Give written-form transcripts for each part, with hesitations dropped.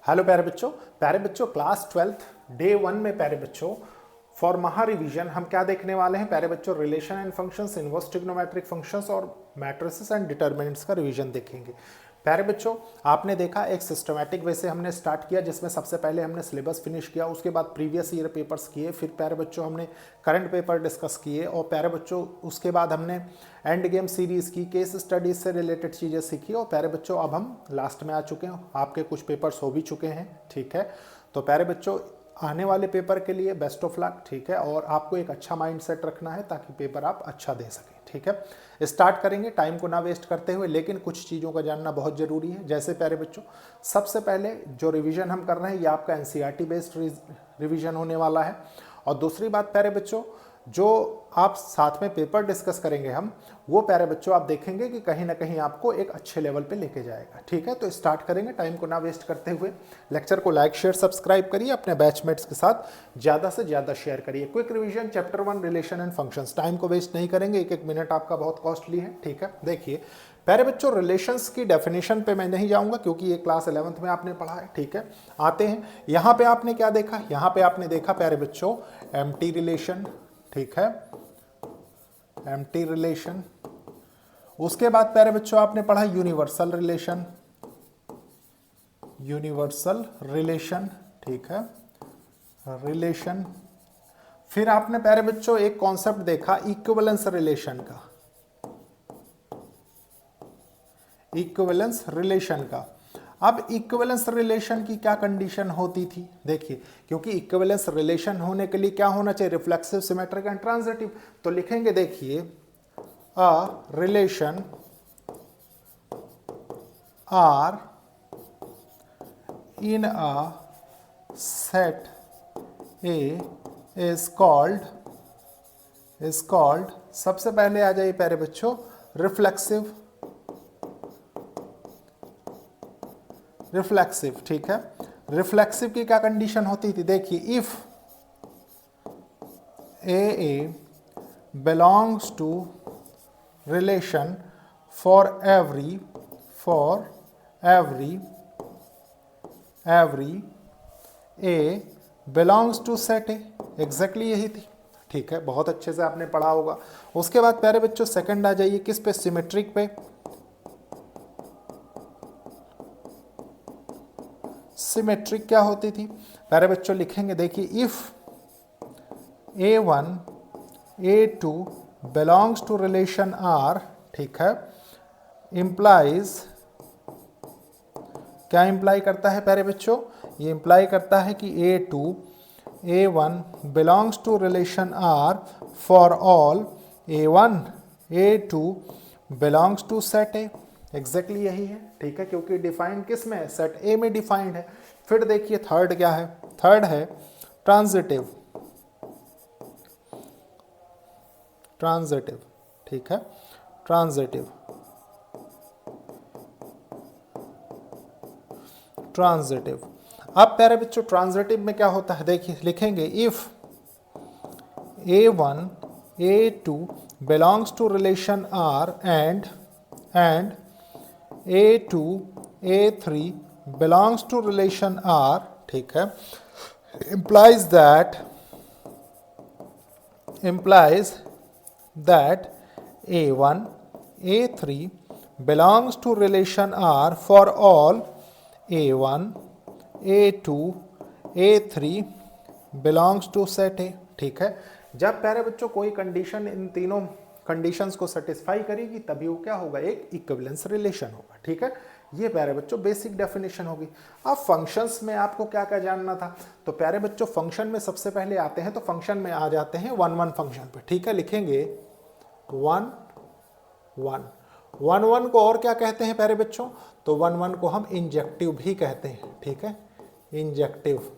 Hello प्यारे बच्चों class 12th day 1 में प्यारे बच्चों फॉर महा रिवीजन हम क्या देखने वाले हैं प्यारे बच्चों, relation and functions, inverse trigonometric functions और मैट्रिसेस एंड डिटरमिनेंट्स का रिवीजन देखेंगे। प्यारे बच्चों आपने देखा एक सिस्टमैटिक वे से हमने स्टार्ट किया जिसमें सबसे पहले हमने सिलेबस फिनिश किया, उसके बाद प्रीवियस ईयर पेपर्स किए, फिर प्यारे बच्चों हमने करंट पेपर डिस्कस किए और प्यारे बच्चों उसके बाद हमने एंड गेम सीरीज़ की, केस स्टडीज से रिलेटेड चीज़ें सीखी और प्यारे बच्चों अब हम लास्ट में आ चुके हैं, आपके कुछ पेपर्स हो भी चुके हैं। ठीक है, तो प्यारे बच्चों आने वाले पेपर के लिए बेस्ट ऑफ लक। ठीक है, और आपको एक अच्छा माइंड सेट रखना है ताकि पेपर आप अच्छा दे सकें। ठीक है, स्टार्ट करेंगे टाइम को ना वेस्ट करते हुए, लेकिन कुछ चीज़ों का जानना बहुत ज़रूरी है। जैसे प्यारे बच्चों सबसे पहले जो रिवीजन हम कर रहे हैं ये आपका एनसीईआरटी बेस्ड रिवीजन होने वाला है, और दूसरी बात प्यारे बच्चों जो आप साथ में पेपर डिस्कस करेंगे हम, वो प्यारे बच्चों आप देखेंगे कि कहीं ना कहीं आपको एक अच्छे लेवल पे लेके जाएगा। ठीक है, तो स्टार्ट करेंगे टाइम को ना वेस्ट करते हुए। लेक्चर को लाइक शेयर सब्सक्राइब करिए, अपने बैचमेट्स के साथ ज़्यादा से ज़्यादा शेयर करिए। Quick revision chapter 1 relation and functions, time को वेस्ट नहीं करेंगे, एक एक मिनट आपका बहुत कॉस्टली है। ठीक है, देखिए प्यारे बच्चों रिलेशंस की डेफिनेशन पे मैं नहीं जाऊंगा क्योंकि ये क्लास 11th में आपने पढ़ा है। ठीक है, आते हैं यहाँ पे आपने क्या देखा, यहाँ पे आपने देखा प्यारे बच्चों एम्प्टी रिलेशन। ठीक है, एम्प्टी रिलेशन। उसके बाद प्यारे बच्चों आपने पढ़ा यूनिवर्सल रिलेशन, यूनिवर्सल रिलेशन। ठीक है, रिलेशन। फिर आपने प्यारे बच्चों एक कॉन्सेप्ट देखा इक्विवेलेंस रिलेशन का, इक्विवेलेंस रिलेशन का। अब इक्विवेलेंस रिलेशन की क्या कंडीशन होती थी, देखिए क्योंकि इक्विवेलेंस रिलेशन होने के लिए क्या होना चाहिए, रिफ्लेक्सिव, सिमेट्रिक एंड ट्रांजिटिव। तो लिखेंगे देखिए a relation R in a set A is called, सबसे पहले आ जाइए प्यारे बच्चों रिफ्लेक्सिव, रिफ्लेक्सिव। ठीक है, रिफ्लेक्सिव की क्या कंडीशन होती थी, देखिए if a belongs to relation for every a belongs to set A, exactly यही थी। ठीक है, बहुत अच्छे से आपने पढ़ा होगा। उसके बाद प्यारे बच्चों सेकंड आ जाइए किस पे, सिमेट्रिक पे। सिमेट्रिक क्या होती थी प्यारे बच्चों, लिखेंगे देखिए if A1 A2 belongs to relation R। ठीक है, इंप्लाइज, क्या इंप्लाई करता है प्यारे बच्चों, ये इंप्लाई करता है कि A2 A1 belongs to relation R for all A1 A2 belongs to set A, exactly यही है। ठीक है, क्योंकि डिफाइंड किस में है, सेट ए में डिफाइंड है। फिर देखिए थर्ड क्या है, थर्ड है ट्रांजिटिव, ट्रांजिटिव। ठीक है, ट्रांजिटिव, ट्रांजिटिव। अब प्यारे बच्चों ट्रांजिटिव में क्या होता है, देखिए लिखेंगे if A1 A2 belongs to relation R and A2 A3 belongs to relation R। ठीक है, implies that A1 A3 belongs to relation R for all A1 A2 A3 belongs to set A। ठीक है, जब प्यारे बच्चों कोई condition in तीनों conditions को सेटिस्फाई करेगी तभी वो क्या होगा, एक इक्विवेलेंस रिलेशन होगा। ठीक है, ये प्यारे बच्चों बेसिक डेफिनेशन होगी। अब फंक्शंस में आपको क्या क्या जानना था, तो प्यारे बच्चों फंक्शन में सबसे पहले आते हैं, तो फंक्शन में आ जाते हैं 1 1 फंक्शन पे। ठीक है, लिखेंगे 1 1 1 1 को और क्या कहते हैं प्यारे बच्चों, तो 1 1 को हम इंजेक्टिव भी कहते हैं। ठीक है, इंजेक्टिव,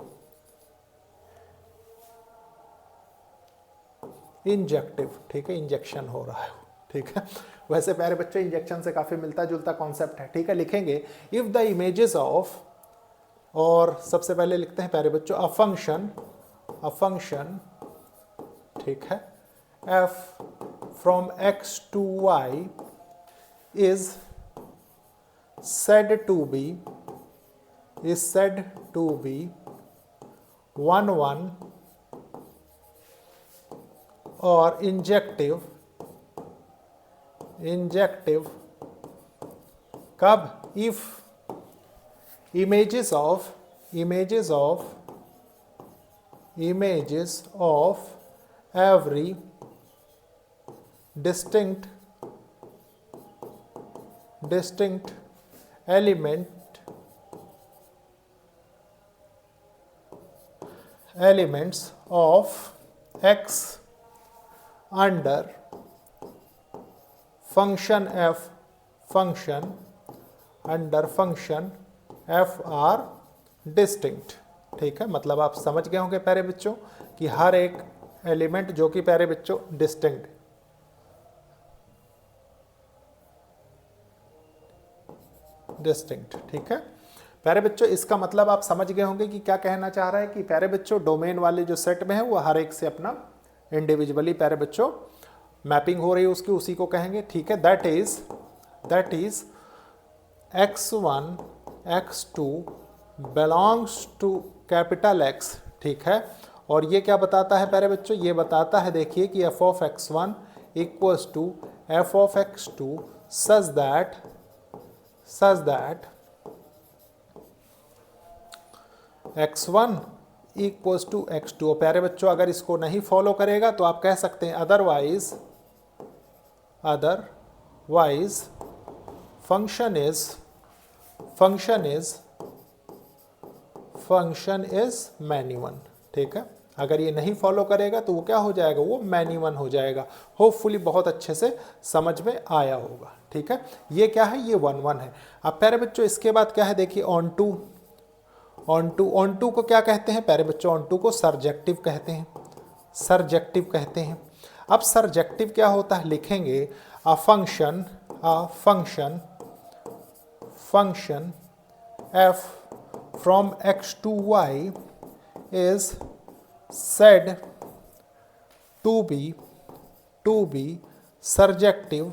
इंजेक्टिव। ठीक है, इंजेक्शन हो रहा है। ठीक है, वैसे प्यारे बच्चों इंजेक्शन से काफी मिलता जुलता कॉन्सेप्ट है। ठीक है, लिखेंगे इफ द इमेजेस ऑफ, और सबसे पहले लिखते हैं प्यारे बच्चों अ फंक्शन। ठीक है, f from x to y is said to be is said to be 1 1 or injective कब? if images of every distinct elements of X under function f are distinct। ठीक है, मतलब आप समझ गए होंगे प्यारे बच्चों कि हर एक एलिमेंट जो कि प्यारे बच्चों डिस्टिंक्ट ठीक है प्यारे बच्चों, इसका मतलब आप समझ गए होंगे कि क्या कहना चाह रहा है कि प्यारे बच्चों डोमेन वाले जो सेट में है वो हर एक से अपना इंडिविजुअली प्यारे बच्चों मैपिंग हो रही है उसकी, उसी को कहेंगे। ठीक है, that is x1 x2 belongs to capital X। ठीक है, और ये क्या बताता है प्यारे बच्चों? ये बताता है, देखिए कि f of x1 equals to f of x2 such that x1 equals to x2। और प्यारे बच्चों अगर इसको नहीं फॉलो करेगा तो आप कह सकते हैं otherwise function is many one. ठीक है, अगर ये नहीं फॉलो करेगा तो वो क्या हो जाएगा? वो मैनी वन हो जाएगा। होपफुली बहुत अच्छे से समझ में आया होगा। ठीक है, ये क्या है? ये 1 1 है। अब प्यारे बच्चों इसके बाद क्या है? देखिए ऑन टू को क्या कहते हैं प्यारे बच्चों? ऑन टू को सरजेक्टिव कहते हैं। अब सरजेक्टिव क्या होता है? लिखेंगे a function f from x to y is said to be surjective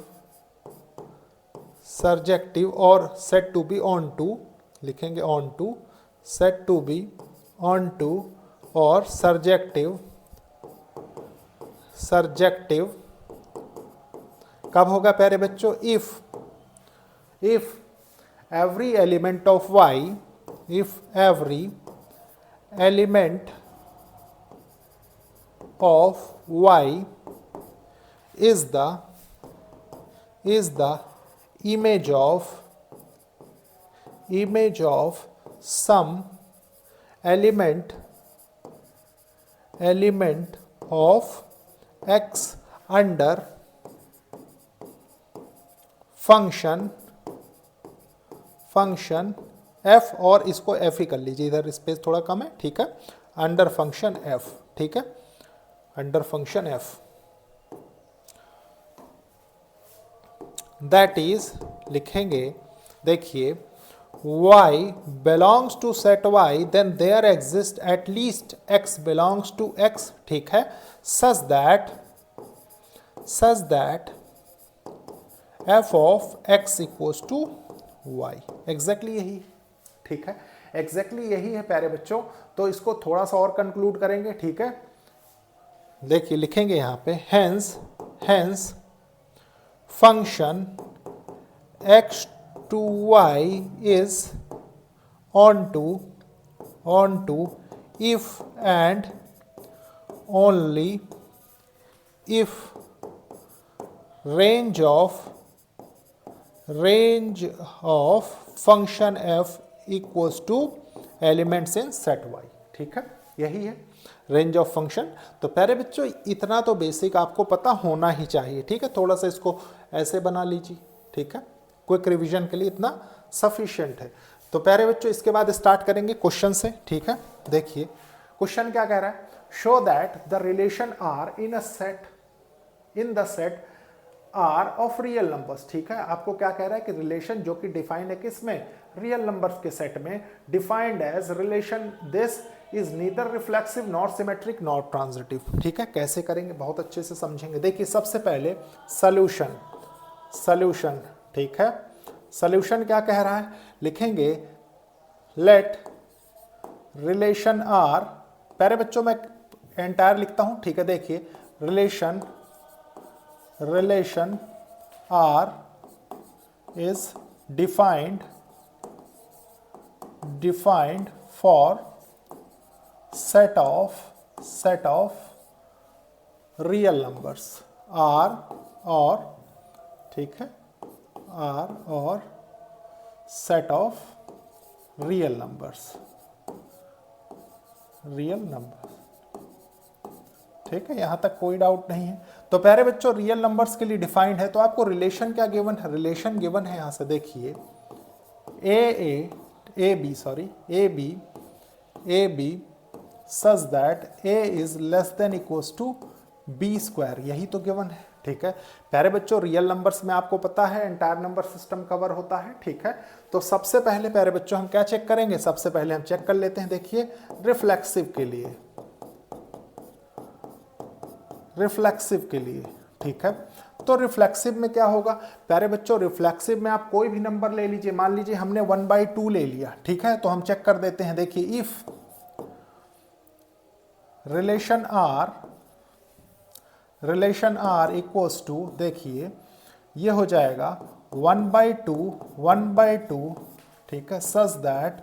और said to be onto, लिखेंगे onto, said to be onto और surjective कब होगा प्यारे बच्चों? if every element of y is the image of some element of X under function f, और इसको f ही कर लीजिए, इधर स्पेस थोड़ा कम है। ठीक है, अंडर फंक्शन f। ठीक है, under function f, that is लिखेंगे, देखिए y belongs to set y then there exists at least x belongs to x। ठीक है, such that f of x equals to y। Exactly यही। ठीक है, exactly यही है प्यारे बच्चों। तो इसको थोड़ा सा और कंक्लूड करेंगे। ठीक है, देखिए लिखेंगे यहाँ पे hence function x to y is onto if and only if range of function f equals to elements in set y। ठीक है, यही है रेंज ऑफ फंक्शन। तो प्यारे बच्चों इतना तो बेसिक आपको पता होना ही चाहिए। ठीक है, थोड़ा सा इसको ऐसे बना लीजिए। ठीक है, क्विक रिवीजन के लिए इतना सफिशिएंट है। तो प्यारे बच्चों इसके बाद स्टार्ट करेंगे क्वेश्चन से। ठीक है, देखिए क्वेश्चन क्या कह रहा है? Show that the relation R in the set R of real numbers. ठीक है, आपको क्या कह रहा है कि रिलेशन जो कि डिफाइंड है किसमें? रियल नंबर्स के सेट में। Defined as relation this is neither reflexive not symmetric not transitive. ठीक है, कैसे करेंगे बहुत अच्छे से समझेंगे। देखिए सबसे पहले सॉल्यूशन। ठीक है, सॉल्यूशन क्या कह रहा है? लिखेंगे लेट रिलेशन आर, प्यारे बच्चों मैं एंटायर लिखता हूं, ठीक है, देखिए relation R is defined for set of real numbers r और, ठीक है, r और set of real numbers, ठीक है, यहां तक कोई डाउट नहीं है। तो प्यारे बच्चों रियल नंबर्स के लिए डिफाइंड है, तो आपको रिलेशन क्या गिवन है, रिलेशन गिवन है यहां से देखिए a b such that a is less than equals to b square, यही तो गिवन है, ठीक है। प्यारे बच्चों रियल नंबर्स में आपको पता है एंटायर नंबर सिस्टम कवर होता है, ठीक है। तो सबसे पहले प्यारे बच्चों हम क्या चेक करेंगे, सबसे पहले हम चेक कर लेते हैं, देखिए रिफ्लेक्सिव के लिए, ठीक है। तो रिफ्लेक्सिव में क्या होगा प्यारे बच्चों, रिफ्लेक्सिव में आप कोई भी नंबर ले लीजिए, मान लीजिए हमने 1/2 ले लिया, ठीक है। तो हम चेक कर देते हैं, देखिए if relation R equals to, देखिए ये हो जाएगा 1/2, ठीक है, such that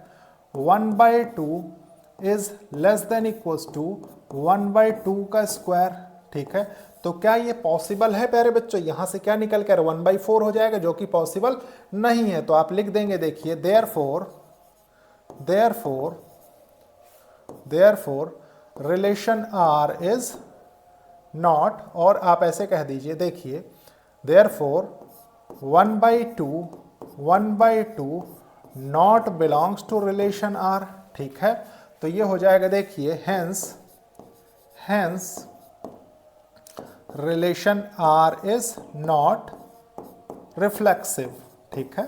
1/2 is less than equals to 1/2 का स्क्वायर, ठीक है। तो क्या ये पॉसिबल है प्यारे बच्चों, यहां से क्या निकल कर 1/4 हो जाएगा, जो कि पॉसिबल नहीं है। तो आप लिख देंगे, देखिए therefore relation R is not, और आप ऐसे कह दीजिए, देखिए therefore 1/2 not belongs to relation R, ठीक है। तो ये हो जाएगा, देखिए hence relation R is not reflexive, ठीक है,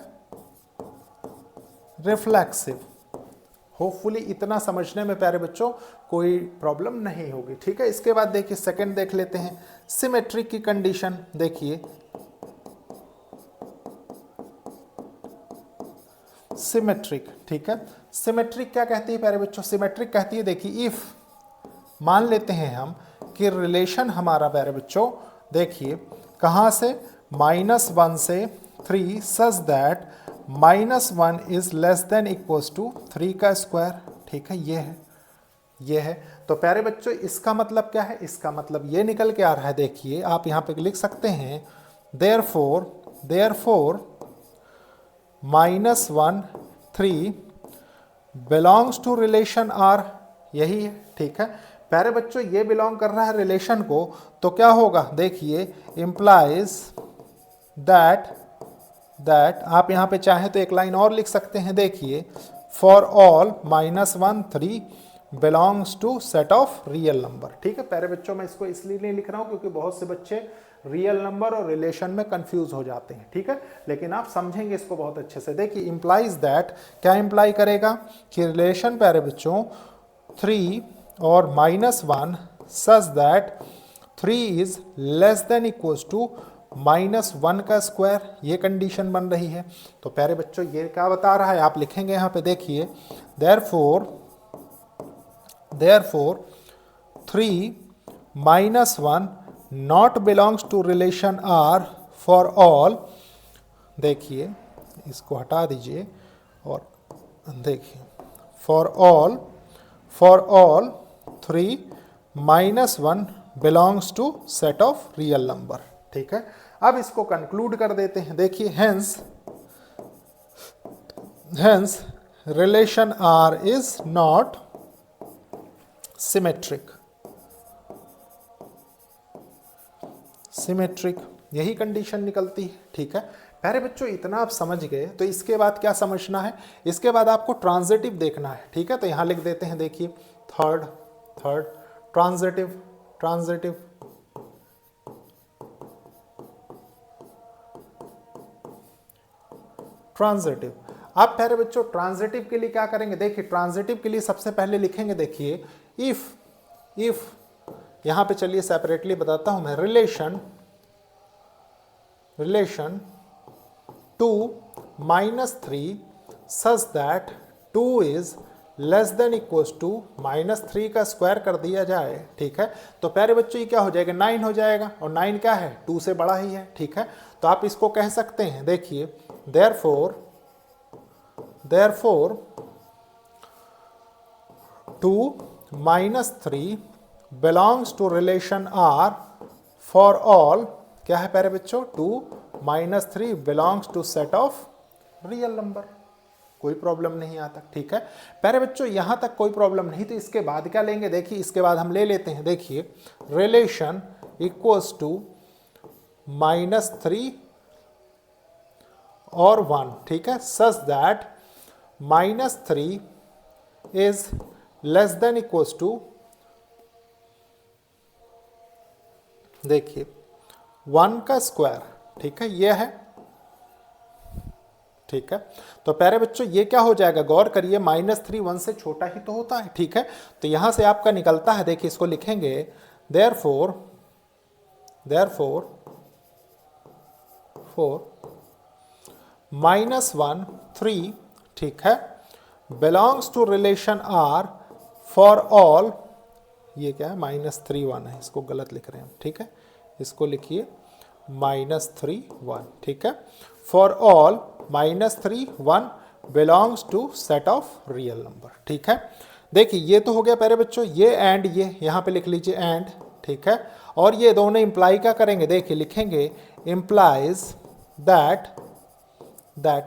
रिफ्लेक्सिव। होपफुली इतना समझने में प्यारे बच्चों कोई प्रॉब्लम नहीं होगी, ठीक है। इसके बाद देखिए सेकंड देख लेते हैं, सिमेट्रिक की कंडीशन, देखिए सिमेट्रिक, ठीक है। सिमेट्रिक क्या कहती है प्यारे बच्चों, सिमेट्रिक कहती है, देखिए इफ मान लेते हैं हम कि रिलेशन हमारा प्यारे बच्चों, देखिए कहां से, -1 से 3 such that -1 is less than equals to 3 का स्क्वायर, ठीक है, ये है। तो प्यारे बच्चों इसका मतलब क्या है, इसका मतलब ये निकल के आ रहा है, देखिए आप यहां पे लिख सकते हैं therefore -1 3 belongs to relation R, यही है, ठीक है। प्यारे बच्चों ये बिलोंग कर रहा है रिलेशन को, तो क्या होगा, देखिए इम्प्लाइज दैट आप यहां पे चाहें तो एक लाइन और लिख सकते हैं, देखिए for all -1 3 belongs to set of real number, ठीक है। प्यारे बच्चों मैं इसको इसलिए नहीं लिख रहा हूं क्योंकि बहुत से बच्चे रियल नंबर और रिलेशन में कंफ्यूज हो जाते हैं, ठीक है, लेकिन आप समझेंगे इसको बहुत अच्छे से। देखिए इंप्लाइज दैट क्या इंप्लाई करेगा कि रिलेशन प्यारे बच्चों 3 और -1 such that 3 is less than equals to -1 का स्क्वायर, ये कंडीशन बन रही है। तो प्यारे बच्चों ये क्या बता रहा है, आप लिखेंगे यहां पे, देखिए therefore 3 -1 not belongs to relation R for all, देखिए इसको हटा दीजिए और देखिए for all 3 -1 belongs to set of real number, ठीक है। अब इसको कंक्लूड कर देते हैं, देखिए hence relation R is not symmetric, यही कंडीशन निकलती है, ठीक है। प्यारे बच्चों इतना आप समझ गए, तो इसके बाद क्या समझना है, इसके बाद आपको ट्रांजिटिव देखना है, ठीक है। तो यहां लिख देते हैं, देखिए थर्ड ट्रांजिटिव आप प्यारे बच्चों ट्रांजिटिव के लिए क्या करेंगे, देखिए ट्रांजिटिव के लिए सबसे पहले लिखेंगे, देखिए इफ यहां पे चलिए सेपरेटली बताता हूं मैं, relation 2 -3 such that 2 is less than equals to -3 का स्क्वायर कर दिया जाए, ठीक है, तो प्यारे बच्चों ये क्या हो जाएगा, 9 हो जाएगा, और 9 क्या है, 2 से बड़ा ही है, ठीक है। तो आप इसको कह सकते हैं, देखिए therefore 2 -3 belongs to relation R for all, क्या है प्यारे बच्चों, 2 -3 belongs to set of real number. कोई प्रॉब्लम नहीं यहाँ तक, ठीक है प्यारे बच्चों, यहाँ तक कोई प्रॉब्लम नहीं। तो इसके बाद क्या लेंगे, देखिए इसके बाद हम ले लेते हैं, देखिए रिलेशन इक्वल्स टू -3 और 1, ठीक है, such that -3 is less than equals to, देखिए 1 का स्क्वायर, ठीक है, ये है, ठीक है। तो प्यारे बच्चों ये क्या हो जाएगा, गौर करिए, -3 1 से छोटा ही तो होता है, ठीक है। तो यहां से आपका निकलता है, देखिए इसको लिखेंगे therefore -1 3, ठीक है, belongs to relation R for all, ये क्या है, -3 1 है, इसको गलत लिख रहे हैं हम, ठीक है, इसको लिखिए -3 1, ठीक है, for all -3 1 belongs to set of real number, ठीक है। देखिए ये तो हो गया प्यारे बच्चों, ये एंड ये यहाँ पे लिख लीजिए एंड, ठीक है, और ये दोनों इंप्लाई क्या करेंगे, देखिए लिखेंगे इंप्लाइज दैट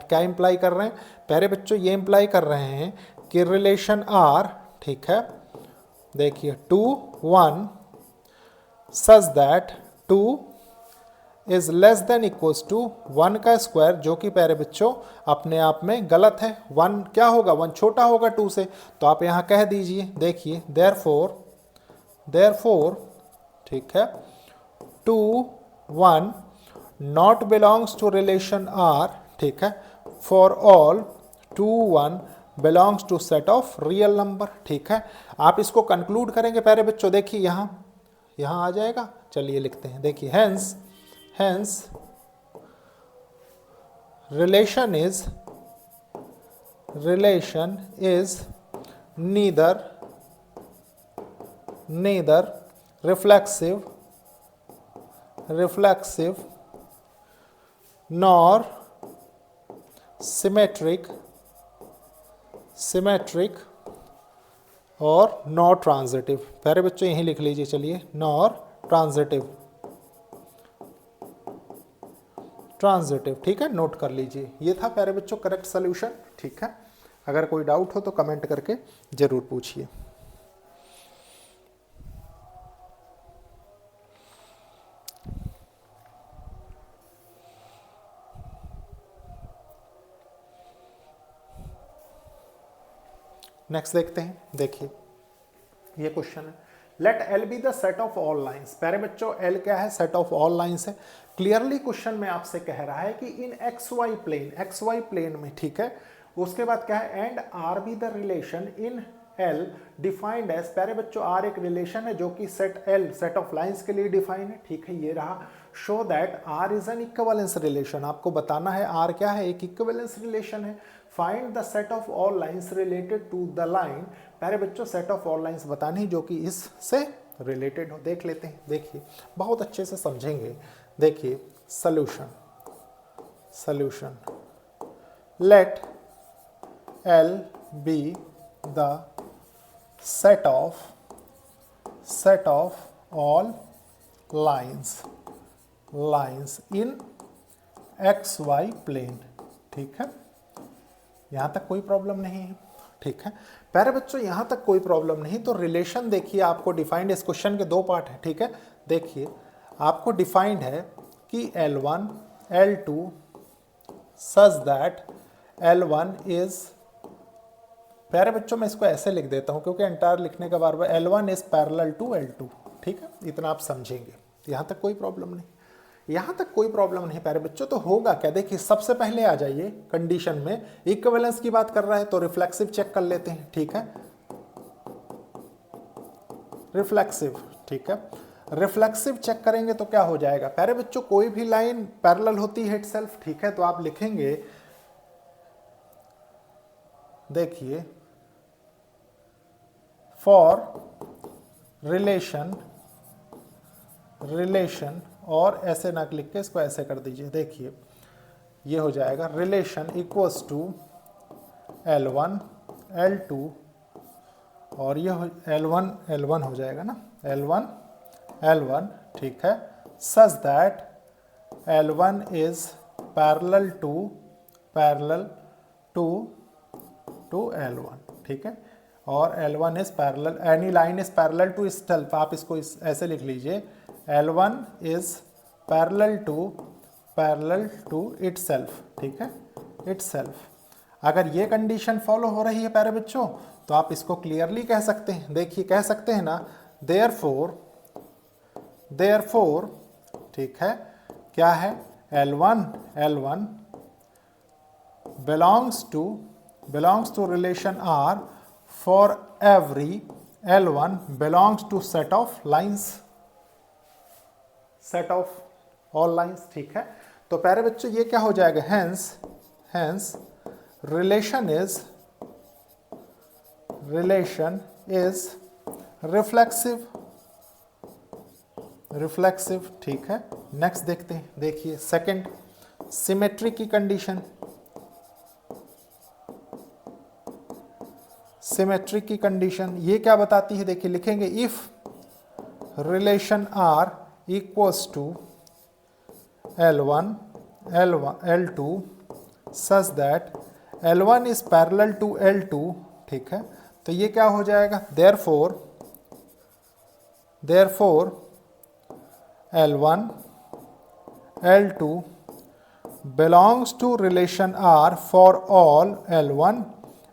क्या इंप्लाई कर रहे हैं प्यारे बच्चों, ये इंप्लाई कर रहे हैं कि रिलेशन आर, ठीक है, देखिए 2 1 such that 2 is less than equals to 1 का स्क्वायर, जो कि प्यारे बच्चों अपने आप में गलत है। 1 क्या होगा, 1 छोटा होगा 2 से, तो आप यहाँ कह दीजिए, देखिए therefore, ठीक है, 2 1 not belongs to relation R, ठीक है, for all 2 1 belongs to set of real number, ठीक है। आप इसको कंक्लूड करेंगे प्यारे बच्चों, देखिए यहाँ आ जाएगा, चलिए लिखते हैं, देखिए hence relation is neither reflexive nor symmetric और नॉर ट्रांजिटिव, प्यारे बच्चों यहीं लिख लीजिए, चलिए नॉर ट्रांजिटिव, ठीक है, नोट कर लीजिए। ये था प्यारे बच्चों करेक्ट सोल्यूशन, ठीक है। अगर कोई डाउट हो तो कमेंट करके जरूर पूछिए। नेक्स्ट देखते हैं, देखिए ये क्वेश्चन है, let L be the set of all lines. प्यारे बच्चों एल क्या है, सेट ऑफ ऑल लाइन्स है। क्लियरली क्वेश्चन में आपसे कह रहा है कि इन एक्स वाई प्लेन में, ठीक है, उसके बाद क्या है, and R be the relation in L defined as, प्यारे बच्चों आर एक रिलेशन है जो कि set L set of lines के लिए डिफाइन है, ठीक है, ये रहा। Show that R is an equivalence relation, आपको बताना है आर क्या है, एक इक्विवेलेंस रिलेशन है। Find the set of all lines related to the line, प्यारे बच्चों सेट ऑफ ऑल लाइन्स बतानी जो कि इससे रिलेटेड हो। देख लेते हैं, देखिए बहुत अच्छे से समझेंगे। देखिए solution let L be the set of all lines in x y plane, ठीक है, यहां तक कोई प्रॉब्लम नहीं है, ठीक है प्यारे बच्चों, यहां तक कोई प्रॉब्लम नहीं। तो रिलेशन देखिए आपको डिफाइंड, इस क्वेश्चन के दो पार्ट है, ठीक है, देखिए आपको डिफाइंड है कि L1 L2 such that L1 is, प्यारे बच्चों मैं इसको ऐसे लिख देता हूं क्योंकि एंटायर लिखने का बार बार, L1 is parallel to L2, ठीक है, इतना आप समझेंगे, यहां तक कोई प्रॉब्लम नहीं, यहां तक कोई प्रॉब्लम नहीं प्यारे बच्चों। तो होगा क्या, देखिए सबसे पहले आ जाइए कंडीशन में, इक्विवेलेंस की बात कर रहा है तो रिफ्लेक्सिव चेक कर लेते हैं, ठीक है, रिफ्लेक्सिव, ठीक है, रिफ्लेक्सिव चेक करेंगे तो क्या हो जाएगा प्यारे बच्चों, कोई भी लाइन पैरेलल होती है इटसेल्फ, ठीक है, तो आप लिखेंगे देखिए फॉर रिलेशन और ऐसे ना लिख के इसको ऐसे कर दीजिए, देखिए ये हो जाएगा relation equals to L1 L2 और ये L1 हो जाएगा ना, L1 ठीक है, such that L1 is parallel to L1, ठीक है, और L1 is parallel, any line is parallel to itself, आप इसको ऐसे लिख लीजिए L1 is parallel to itself, ठीक है, इटसेल्फ। अगर ये कंडीशन फॉलो हो रही है प्यारे बच्चों तो आप इसको क्लियरली कह सकते हैं, देखिए कह सकते हैं ना, देयरफॉर ठीक है, क्या है, L1 belongs to relation R for every L1 belongs to set of all lines, ठीक है। तो प्यारे बच्चों ये क्या हो जाएगा, hence relation is reflexive, ठीक है। नेक्स्ट देखते हैं, देखिए सेकंड सिमेट्री की कंडीशन, ये क्या बताती है, देखिए लिखेंगे if relation R equals to L1 L2 such that L1 is parallel to L2, ठीक है। तो ये क्या हो जाएगा, therefore L1 L2 belongs to relation R for all L1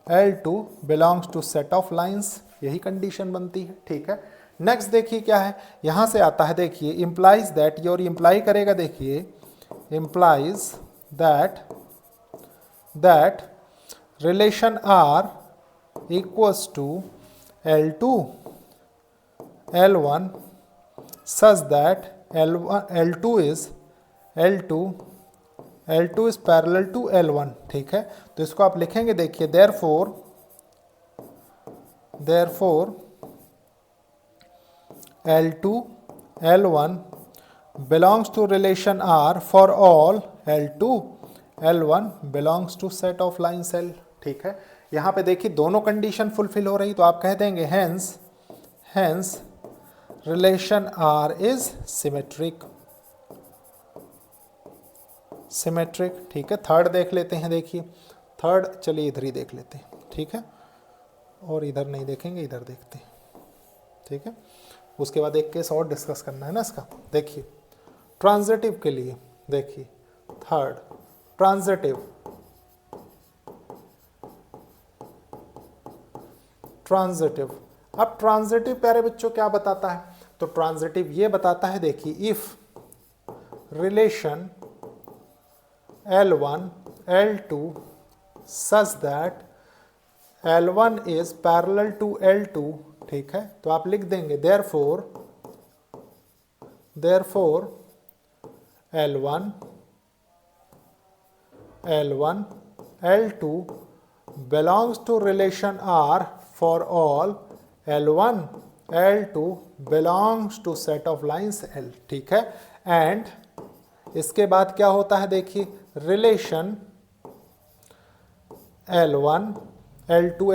L2 belongs to set of lines, यही कंडीशन बनती है, ठीक है। नेक्स्ट देखिए क्या है, यहां से आता है, देखिए implies that, ये और इम्प्लाई करेगा, देखिए implies that relation R equals to L2 L1 such that L2 is parallel to L1, ठीक है। तो इसको आप लिखेंगे, देखिए therefore L2 L1 belongs to relation R for all L2 L1 belongs to set of lines L, ठीक है। यहाँ पे देखिए दोनों कंडीशन फुलफिल हो रही, तो आप कह देंगे hence relation R is symmetric, ठीक है। थर्ड देख लेते हैं, देखिए थर्ड, चलिए इधर ही देख लेते हैं, ठीक है, और इधर नहीं देखेंगे, इधर देखते हैं, ठीक है। उसके बाद एक केस और डिस्कस करना है ना इसका, देखिए ट्रांजिटिव के लिए, देखिए थर्ड ट्रांजिटिव अब ट्रांजिटिव प्यारे बच्चों क्या बताता है, तो ट्रांजिटिव ये बताता है, देखिए if relation L1 L2 such that L1 is parallel to L2, ठीक है। तो आप लिख देंगे therefore L1 L2 belongs to relation R for all L1 L2 belongs to set of lines L, ठीक है। एंड इसके बाद क्या होता है, देखिए relation L1 L2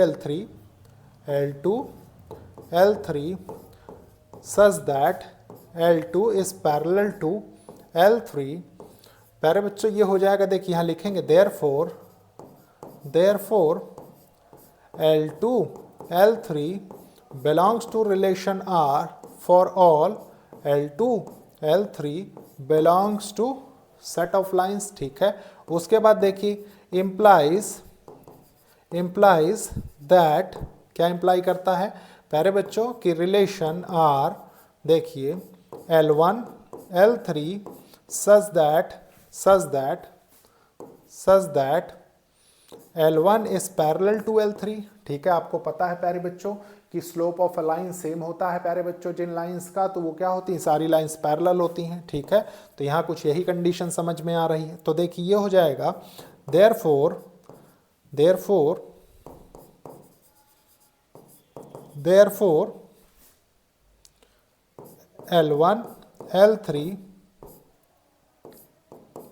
L3 such that L2 is parallel to L3, प्यारे बच्चों ये हो जाएगा, देखिए यहाँ लिखेंगे therefore L2 L3 belongs to relation R for all L2 L3 belongs to set of lines, ठीक है। उसके बाद देखिए implies that, क्या इंप्लाई करता है प्यारे बच्चों कि रिलेशन R, देखिए L1 L3 such that L1 is parallel to L3, ठीक है। आपको पता है प्यारे बच्चों कि slope of a line same होता है प्यारे बच्चों जिन लाइंस का, तो वो क्या होती हैं, सारी लाइंस पैरेलल होती हैं, ठीक है। तो यहाँ कुछ यही कंडीशन समझ में आ रही है। तो देखिए ये हो जाएगा therefore therefore L1 L3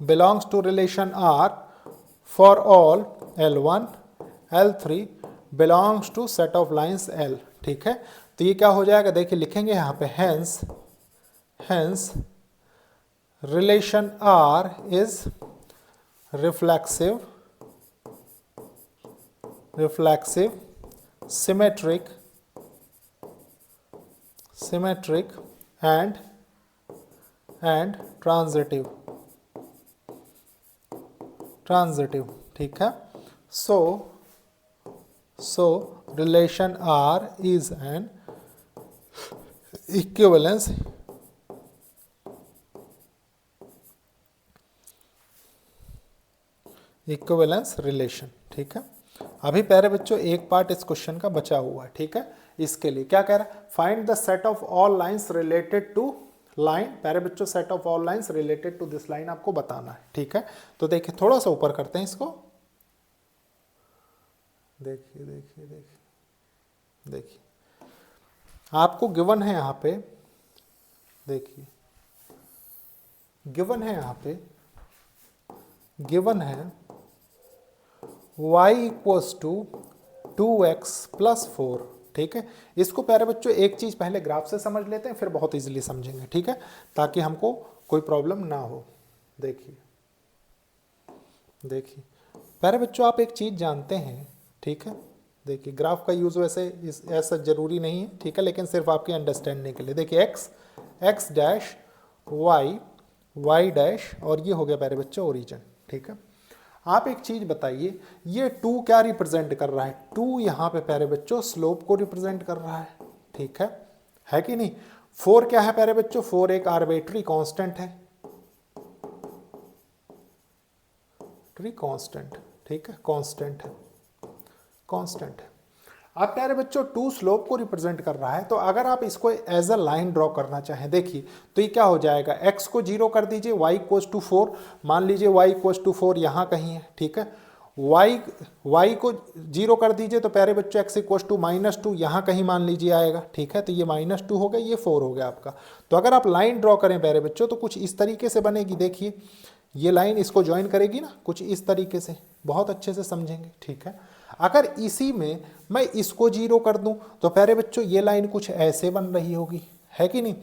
belongs to relation R for all L1 L3 belongs to set of lines L। ठीक है, तो ये क्या हो जाएगा, देखिए लिखेंगे यहाँ पे hence relation R is reflexive, symmetric and transitive। ठीक है, so relation R is an equivalence relation. ठीक है, अभी प्यारे बच्चों एक पार्ट इस क्वेश्चन का बचा हुआ है। ठीक है, इसके लिए क्या कह रहा है, find the set of all lines related to line. प्यारे बच्चों set of all lines related to this line आपको बताना है। ठीक है, तो देखिए थोड़ा सा ऊपर करते हैं इसको, देखिए आपको गिवन है यहाँ पे, देखिए गिवन है यहाँ पे, गिवन है y equals to 2x plus 4। ठीक है, इसको प्यारे बच्चों एक चीज पहले ग्राफ से समझ लेते हैं, फिर बहुत इजीली समझेंगे। ठीक है, ताकि हमको कोई प्रॉब्लम ना हो। देखिए प्यारे बच्चों आप एक चीज जानते हैं। ठीक है, देखिए ग्राफ का यूज वैसे ऐसा जरूरी नहीं है। ठीक है, लेकिन सिर्फ आपके अंडरस्टैंडिंग के लिए। देखिए x डैश y डैश और ये हो गया प्यारे बच्चों ओरिजिन। ठीक है, आप एक चीज बताइए, ये 2 क्या रिप्रेजेंट कर रहा है, 2 यहाँ पे प्यारे बच्चों स्लोप को रिप्रेजेंट कर रहा है। ठीक है कि नहीं। 4 क्या है प्यारे बच्चों, 4 एक आर्बिट्री कांस्टेंट है, कांस्टेंट। ठीक है, कांस्टेंट है। अब प्यारे बच्चों 2 स्लोप को रिप्रेजेंट कर रहा है, तो अगर आप इसको एज अ लाइन ड्रॉ करना चाहें, देखिए तो ये क्या हो जाएगा, x को 0 कर दीजिए, y इक्वल्स टू 4, मान लीजिए y इक्वल्स टू 4 यहाँ कहीं है। ठीक है, y को 0 कर दीजिए, तो प्यारे बच्चों x इक्वल्स टू -2 यहाँ कहीं मान लीजिए आएगा। ठीक है, तो ये -2 हो गया, ये 4 हो गया आपका। तो अगर आप लाइन ड्रॉ करें प्यारे बच्चों तो कुछ इस तरीके से बनेगी। देखिए ये लाइन इसको ज्वाइन करेगी ना, कुछ इस तरीके से, बहुत अच्छे से समझेंगे। ठीक है, अगर इसी में मैं इसको 0 कर दूं तो प्यारे बच्चों ये लाइन कुछ ऐसे बन रही होगी, है कि नहीं।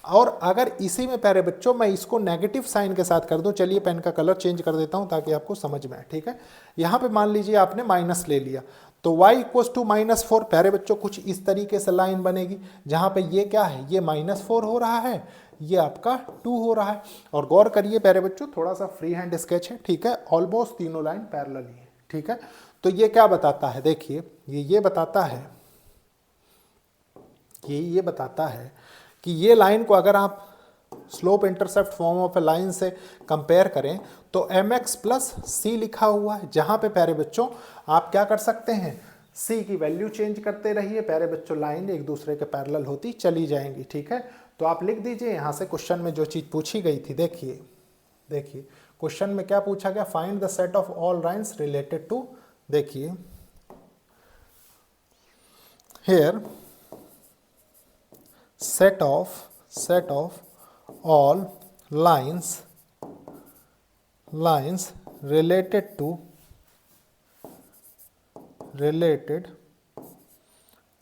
और अगर इसी में प्यारे बच्चों मैं इसको नेगेटिव साइन के साथ कर दूं, चलिए पेन का कलर चेंज कर देता हूं ताकि आपको समझ में आए। ठीक है, यहाँ पे मान लीजिए आपने माइनस ले लिया, तो y इक्वल्स टू -4 प्यारे बच्चों कुछ इस तरीके से लाइन बनेगी, जहाँ पे ये क्या है, ये -4 हो रहा है, ये आपका 2 हो रहा है। और गौर करिए प्यारे बच्चों, थोड़ा सा फ्री हैंड स्केच है। ठीक है, ऑलमोस्ट तीनों लाइन पैरेलल ही है। ठीक है, तो ये क्या बताता है, देखिए ये बताता है, ये बताता है कि ये लाइन को अगर आप slope intercept form of A line से कंपेयर करें तो mx प्लस सी लिखा हुआ है, जहां पे प्यारे बच्चों आप क्या कर सकते हैं, c की वैल्यू चेंज करते रहिए। प्यारे बच्चों लाइन एक दूसरे के पैरेलल होती चली जाएंगी। ठीक है, तो आप लिख दीजिए यहां से क्वेश्चन में जो चीज पूछी गई थी। देखिए क्वेश्चन में क्या पूछा गया, find the set of all lines related to, देखिए here set of all lines related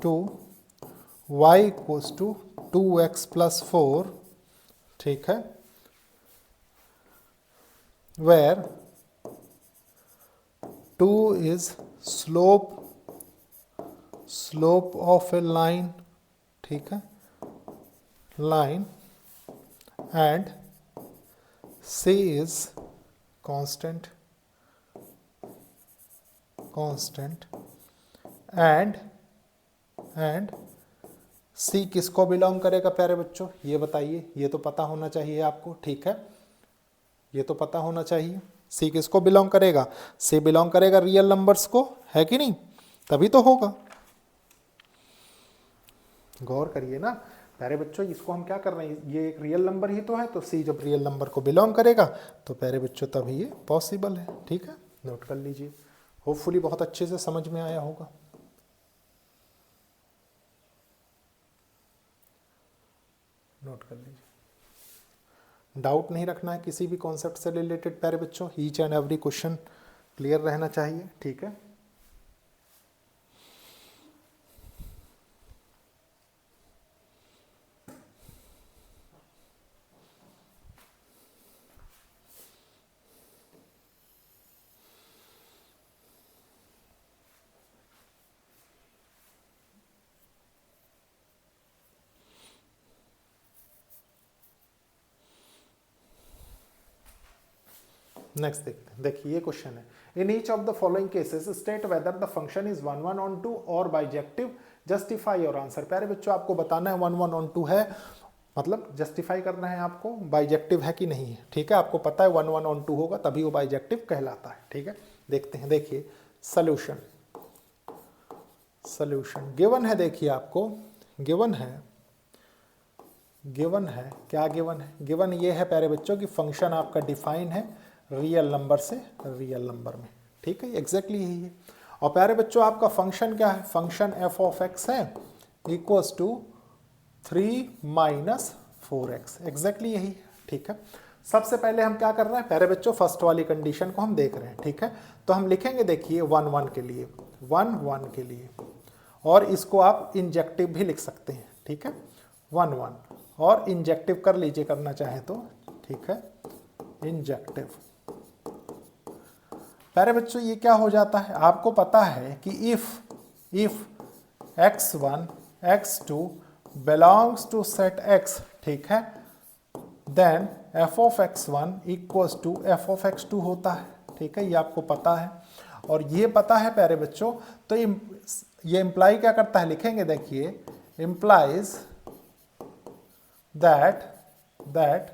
to y equals to 2x plus 4। ठीक है, where 2 is slope of a line। ठीक है, line and c is constant and c किसको belong करेगा प्यारे बच्चों, ये बताइए, ये तो पता होना चाहिए आपको। ठीक है, ये तो पता होना चाहिए, c किसको बिलोंग करेगा, c बिलोंग करेगा रियल नंबर्स को, है कि नहीं, तभी तो होगा। गौर करिए ना प्यारे बच्चों, इसको हम क्या कर रहे हैं, ये एक रियल नंबर ही तो है, तो c जब रियल नंबर को बिलोंग करेगा तो प्यारे बच्चों तभी ये पॉसिबल है। ठीक है, नोट कर लीजिए, होपफुली बहुत अच्छे से समझ में आया होगा। कर लीजिए। डाउट नहीं रखना है किसी भी कॉन्सेप्ट से रिलेटेड प्यारे बच्चों, each and every question clear रहना चाहिए, ठीक है। नेक्स्ट देखते हैं, देखिए ये क्वेश्चन है, in each of the following cases state whether the function is 1 1 on 2 और बाइजेक्टिव, जस्टिफाई योर आंसर। प्यारे बच्चों आपको बताना है 1 1 ऑन 2 है, मतलब जस्टिफाई करना है आपको बाइजेक्टिव है कि नहीं है, ठीक है। आपको पता है 1 1 ऑन 2 होगा तभी वो बाइजेक्टिव कहलाता है, ठीक है। देखते हैं, देखिए सॉल्यूशन, सॉल्यूशन गिवन है, देखिए आपको गिवन है, गिवन है क्या गिवन है, गिवन ये है प्यारे बच्चों कि फंक्शन आपका डिफाइन है रियल नंबर से रियल नंबर में, ठीक है, एग्जैक्टली यही है। और प्यारे बच्चों आपका फंक्शन क्या है, फंक्शन एफ ऑफ एक्स है equals to 3 minus 4x, exactly यही है, ठीक है। सबसे पहले हम क्या कर रहे हैं प्यारे बच्चों, फर्स्ट वाली कंडीशन को हम देख रहे हैं, ठीक है। तो हम लिखेंगे देखिए 1 1 के लिए, 1 1 के लिए, और इसको आप इंजेक्टिव भी लिख सकते हैं, ठीक है, 1 1 और इंजेक्टिव कर लीजिए करना चाहें तो, ठीक है, इंजेक्टिव। प्यारे बच्चों ये क्या हो जाता है, आपको पता है कि if x1 x2 belongs to set x, ठीक है, then f of x1 equals to f of x2 होता है, ठीक है, ये आपको पता है। और ये पता है प्यारे बच्चों, तो ये इंप्लाई क्या करता है, लिखेंगे देखिए, implies that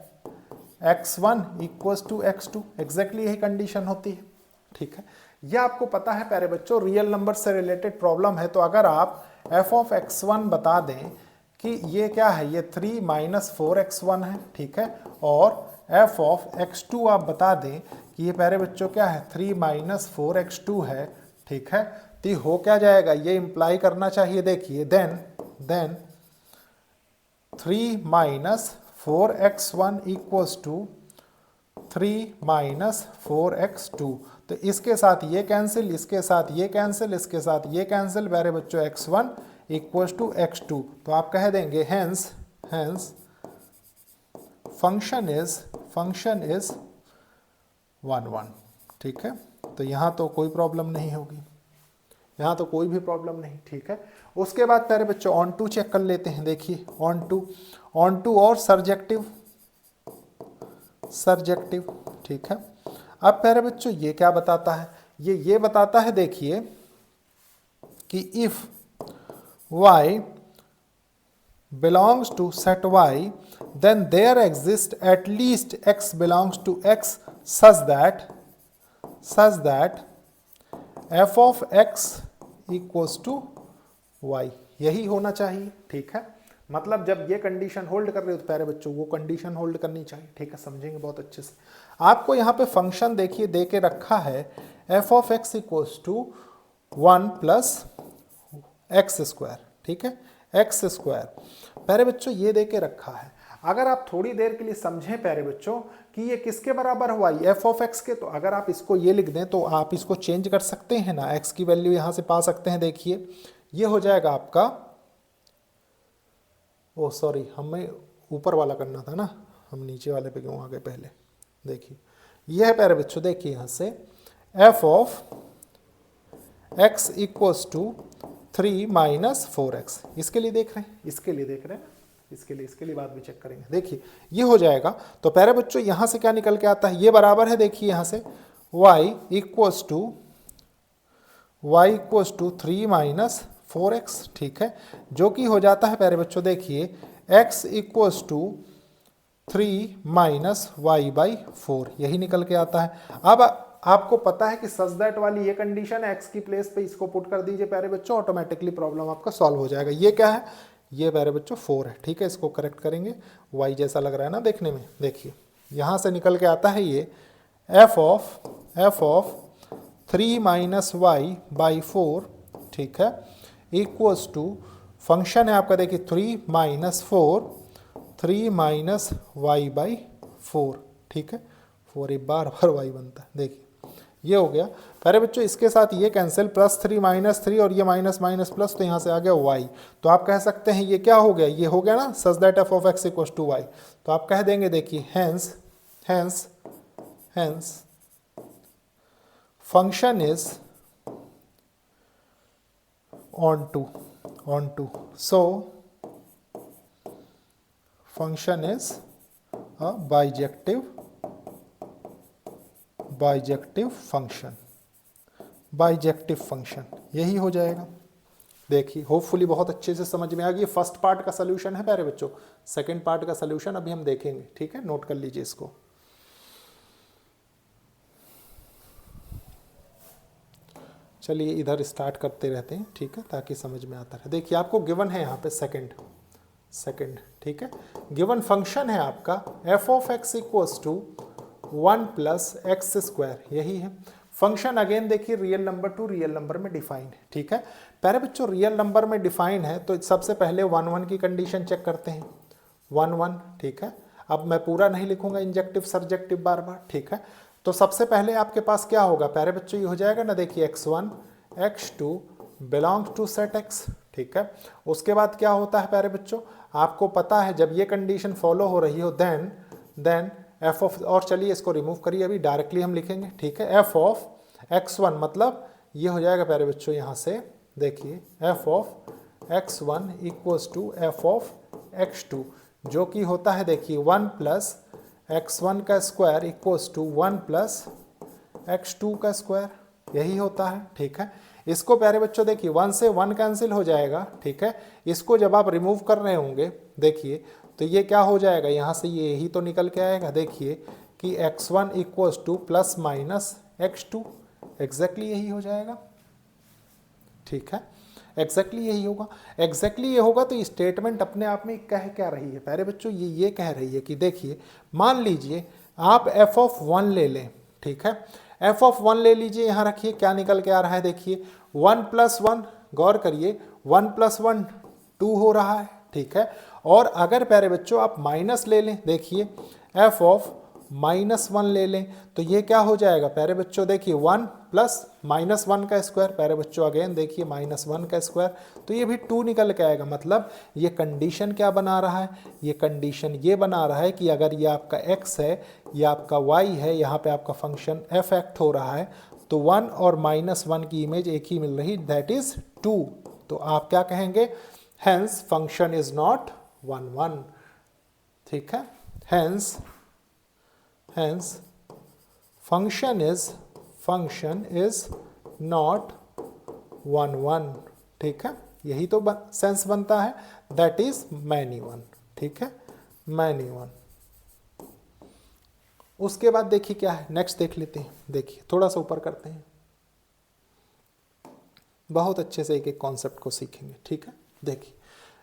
x1 equals to x2, exactly यही कंडीशन होती है, ठीक है। यह आपको पता है प्यारे बच्चों, रियल नंबर से रिलेटेड प्रॉब्लम है, तो अगर आप f ऑफ x1 बता दें कि ये क्या है, ये 3 माइनस 4x1 है, ठीक है, और f ऑफ x2 आप बता दें कि ये प्यारे बच्चों क्या है, 3 माइनस 4x2 है, ठीक है, तो हो क्या जाएगा, ये इंप्लाई करना चाहिए, देखिए then 3 minus 4x1 equals to 3 minus 4x2, तो इसके साथ ये कैंसिल, इसके साथ ये कैंसिल, इसके साथ ये कैंसिल, प्यारे बच्चों x1 इक्वल्स टू x2, तो आप कह देंगे हेंस फंक्शन इज 1 1, ठीक है। तो यहाँ तो कोई प्रॉब्लम नहीं होगी, यहाँ तो कोई भी प्रॉब्लम नहीं, ठीक है। उसके बाद प्यारे बच्चों ऑन टू चेक कर लेते हैं, देखिए ऑन टू और सर्जेक्टिव, ठीक है। अब प्यारे बच्चों ये क्या बताता है, ये बताता है देखिए कि if y belongs to set y then there exists at least x belongs to x such that f of x equals to y, यही होना चाहिए, ठीक है। मतलब जब ये कंडीशन होल्ड कर रहे हो तो प्यारे बच्चों वो कंडीशन होल्ड करनी चाहिए, ठीक है, समझेंगे बहुत अच्छे से। आपको यहाँ पे फंक्शन देखिए दे के रखा है f of x equals to 1 plus x square, ठीक है, एक्स स्क्वायर, प्यारे बच्चों ये दे के रखा है। अगर आप थोड़ी देर के लिए समझें प्यारे बच्चों कि ये किसके बराबर हुआ, f ऑफ x के, तो अगर आप इसको ये लिख दें तो आप इसको चेंज कर सकते हैं ना, x की वैल्यू यहाँ से पा सकते हैं, देखिए ये हो जाएगा आपका, ओ सॉरी हमें ऊपर वाला करना था ना, हम नीचे वाले पे क्यों आ गए पहले, देखिए यह है प्यारे बच्चों, देखिए यहाँ से f of x equals to 3 minus 4x, इसके लिए देख रहे हैं, इसके लिए बाद में चेक करेंगे, देखिए ये हो जाएगा। तो प्यारे बच्चों यहाँ से क्या निकल के आता है, ये बराबर है, देखिए यहाँ से y equals to 3 minus 4x, ठीक है, जो कि हो जाता है प्यारे बच्चों देखिए x equals to 3 minus y by 4, यही निकल के आता है। अब आपको पता है कि सच दैट वाली ये कंडीशन है, x की प्लेस पे इसको पुट कर दीजिए प्यारे बच्चों, ऑटोमेटिकली प्रॉब्लम आपका सॉल्व हो जाएगा। ये क्या है, ये प्यारे बच्चों 4 है, ठीक है, इसको करेक्ट करेंगे, y जैसा लग रहा है ना देखने में, देखिए यहाँ से निकल के आता है ये f of 3 minus y by 4, ठीक है, इक्वल्स टू फंक्शन है आपका देखिए 3 माइनस 4, 3 माइनस वाई बाई 4, ठीक है, 4 एक बार वाई बनता है, देखिए ये हो गया। पहले बच्चों इसके साथ ये कैंसिल, +3 -3 और ये माइनस माइनस प्लस, तो यहाँ से आ गया y। तो आप कह सकते हैं ये क्या हो गया, ये हो गया ना such that f of x equals to y। तो आप कह देंगे देखिए hence function is onto so function is a bijective function, यही हो जाएगा। देखिए होपफुली बहुत अच्छे से समझ में आ गई। फर्स्ट पार्ट का सलूशन है प्यारे बच्चों, सेकंड पार्ट का सलूशन अभी हम देखेंगे, ठीक है, नोट कर लीजिए इसको। चलिए इधर स्टार्ट करते रहते हैं, ठीक है, ताकि समझ में आता रहे। देखिए आपको गिवन है यहाँ पे सेकंड, ठीक है, गिवन फंक्शन है आपका f of x equals to 1 plus x square, यही है फंक्शन। अगेन देखिए real number to real number में डिफाइन है, ठीक है। पहले बच्चों रियल नंबर में डिफाइन है तो सबसे पहले 1 1 की कंडीशन चेक करते हैं, 1 1, ठीक है। अब मैं पूरा नहीं लिखूंगा इंजेक्टिव सरजेक्टिव बार बार, ठीक है। तो सबसे पहले आपके पास क्या होगा प्यारे बच्चों, ये हो जाएगा ना, देखिए x1 x2 belongs to set x, ठीक है। उसके बाद क्या होता है प्यारे बच्चों, आपको पता है जब ये कंडीशन फॉलो हो रही हो देन f ऑफ, और चलिए इसको रिमूव करिए, अभी डायरेक्टली हम लिखेंगे, ठीक है। f ऑफ x1 मतलब ये हो जाएगा प्यारे बच्चों, यहाँ से देखिए f of x1 equals to f of x2, जो कि होता है देखिए 1 प्लस x1 का square equals to 1 plus x2 का स्क्वायर, यही होता है, ठीक है। इसको प्यारे बच्चों देखिए 1 से 1 कैंसिल हो जाएगा, ठीक है। इसको जब आप रिमूव कर रहे होंगे देखिए तो ये क्या हो जाएगा, यहाँ से ये यही तो निकल के आएगा, देखिए कि x1 equals two plus minus x2, exactly यही हो जाएगा, ठीक है, एग्जैक्टली यही होगा। एग्जैक्टली ये होगा तो स्टेटमेंट अपने आप में कह क्या रही है प्यारे बच्चों, ये कह रही है कि देखिए मान लीजिए आप f ऑफ 1 ले लें, ठीक है, f ऑफ 1 ले लीजिए, यहाँ रखिए क्या निकल के आ रहा है, देखिए 1 प्लस 1, गौर करिए 1 प्लस 1 2 हो रहा है, ठीक है। और अगर प्यारे बच्चों आप माइनस ले लें, देखिए f ऑफ -1 ले लें तो ये क्या हो जाएगा प्यारे बच्चों, देखिए 1 प्लस -1 का स्क्वायर, प्यारे बच्चों अगेन देखिए -1 का स्क्वायर, तो ये भी 2 निकल के आएगा। मतलब ये कंडीशन क्या बना रहा है, ये कंडीशन ये बना रहा है कि अगर ये आपका x है, ये आपका y है, यहाँ पे आपका फंक्शन f एक्ट हो रहा है, तो 1 और -1 की इमेज एक ही मिल रही, दैट इज 2। तो आप क्या कहेंगे, हेंस फंक्शन इज नॉट 1 1, ठीक है, हेंस function is not 1 1, ठीक है, यही तो सेंस बनता है, दैट इज मैनी वन, ठीक है, मैनी वन। उसके बाद देखिए क्या है, नेक्स्ट देख लेते हैं, देखिए थोड़ा सा ऊपर करते हैं, बहुत अच्छे से एक एक कॉन्सेप्ट को सीखेंगे, ठीक है। देखिए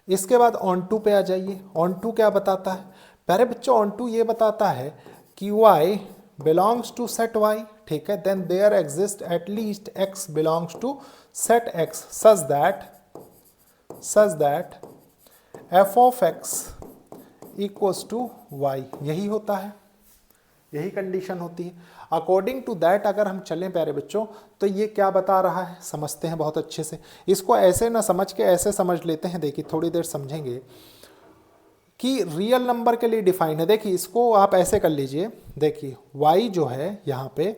इसके बाद ऑन टू पे आ जाइए। ऑन टू क्या बताता है प्यारे बच्चों, ऑन टू ये बताता है कि y belongs to set y, ठीक है, then there exists at least x belongs to set x such that f of x equals to y, यही होता है, यही कंडीशन होती है। अकॉर्डिंग टू दैट अगर हम चलें प्यारे बच्चों तो ये क्या बता रहा है, समझते हैं बहुत अच्छे से। इसको ऐसे ना समझ के ऐसे समझ लेते हैं, देखिए थोड़ी देर समझेंगे कि रियल नंबर के लिए डिफाइन है। देखिए इसको आप ऐसे कर लीजिए, देखिए y जो है यहाँ पे,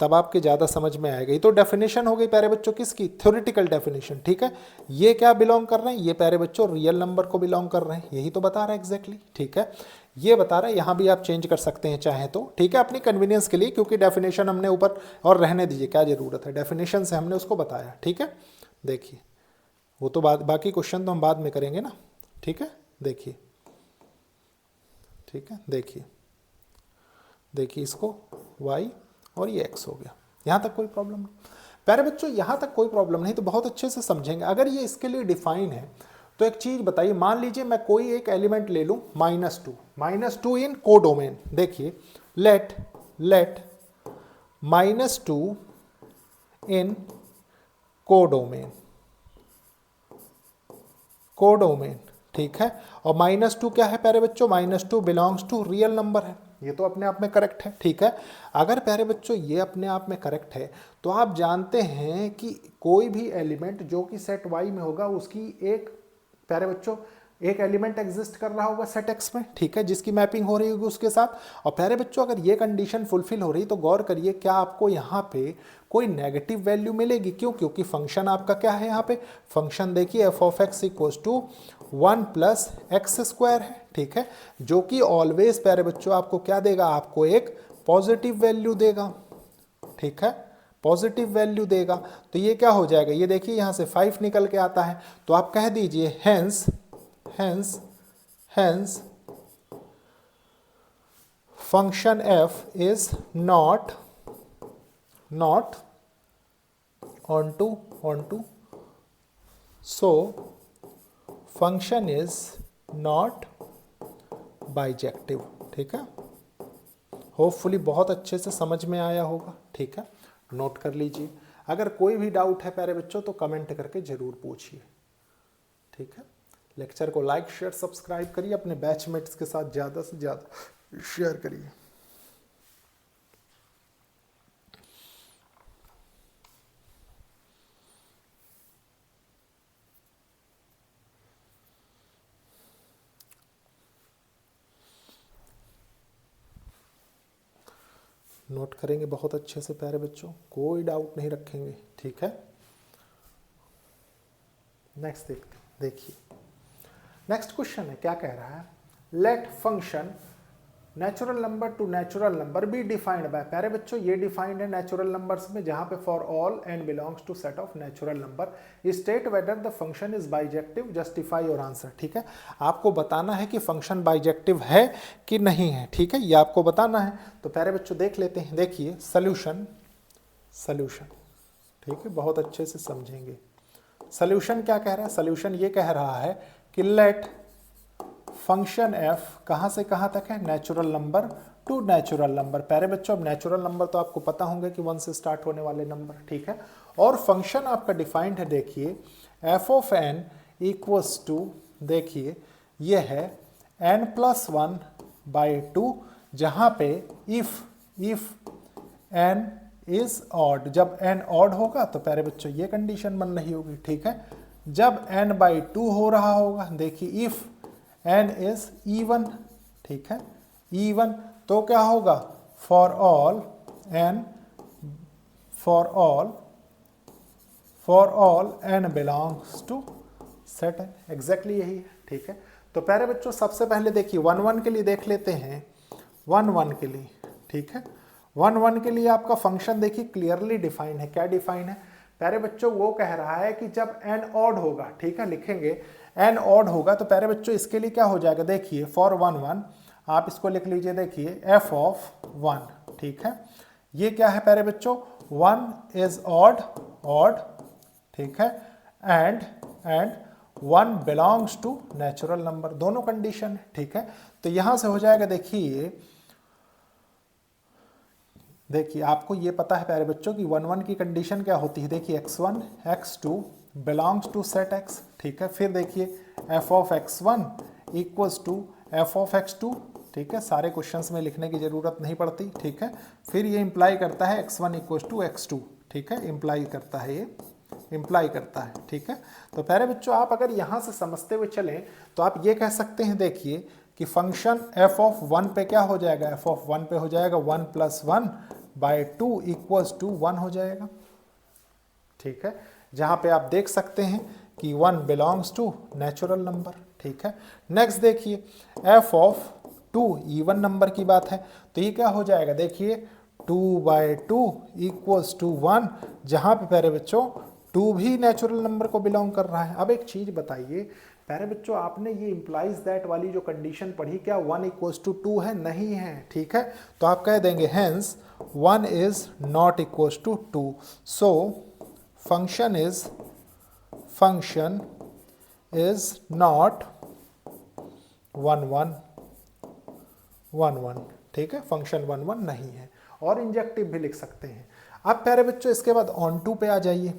तब आपके ज़्यादा समझ में आएगा। ये तो डेफिनेशन हो गई प्यारे बच्चों किसकी, थ्योरेटिकल डेफिनेशन, ठीक है। ये क्या बिलोंग कर रहे हैं, ये प्यारे बच्चों रियल नंबर को बिलोंग कर रहे हैं, यही तो बता रहा है एग्जैक्टली, ठीक है। ये बता रहा है, यहाँ भी आप चेंज कर सकते हैं चाहे तो, ठीक है, अपनी कन्वीनियंस के लिए, क्योंकि डेफिनेशन हमने ऊपर, और रहने दीजिए क्या ज़रूरत है, डेफिनेशन से हमने उसको बताया, ठीक है। देखिए वो तो बाकी क्वेश्चन तो हम बाद में करेंगे ना, ठीक है। देखिए ठीक है, देखिए इसको y और ये x हो गया, यहाँ तक कोई प्रॉब्लम नहीं प्यारे बच्चों, यहाँ तक कोई प्रॉब्लम नहीं, तो बहुत अच्छे से समझेंगे। अगर ये इसके लिए डिफाइन है तो एक चीज़ बताइए, मान लीजिए मैं कोई एक एलिमेंट ले लूँ -2 इन कोडोमेन। देखिए लेट -2 इन कोडोमेन, ठीक है। और -2 क्या है प्यारे बच्चों, -2 बिलोंग्स टू रियल नंबर है, ये तो अपने आप में करेक्ट है, ठीक है। अगर प्यारे बच्चों ये अपने आप में करेक्ट है तो आप जानते हैं कि कोई भी एलिमेंट जो कि सेट वाई में होगा उसकी एक प्यारे बच्चों एक एलिमेंट एग्जिस्ट कर रहा होगा सेट एक्स में, ठीक है, जिसकी मैपिंग हो रही होगी उसके साथ। और प्यारे बच्चों अगर ये कंडीशन फुलफिल हो रही तो गौर करिए क्या आपको यहाँ पे कोई नेगेटिव वैल्यू मिलेगी, क्यों, क्योंकि फंक्शन आपका क्या है यहाँ पे, फंक्शन देखिए f of x equals to 1 plus x square है, ठीक है, जो कि ऑलवेज प्यारे बच्चों आपको क्या देगा, आपको एक पॉजिटिव वैल्यू देगा, ठीक है, पॉजिटिव वैल्यू देगा। तो ये क्या हो जाएगा, ये देखिए यहाँ से 5 निकल के आता है, तो आप कह दीजिए hence function f is not onto so function is not bijective, ठीक है। होपफुली बहुत अच्छे से समझ में आया होगा, ठीक है, नोट कर लीजिए। अगर कोई भी डाउट है प्यारे बच्चों तो कमेंट करके जरूर पूछिए, ठीक है। लेक्चर को लाइक शेयर सब्सक्राइब करिए, अपने बैचमेट्स के साथ ज़्यादा से ज़्यादा शेयर करिए। नोट करेंगे बहुत अच्छे से प्यारे बच्चों, कोई डाउट नहीं रखेंगे, ठीक है। नेक्स्ट देखिए नेक्स्ट क्वेश्चन है, क्या कह रहा है, let function natural number to natural number be defined by, प्यारे बच्चों ये डिफाइंड है नेचुरल नंबर्स में, जहां पे for all n belongs to set of natural number state whether the function is bijective, justify your answer, ठीक है। आपको बताना है कि फंक्शन बाइजेक्टिव है कि नहीं है, ठीक है, ये आपको बताना है। तो प्यारे बच्चों देख लेते हैं, देखिए सल्यूशन, ठीक है, बहुत अच्छे से समझेंगे। सल्यूशन क्या कह रहा है, सल्यूशन ये कह रहा है कि लेट फंक्शन f कहाँ से कहाँ तक है, natural number to natural number. प्यारे बच्चों अब नेचुरल नंबर तो आपको पता होंगे कि 1 से स्टार्ट होने वाले नंबर, ठीक है। और फंक्शन आपका डिफाइंड है, देखिए f of n equals to, देखिए ये है n+1/2, जहाँ पे इफ n इज ऑड, जब n ऑड होगा तो प्यारे बच्चों ये कंडीशन बन रही होगी, ठीक है। जब n/2 हो रहा होगा, देखिए इफ n इज even, ठीक है, even, तो क्या होगा, for all n belongs to set n, exactly यही है, ठीक है। तो प्यारे बच्चों सबसे पहले देखिए 1 के लिए देख लेते हैं, 1 के लिए, ठीक है। 1 के लिए आपका फंक्शन देखिए क्लियरली डिफाइन है, क्या डिफाइन है प्यारे बच्चों, वो कह रहा है कि जब n ऑड होगा, ठीक है, लिखेंगे n ऑड होगा, तो प्यारे बच्चों इसके लिए क्या हो जाएगा, देखिए फॉर 1 आप इसको लिख लीजिए, देखिए f ऑफ 1, ठीक है। ये क्या है प्यारे बच्चों, 1 इज ऑड, ठीक है, and 1 belongs to natural number, दोनों कंडीशन है, ठीक है। तो यहां से हो जाएगा, देखिए आपको ये पता है प्यारे बच्चों कि 1 की कंडीशन क्या होती है, देखिए x1 x2 belongs to set x, ठीक है। फिर देखिए f of x1 equals to f of x2, ठीक है, सारे क्वेश्चंस में लिखने की जरूरत नहीं पड़ती, ठीक है। फिर ये इंप्लाई करता है x1 इक्वल्स टू x2, ठीक है, इंप्लाई करता है, ठीक है। तो प्यारे बच्चों आप अगर यहाँ से समझते हुए चलें तो आप ये कह सकते हैं, देखिए कि फंक्शन f ऑफ 1 पे क्या हो जाएगा, f ऑफ 1 पे हो जाएगा 1+1/2 इक्वल्स टू 1 हो जाएगा, ठीक है। जहाँ पे आप देख सकते हैं कि 1 बिलोंग्स टू नेचुरल नंबर, ठीक है। नेक्स्ट देखिए f ऑफ 2 इवन नंबर की बात है, तो ये क्या हो जाएगा, देखिए 2/2 इक्वल्स टू 1, जहाँ पे प्यारे बच्चों 2 भी नेचुरल नंबर को बिलोंग कर रहा है। अब एक चीज़ बताइए प्यारे बच्चों, आपने ये इंप्लाइज दैट वाली जो कंडीशन पढ़ी, क्या 1 इक्वल्स टू 2 है, नहीं है, ठीक है। तो आप कह देंगे hence 1 is not equals to 2, so function is not 1 1, ठीक है, फंक्शन 1 1 नहीं है। और इंजेक्टिव भी लिख सकते हैं। अब प्यारे बच्चों इसके बाद ऑन टू पे आ जाइए,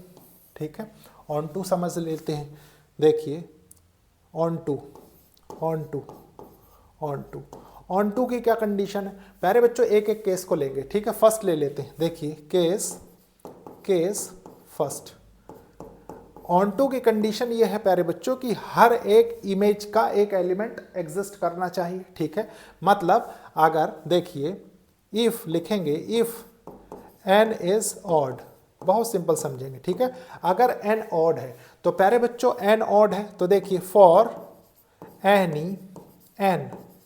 ठीक है, ऑन टू समझ लेते हैं। देखिए ऑन टू ऑन टू की क्या कंडीशन है प्यारे बच्चों, एक एक केस को लेंगे, ठीक है। फर्स्ट ले लेते हैं, देखिए केस फर्स्ट। ऑन टू की कंडीशन ये है प्यारे बच्चों कि हर एक इमेज का एक एलिमेंट एग्जिस्ट करना चाहिए, ठीक है। मतलब अगर देखिए इफ लिखेंगे, इफ n इज ऑड, बहुत सिंपल समझेंगे, ठीक है। अगर n ऑड है तो प्यारे बच्चों n ऑड है तो देखिए फॉर एनी n,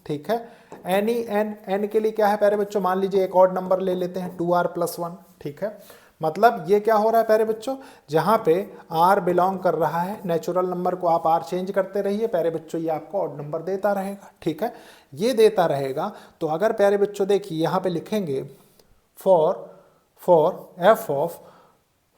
ठीक है। एनी n के लिए क्या है प्यारे बच्चों, मान लीजिए एक ऑड नंबर ले लेते हैं 2r+1, ठीक है। मतलब ये क्या हो रहा है प्यारे बच्चों, जहां पे r बिलोंग कर रहा है नेचुरल नंबर को आप r चेंज करते रहिए प्यारे बच्चों, ये आपको ऑड नंबर देता रहेगा, ठीक है। ये देता रहेगा तो अगर प्यारे बच्चों देखिए यहां पे लिखेंगे फॉर f ऑफ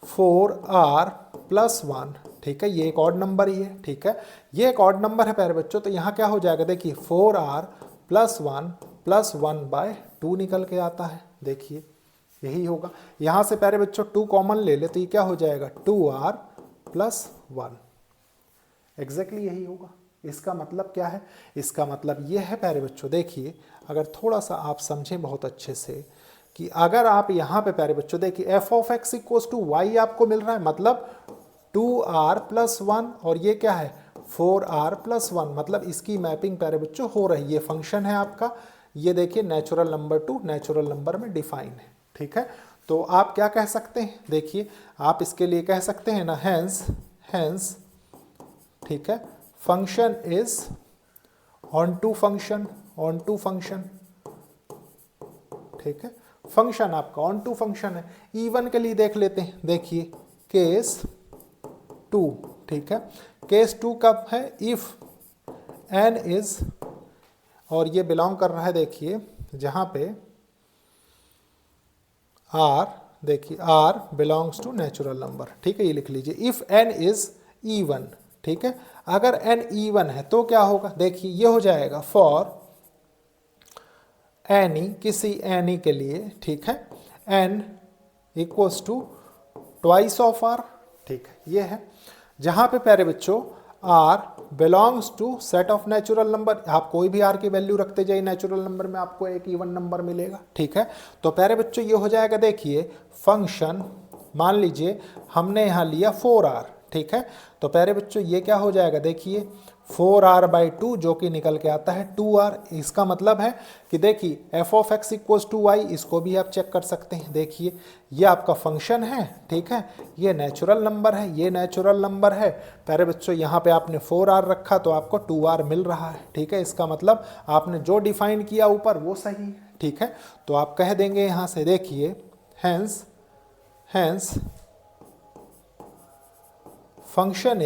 4r+1, ठीक है। ये एक ऑड नंबर ही है, ठीक है। ये एक ऑड नंबर है प्यारे बच्चों, तो यहाँ क्या हो जाएगा देखिए 4r+1 + 1/2 निकल के आता है, देखिए यही होगा। यहाँ से प्यारे बच्चों 2 कॉमन ले ले तो ये क्या हो जाएगा 2r+1, एग्जैक्टली यही होगा। इसका मतलब क्या है, इसका मतलब ये है प्यारे बच्चों, देखिए अगर थोड़ा सा आप समझें बहुत अच्छे से कि अगर आप यहाँ पे प्यारे बच्चों देखिए f ऑफ x = y आपको मिल रहा है, मतलब 2r+1 और ये क्या है 4r+1, मतलब इसकी मैपिंग प्यारे बच्चों हो रही है। ये फंक्शन है आपका, ये देखिए natural number to natural number में डिफाइन है, ठीक है। तो आप क्या कह सकते हैं, देखिए आप इसके लिए कह सकते हैं ना हैंस, ठीक है, function is onto function, ठीक है। फंक्शन आपका ऑन टू फंक्शन है। E1 के लिए देख लेते हैं, देखिए केस 2, ठीक है। केस 2 कब है, इफ n इज, और ये बिलोंग कर रहा है देखिए जहां पे r, देखिए r belongs to natural number, ठीक है। ये लिख लीजिए इफ n इज E1, ठीक है। अगर n E1 है तो क्या होगा, देखिए ये हो जाएगा फॉर एनी, किसी एनी के लिए, ठीक है, n = ट्वाइस ऑफ r, ठीक है। ये है जहां पे प्यारे बच्चों r belongs to set of natural number, आप कोई भी r की वैल्यू रखते जाइए नेचुरल नंबर में आपको एक इवन नंबर मिलेगा, ठीक है। तो प्यारे बच्चों ये हो जाएगा, देखिए फंक्शन, मान लीजिए हमने यहाँ लिया 4r, ठीक है। तो प्यारे बच्चों ये क्या हो जाएगा, देखिए 4r/2 जो कि निकल के आता है 2r। इसका मतलब है कि देखिए f ऑफ x = y, इसको भी आप चेक कर सकते हैं, देखिए ये आपका फंक्शन है, ठीक है। ये नेचुरल नंबर है, ये नेचुरल नंबर है प्यारे बच्चों, यहाँ पे आपने 4r रखा तो आपको 2r मिल रहा है, ठीक है। इसका मतलब आपने जो डिफाइन किया ऊपर वो सही है, ठीक है। तो आप कह देंगे यहाँ से, देखिए hence function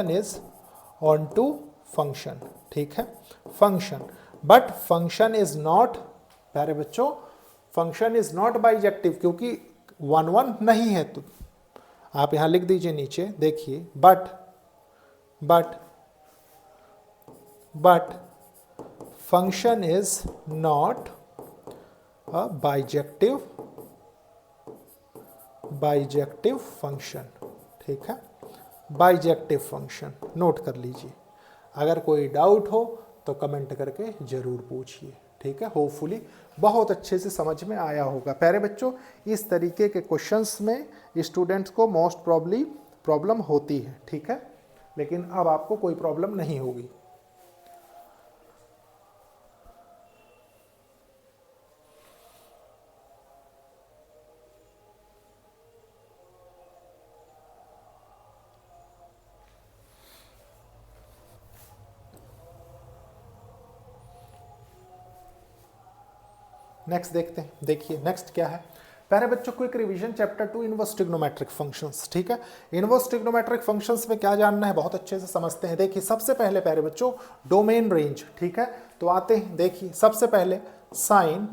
is onto function, ठीक है, function. But function is not, प्यारे बच्चों फंक्शन इज नॉट बाइजेक्टिव, क्योंकि 1 नहीं है। तो आप यहां लिख दीजिए नीचे, देखिए but function is not a bijective function, ठीक है, बाइजेक्टिव फंक्शन, नोट कर लीजिए। अगर कोई डाउट हो तो कमेंट करके जरूर पूछिए, ठीक है। होपफुली बहुत अच्छे से समझ में आया होगा प्यारे बच्चों। इस तरीके के क्वेश्चंस में स्टूडेंट्स को मोस्ट प्रॉब्ली प्रॉब्लम होती है, ठीक है, लेकिन अब आपको कोई प्रॉब्लम नहीं होगी। नेक्स्ट देखते हैं, देखिए नेक्स्ट क्या है प्यारे बच्चों, quick revision chapter 2 inverse trigonometric functions, ठीक है। इनवर्स ट्रिग्नोमेट्रिक फंक्शंस में क्या जानना है, बहुत अच्छे से समझते हैं। देखिए सबसे पहले प्यारे बच्चों डोमेन रेंज, ठीक है। तो आते हैं, देखिए सबसे पहले साइन,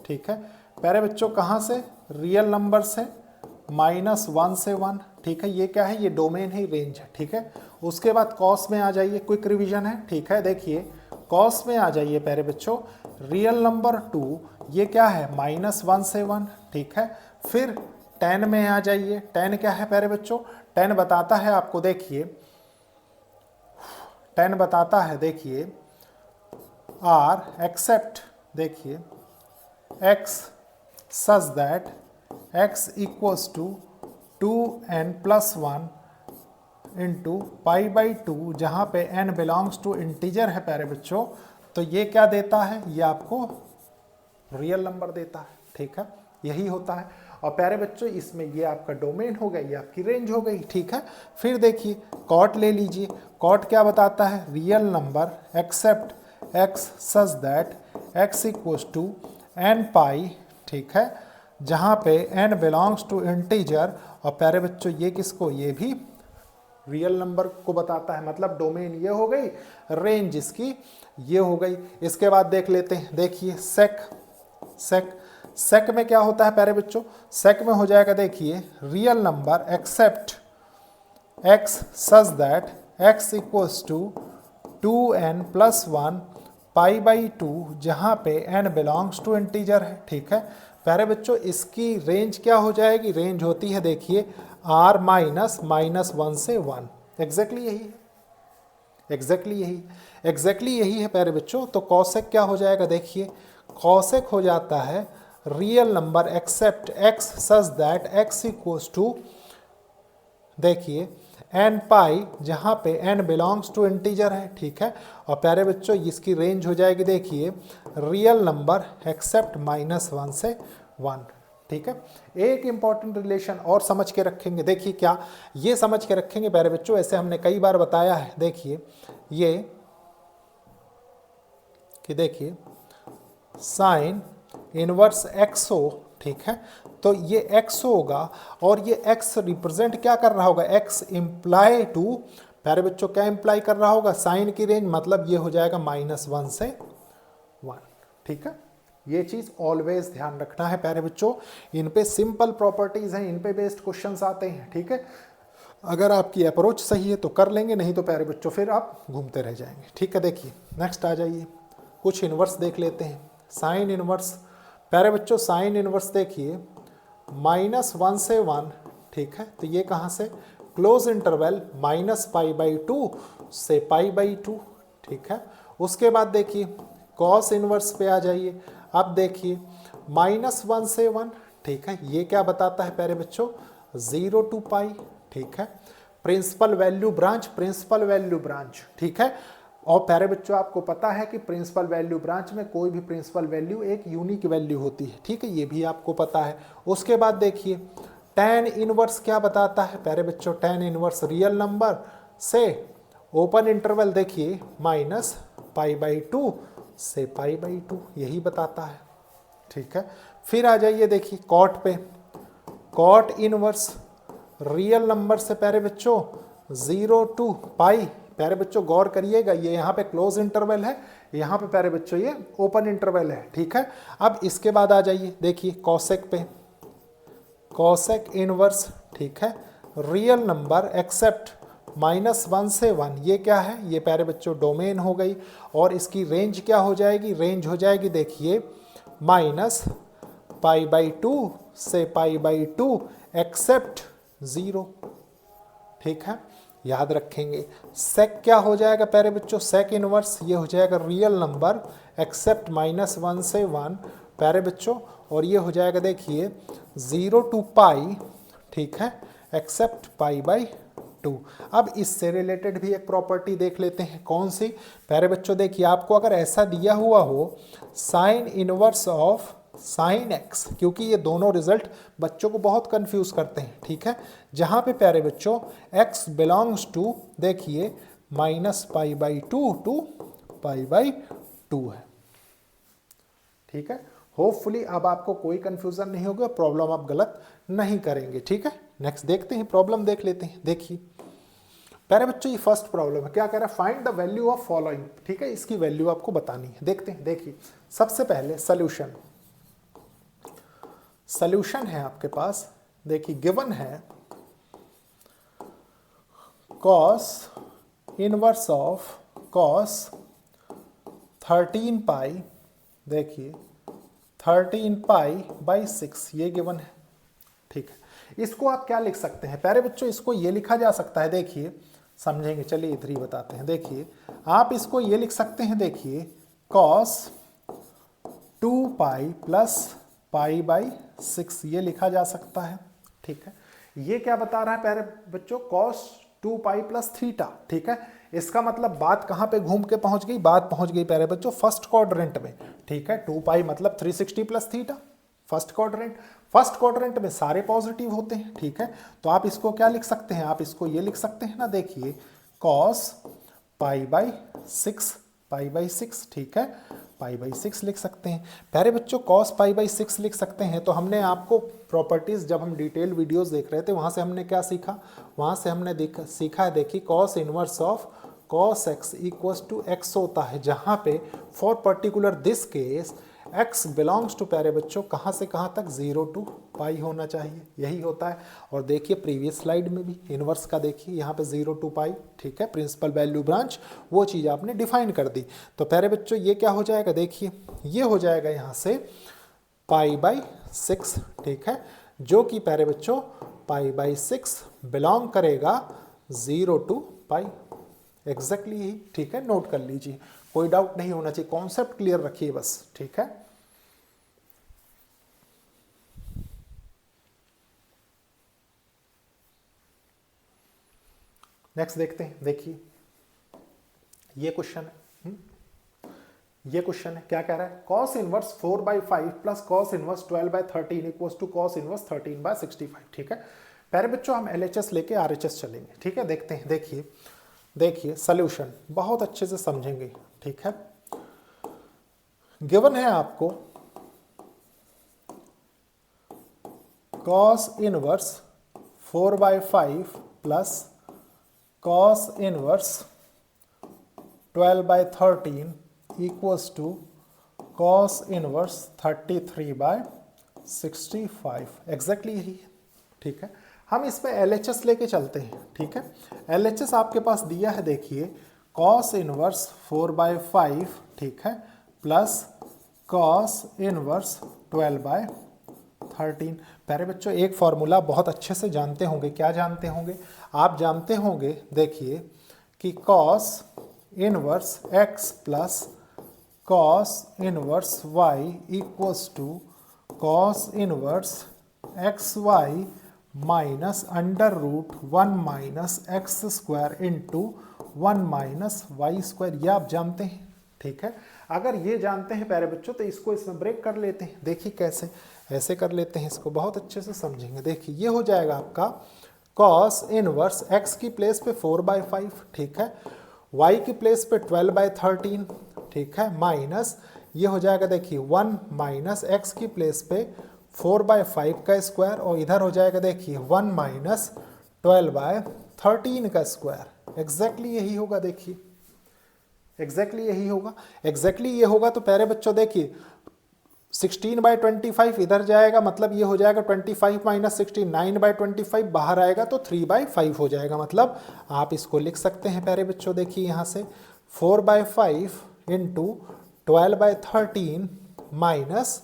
ठीक है प्यारे बच्चों, कहाँ से, रियल नंबर से -1 से 1, ठीक है। ये क्या है, ये डोमेन है, रेंज है, ठीक है। उसके बाद कॉस में आ जाइए, क्विक रिवीजन है, ठीक है। देखिए कॉस में आ जाइए प्यारे बच्चों, रियल नंबर 2, ये क्या है -1 से 1, ठीक है। फिर 10 में आ जाइए, 10 क्या है प्यारे बच्चों, 10 बताता है आपको, देखिए 10 बताता है, देखिए आर एक्सेप्ट, देखिए x सच दैट x equals to 2n+1 into pi by 2, जहाँ पे n बिलोंग्स टू इंटीजर है प्यारे बच्चों, तो ये क्या देता है, ये आपको रियल नंबर देता है। ठीक है, यही होता है। और प्यारे बच्चों इसमें ये आपका डोमेन हो गया, ये आपकी रेंज हो गई। ठीक है, फिर देखिए कॉट ले लीजिए। कॉट क्या बताता है, रियल नंबर एक्सेप्ट x सच दैट x equals to n pi, ठीक है, जहाँ पे n बिलोंग्स टू इंटीजर। और प्यारे बच्चों ये किसको, ये भी रियल नंबर को बताता है, मतलब डोमेन ये हो गई, रेंज इसकी ये हो गई। इसके बाद देख लेते हैं, देखिए सेक में क्या होता है प्यारे बच्चों, सेक में हो जाएगा, देखिए रियल नंबर एक्सेप्ट x सच दैट x equals to 2n+1 pi by 2, जहाँ पे n बिलोंग्स टू इंटीजर है। ठीक है प्यारे बच्चों, इसकी रेंज क्या हो जाएगी, रेंज होती है देखिए r -1 से 1। एग्जैक्टली यही है, एग्जैक्टली यही है प्यारे बच्चों। तो कॉसेक क्या हो जाएगा, देखिए कॉसेक हो जाता है रियल नंबर एक्सेप्ट x सच दैट x इक्वल्स टू, देखिए n पाई, जहाँ पे n बिलोंग्स टू इंटीजर है। ठीक है, और प्यारे बच्चों इसकी रेंज हो जाएगी, देखिए रियल नंबर एक्सेप्ट -1 से 1। ठीक है, एक इंपॉर्टेंट रिलेशन और समझ के रखेंगे, देखिए क्या ये समझ के रखेंगे प्यारे बच्चों, ऐसे हमने कई बार बताया है। देखिए ये कि देखिए साइन इनवर्स x हो, ठीक है, तो ये x होगा और ये x रिप्रेजेंट क्या कर रहा होगा, x इंप्लाई टू, प्यारे बच्चों क्या इंप्लाई कर रहा होगा, साइन की रेंज, मतलब ये हो जाएगा -1 से 1। ठीक है, ये चीज ऑलवेज ध्यान रखना है प्यारे बच्चों, इन पे सिंपल प्रॉपर्टीज हैं, इन पे बेस्ड क्वेश्चंस आते हैं। ठीक है, अगर आपकी अप्रोच सही है तो कर लेंगे, नहीं तो प्यारे बच्चों फिर आप घूमते रह जाएंगे। ठीक है, देखिए नेक्स्ट आ जाइए, कुछ इनवर्स देख लेते हैं। साइन इनवर्स, प्यारे बच्चों साइन इनवर्स देखिए -1 से 1। ठीक है, तो ये कहाँ से, क्लोज इंटरवल -π/2 से π/2। ठीक है, उसके बाद देखिए कॉस इनवर्स पे आ जाइए। अब देखिए -1 से 1। ठीक है, ये क्या बताता है प्यारे बच्चों, 0 to π। ठीक है, प्रिंसिपल वैल्यू ब्रांच। ठीक है, और प्यारे बच्चों आपको पता है कि प्रिंसिपल वैल्यू ब्रांच में कोई भी प्रिंसिपल वैल्यू एक यूनिक वैल्यू होती है। ठीक है, ये भी आपको पता है। उसके बाद देखिए tan इनवर्स क्या बताता है प्यारे बच्चों, tan इनवर्स रियल नंबर से ओपन इंटरवल, देखिए -π/2 से π/2, यही बताता है। ठीक है, फिर आ जाइए देखिए कॉट पे, कॉट इनवर्स रियल नंबर से प्यारे बच्चों 0 to π। प्यारे बच्चों गौर करिएगा, ये यहाँ पे क्लोज इंटरवल है, यहाँ पे प्यारे बच्चों ये ओपन इंटरवल है। ठीक है, अब इसके बाद आ जाइए देखिए कॉसेक पे, कॉसेक इनवर्स, ठीक है, रियल नंबर एक्सेप्ट -1 से 1। ये क्या है, ये प्यारे बच्चों डोमेन हो गई, और इसकी रेंज क्या हो जाएगी, रेंज हो जाएगी देखिए -π/2 से π/2 एक्सेप्ट 0। ठीक है, याद रखेंगे। सेक क्या हो जाएगा प्यारे बच्चों, सेक इनवर्स ये हो जाएगा रियल नंबर एक्सेप्ट -1 से 1 प्यारे बच्चों, और ये हो जाएगा देखिए 0 to π। ठीक है, एक्सेप्ट π/2। अब इससे रिलेटेड भी एक प्रॉपर्टी देख लेते हैं, कौन सी प्यारे बच्चों, देखिए आपको अगर ऐसा दिया हुआ हो sine inverse of sine x, क्योंकि ये दोनों रिजल्ट बच्चों को बहुत कंफ्यूज करते हैं। ठीक है, जहां पे प्यारे बच्चों x बिलोंग्स टू, देखिए -π/2 to π/2 है। ठीक है, होपफुली अब आपको कोई कंफ्यूजन नहीं होगा, प्रॉब्लम आप गलत नहीं करेंगे। ठीक है, नेक्स्ट देखते हैं, प्रॉब्लम देख लेते हैं। देखिए प्यारे बच्चों ये फर्स्ट प्रॉब्लम है, क्या कह रहा है, find the value of following. ठीक है, इसकी वैल्यू आपको बतानी है। देखते हैं, देखिए सबसे पहले सॉल्यूशन है आपके पास, देखिए गिवन है cos इनवर्स ऑफ cos 13π, देखिए 13π/6, ये गिवन है। ठीक है, इसको आप क्या लिख सकते हैं प्यारे बच्चों, इसको ये लिखा जा सकता है, देखिए समझेंगे। चलिए इधर ही बताते हैं। देखिए आप इसको ये लिख सकते हैं, देखिए cos 2 pi plus pi by 6 ये लिखा जा सकता है। ठीक है, ये क्या बता रहा है प्यारे बच्चों, cos 2 पाई प्लस थीटा। ठीक है, इसका मतलब बात कहाँ पे घूम के पहुंच गई, बात पहुंच गई प्यारे बच्चों फर्स्ट क्वाड्रेंट में। ठीक है, 2 पाई मतलब 360 प्लस थीटा, फर्स्ट क्वाड्रेंट में सारे पॉजिटिव होते हैं। ठीक है, तो आप इसको क्या लिख सकते हैं, आप इसको ये लिख सकते हैं ना, देखिए cos पाई बाई 6, ठीक है, पाई बाई 6 लिख सकते हैं। प्यारे बच्चों cos पाई बाई 6 लिख सकते हैं, तो हमने आपको प्रॉपर्टीज जब हम डिटेल वीडियोस देख रहे थे वहां से हमने क्या सीखा, वहां से हमने सीखा है, देखिए cos inverse of cos x equals to x होता है, जहां पे for particular this case x belongs to प्यारे बच्चों कहाँ से कहाँ तक, 0 टू पाई होना चाहिए, यही होता है। और देखिए प्रीवियस स्लाइड में भी इनवर्स का देखिए यहाँ पे 0 टू पाई। ठीक है, प्रिंसिपल वैल्यू ब्रांच वो चीज़ आपने डिफाइन कर दी। तो प्यारे बच्चों ये क्या हो जाएगा, देखिए ये हो जाएगा यहाँ से पाई बाई 6। ठीक है, जो कि प्यारे बच्चों पाई बाई 6 बिलोंग करेगा 0 टू पाई, एग्जैक्टली यही। ठीक है, नोट कर लीजिए, कोई डाउट नहीं होना चाहिए, कॉन्सेप्ट क्लियर रखिए बस। ठीक है, नेक्स्ट देखते हैं। देखिए ये क्वेश्चन है, ये क्वेश्चन है, क्या कह रहा है, cos inverse 4/5 plus cos inverse 12/13 equals to cos inverse 13/65। ठीक है, प्यारे बच्चों हम LHS लेके RHS चलेंगे। ठीक है, देखते हैं। देखिए सॉल्यूशन बहुत अच्छे से समझेंगे। ठीक है, गिवन है आपको cos inverse 4/5 plus cos inverse 12/13 equals to cos inverse 33/65, exactly यही है। ठीक है, हम इस पे LHS लेके चलते हैं। ठीक है, LHS आपके पास दिया है, देखिए cos इनवर्स 4/5, ठीक है, प्लस cos इनवर्स 12/13। प्यारे बच्चों एक फॉर्मूला बहुत अच्छे से जानते होंगे, क्या जानते होंगे, आप जानते होंगे, देखिए कि cos inverse x plus cos inverse y equals to cos inverse x y minus under root 1 minus x square into 1 minus y square, ये आप जानते हैं। ठीक है, अगर ये जानते हैं प्यारे बच्चों तो इसको इसमें ब्रेक कर लेते हैं। देखिए कैसे, ऐसे कर लेते हैं, इसको बहुत अच्छे से समझेंगे। देखिए ये हो जाएगा आपका cos इनवर्स x की प्लेस पे 4/5, ठीक है, y की प्लेस पे 12/13, ठीक है, माइनस ये हो जाएगा, देखिए 1 माइनस x की प्लेस पे 4/5 का स्क्वायर, और इधर हो जाएगा देखिए 1 माइनस 12/13 का स्क्वायर, एग्जैक्टली यही होगा। देखिए एग्जैक्टली यही होगा, एग्जैक्टली ये होगा। तो प्यारे बच्चों देखिए 16/25 इधर जाएगा, मतलब ये हो जाएगा 25 माइनस 16, 9/25 बाहर आएगा तो 3/5 हो जाएगा। मतलब आप इसको लिख सकते हैं प्यारे बच्चों, देखिए यहाँ से 4/5 इंटू 12/13 माइनस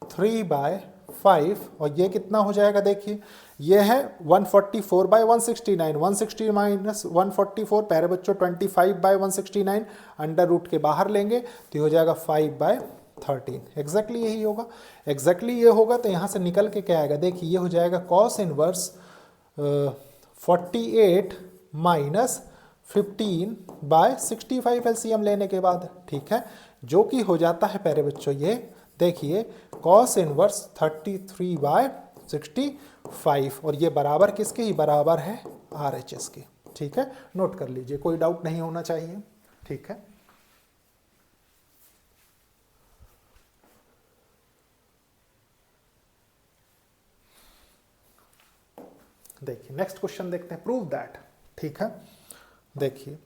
3/5, और ये कितना हो जाएगा, देखिए ये है 144/169, 160 माइनस 144 प्यारे बच्चों 25/169, अंडर रूट के बाहर लेंगे तो ये हो जाएगा 5/13, एग्जैक्टली यही होगा, एग्जैक्टली ये होगा। तो यहाँ से निकल के क्या आएगा, देखिए ये हो जाएगा cos इनवर्स 48 माइनस 15/65 एलसीएम लेने के बाद, ठीक है, जो कि हो जाता है प्यारे बच्चों, ये देखिए cos इनवर्स 33/65, और ये बराबर किसके ही बराबर है, RHS के। ठीक है, नोट कर लीजिए, कोई डाउट नहीं होना चाहिए। ठीक है, देखिए नेक्स्ट क्वेश्चन देखते हैं, प्रूव दैट। ठीक है, देखिए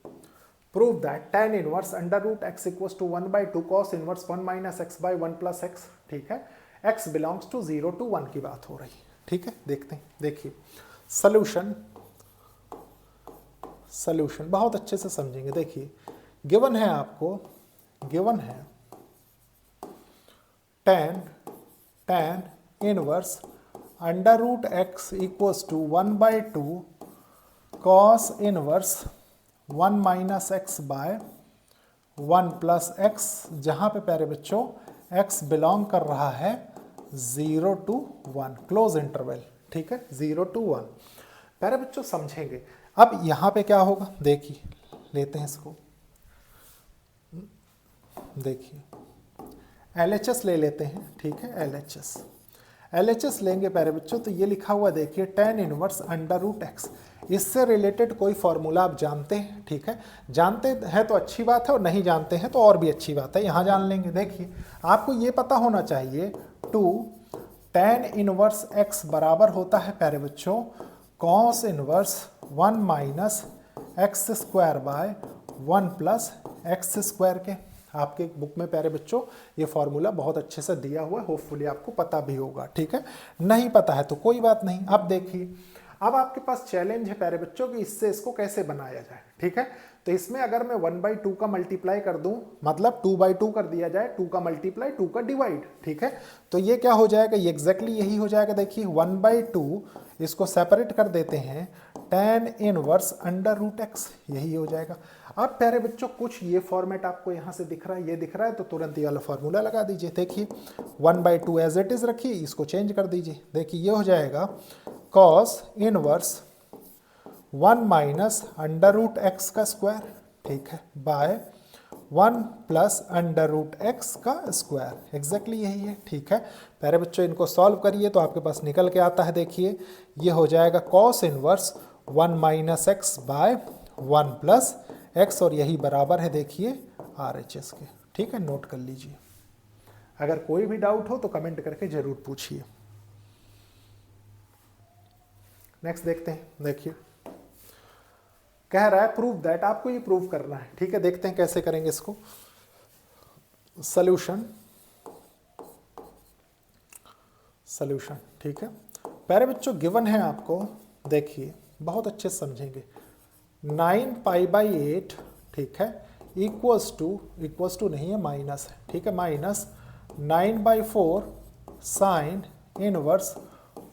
prove that tan inverse under root x equals to 1/2 cos inverse 1 minus x by 1 plus x, ठीक है, x बिलोंग्स टू 0 to 1 की बात हो रही है। ठीक है, देखते हैं। देखिए सॉल्यूशन, सॉल्यूशन बहुत अच्छे से समझेंगे। देखिए गिवन है आपको, गिवन है tan inverse under root x equals to 1/2 cos inverse 1 minus x by 1 plus x, जहाँ पे प्यारे बच्चों x बिलोंग कर रहा है 0 to 1, क्लोज इंटरवल, ठीक है, 0 to 1। प्यारे बच्चों समझेंगे। अब यहाँ पे क्या होगा, देखिए लेते हैं इसको, देखिए LHS ले लेते हैं, ठीक है, LHS लेंगे प्यारे बच्चों, तो ये लिखा हुआ देखिए tan inverse under root x. इससे रिलेटेड कोई फॉर्मूला आप जानते हैं, ठीक है, जानते हैं तो अच्छी बात है और नहीं जानते हैं तो और भी अच्छी बात है, यहाँ जान लेंगे। देखिए आपको ये पता होना चाहिए 2 tan इनवर्स एक्स बराबर होता है प्यारे बच्चों cos inverse 1 minus x square by 1 plus x square के। आपके बुक में प्यारे बच्चों ये फॉर्मूला बहुत अच्छे से दिया हुआ है, होपफुली आपको पता भी होगा, ठीक है। नहीं पता है तो कोई बात नहीं। अब देखिए, अब आपके पास चैलेंज है प्यारे बच्चों कि इससे इसको कैसे बनाया जाए, ठीक है। तो इसमें अगर मैं 1/2 का मल्टीप्लाई कर दूं, मतलब 2/2 कर दिया जाए, 2 का मल्टीप्लाई 2 का डिवाइड, ठीक है, तो ये क्या हो जाएगा, ये एग्जैक्टली यही हो जाएगा। देखिए 1/2 इसको सेपरेट कर देते हैं, tan inverse under root x, यही हो जाएगा। अब प्यारे बच्चों कुछ ये फॉर्मेट आपको यहाँ से दिख रहा है, ये दिख रहा है, तो तुरंत ये वाला फॉर्मूला लगा दीजिए। देखिए 1/2 एज इट इज रखिए, इसको चेंज कर दीजिए। देखिए ये हो जाएगा cos inverse 1 minus under root x का स्क्वायर, ठीक है, by 1 plus under root x का स्क्वायर, एग्जैक्टली यही है, ठीक है। प्यारे बच्चों इनको सॉल्व करिए तो आपके पास निकल के आता है। देखिए ये हो जाएगा cos inverse 1 minus x by 1 plus x, और यही बराबर है देखिए RHS के, ठीक है, नोट कर लीजिए। अगर कोई भी डाउट हो तो कमेंट करके जरूर पूछिए। नेक्स्ट देखते हैं। देखिए कह रहा है प्रूव दैट, आपको ये प्रूव करना है, ठीक है। देखते हैं कैसे करेंगे इसको। सॉल्यूशन, ठीक है। प्यारे बच्चों गिवन है आपको, देखिए बहुत अच्छे से समझेंगे, 9π/8, ठीक है, इक्वल्स टू नहीं है, माइनस है, ठीक है, minus 9/4 sine inverse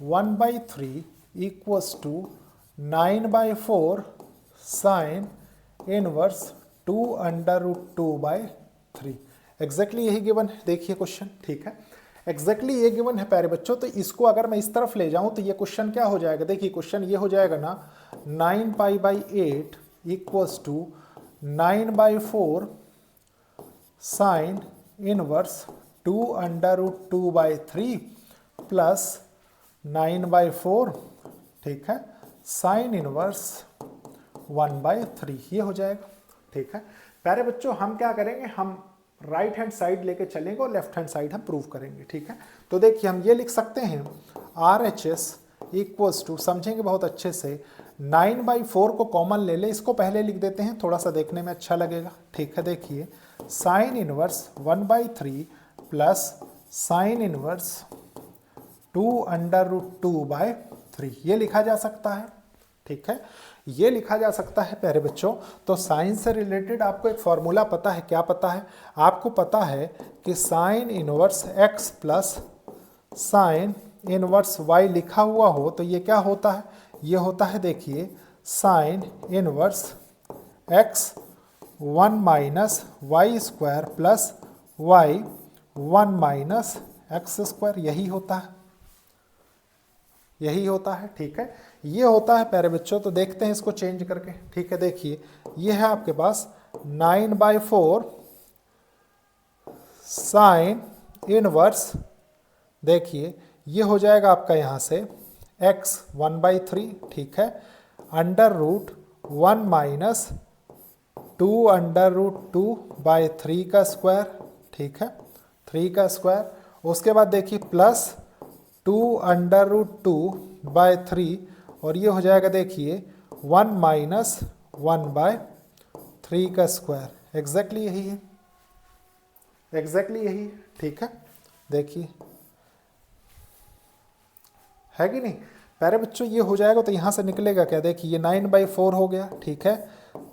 1/3 equals to 9/4 sine inverse 2√2/3। Exactly यही गिवन है, देखिए क्वेश्चन, ठीक है, एग्जैक्टली ये गिवन है प्यारे बच्चों। तो इसको अगर मैं इस तरफ ले जाऊं तो ये क्वेश्चन क्या हो जाएगा, देखिए क्वेश्चन ये हो जाएगा ना, 9π/8 equals to 9/4 sine inverse 2√2/3 plus 9/4, ठीक है, साइन इनवर्स 1/3, ये हो जाएगा, ठीक है। प्यारे बच्चों हम क्या करेंगे, हम राइट हैंड साइड लेके चलेंगे और लेफ्ट हैंड साइड हम प्रूव करेंगे, ठीक है। तो देखिए हम ये लिख सकते हैं RHS इक्वल्स टू, समझेंगे बहुत अच्छे से, 9/4 को कॉमन ले ले, इसको पहले लिख देते हैं, थोड़ा सा देखने में अच्छा लगेगा, ठीक है। देखिए sine inverse 1/3 plus sign inverse 2√2/3, ये लिखा जा सकता है, ठीक है, ये लिखा जा सकता है प्यारे बच्चों। तो साइन से रिलेटेड आपको एक फॉर्मूला पता है, क्या पता है आपको, पता है कि sign inverse x plus sine inverse y लिखा हुआ हो तो ये क्या होता है, ये होता है देखिए sine inverse x 1 minus y square plus y 1 minus x square, यही होता है, यही होता है, ठीक है, ये होता है प्यारे बच्चों। तो देखते हैं इसको चेंज करके, ठीक है। देखिए ये है आपके पास 9/4 साइन इनवर्स, देखिए ये हो जाएगा आपका यहाँ से x 1/3, ठीक है, अंडर रूट 1 माइनस 2√2/3 का स्क्वायर, ठीक है, 3 का स्क्वायर, उसके बाद देखिए प्लस 2√2/3, और ये हो जाएगा देखिए 1 माइनस 1/3 का स्क्वायर, एग्जैक्टली यही है, एग्जैक्टली यही है, ठीक है। देखिए है कि नहीं प्यारे बच्चों, ये हो जाएगा तो यहाँ से निकलेगा क्या, देखिए ये 9/4 हो गया, ठीक है,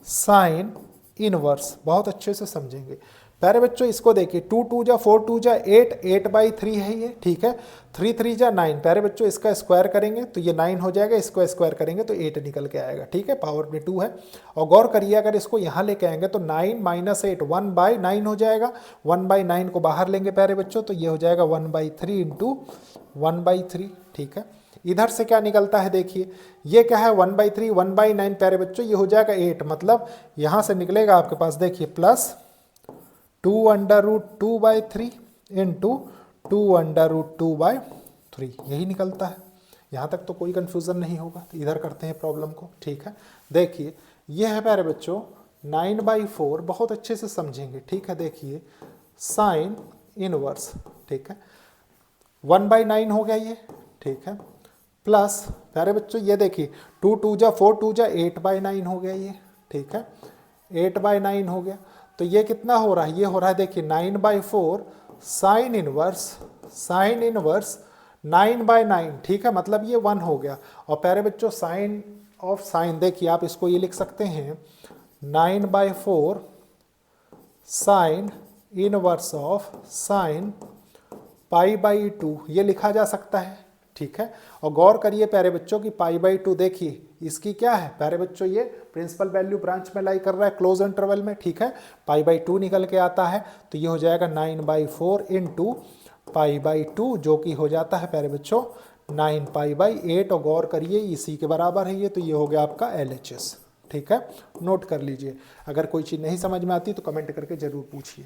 साइन इनवर्स, बहुत अच्छे से समझेंगे प्यारे बच्चों इसको देखिए 2 2 जा 4 2 जा 8, 8/3 है ये, ठीक है। 3 3 जा 9, प्यारे बच्चों इसका स्क्वायर करेंगे तो ये 9 हो जाएगा, इसको स्क्वायर करेंगे तो 8 निकल के आएगा, ठीक है। पावर में 2 है। और गौर करिए अगर इसको यहाँ लेके आएंगे तो 9 - 8 1/9 हो जाएगा। 1/9 को बाहर लेंगे प्यारे बच्चों तो ये हो जाएगा 1/3 इंटू 1/3, ठीक है। इधर से क्या निकलता है देखिए, ये क्या है 1/3 1/9 प्यारे बच्चों, ये हो जाएगा 8, मतलब यहाँ से निकलेगा आपके पास देखिए प्लस 2√2/3 इंटू 2√2/3, यही निकलता है। यहाँ तक तो कोई कंफ्यूजन नहीं होगा। तो इधर करते हैं प्रॉब्लम को, ठीक है। देखिए ये है प्यारे बच्चों 9/4, बहुत अच्छे से समझेंगे, ठीक है। देखिए साइन इनवर्स, ठीक है, 1/9 हो गया ये, ठीक है, प्लस प्यारे बच्चों ये देखिए 2 2 जा 4 2 जा 8/9 हो गया ये, ठीक है, 8/9 हो गया। तो ये कितना हो रहा है, ये हो रहा है देखिए 9/4 साइन इनवर्स 9/9, ठीक है, मतलब ये 1 हो गया। और प्यारे बच्चों साइन ऑफ साइन देखिए आप इसको ये लिख सकते हैं 9/4 साइन इनवर्स ऑफ साइन π/2, ये लिखा जा सकता है, ठीक है। और गौर करिए प्यारे बच्चों की π/2 देखिए इसकी क्या है प्यारे बच्चों, ये प्रिंसिपल वैल्यू ब्रांच में लाई कर रहा है क्लोज इंटरवल में, ठीक है। π/2 निकल के आता है तो ये हो जाएगा 9/4 इंटू π/2, जो कि हो जाता है प्यारे बच्चों 9π/8। और गौर करिए इसी के बराबर है ये, तो ये हो गया आपका LHS, ठीक है। नोट कर लीजिए, अगर कोई चीज़ नहीं समझ में आती तो कमेंट करके जरूर पूछिए।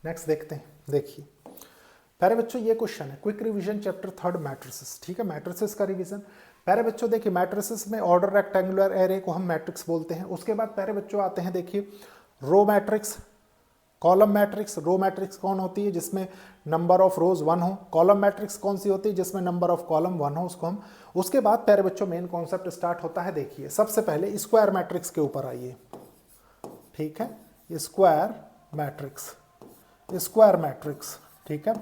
नेक्स्ट देखते हैं। देखिए प्यारे बच्चों ये क्वेश्चन है क्विक रिवीजन चैप्टर 3 मैट्रिसेस, ठीक है, मैट्रिसेस का रिवीजन। प्यारे बच्चों देखिए मैट्रिसेस में ऑर्डर रेक्टेंगुलर एरे को हम मैट्रिक्स बोलते हैं। उसके बाद प्यारे बच्चों आते हैं देखिए row matrix, column matrix. Row matrix कौन होती है, जिसमें नंबर ऑफ रोज 1 हो। कॉलम मैट्रिक्स कौन सी होती है, जिसमें नंबर ऑफ कॉलम 1 हो, उसको हम। उसके बाद प्यारे बच्चों मेन कॉन्सेप्ट स्टार्ट होता है। देखिए सबसे पहले स्क्वायर मैट्रिक्स के ऊपर आइए, ठीक है, स्क्वायर मैट्रिक्स, ठीक है।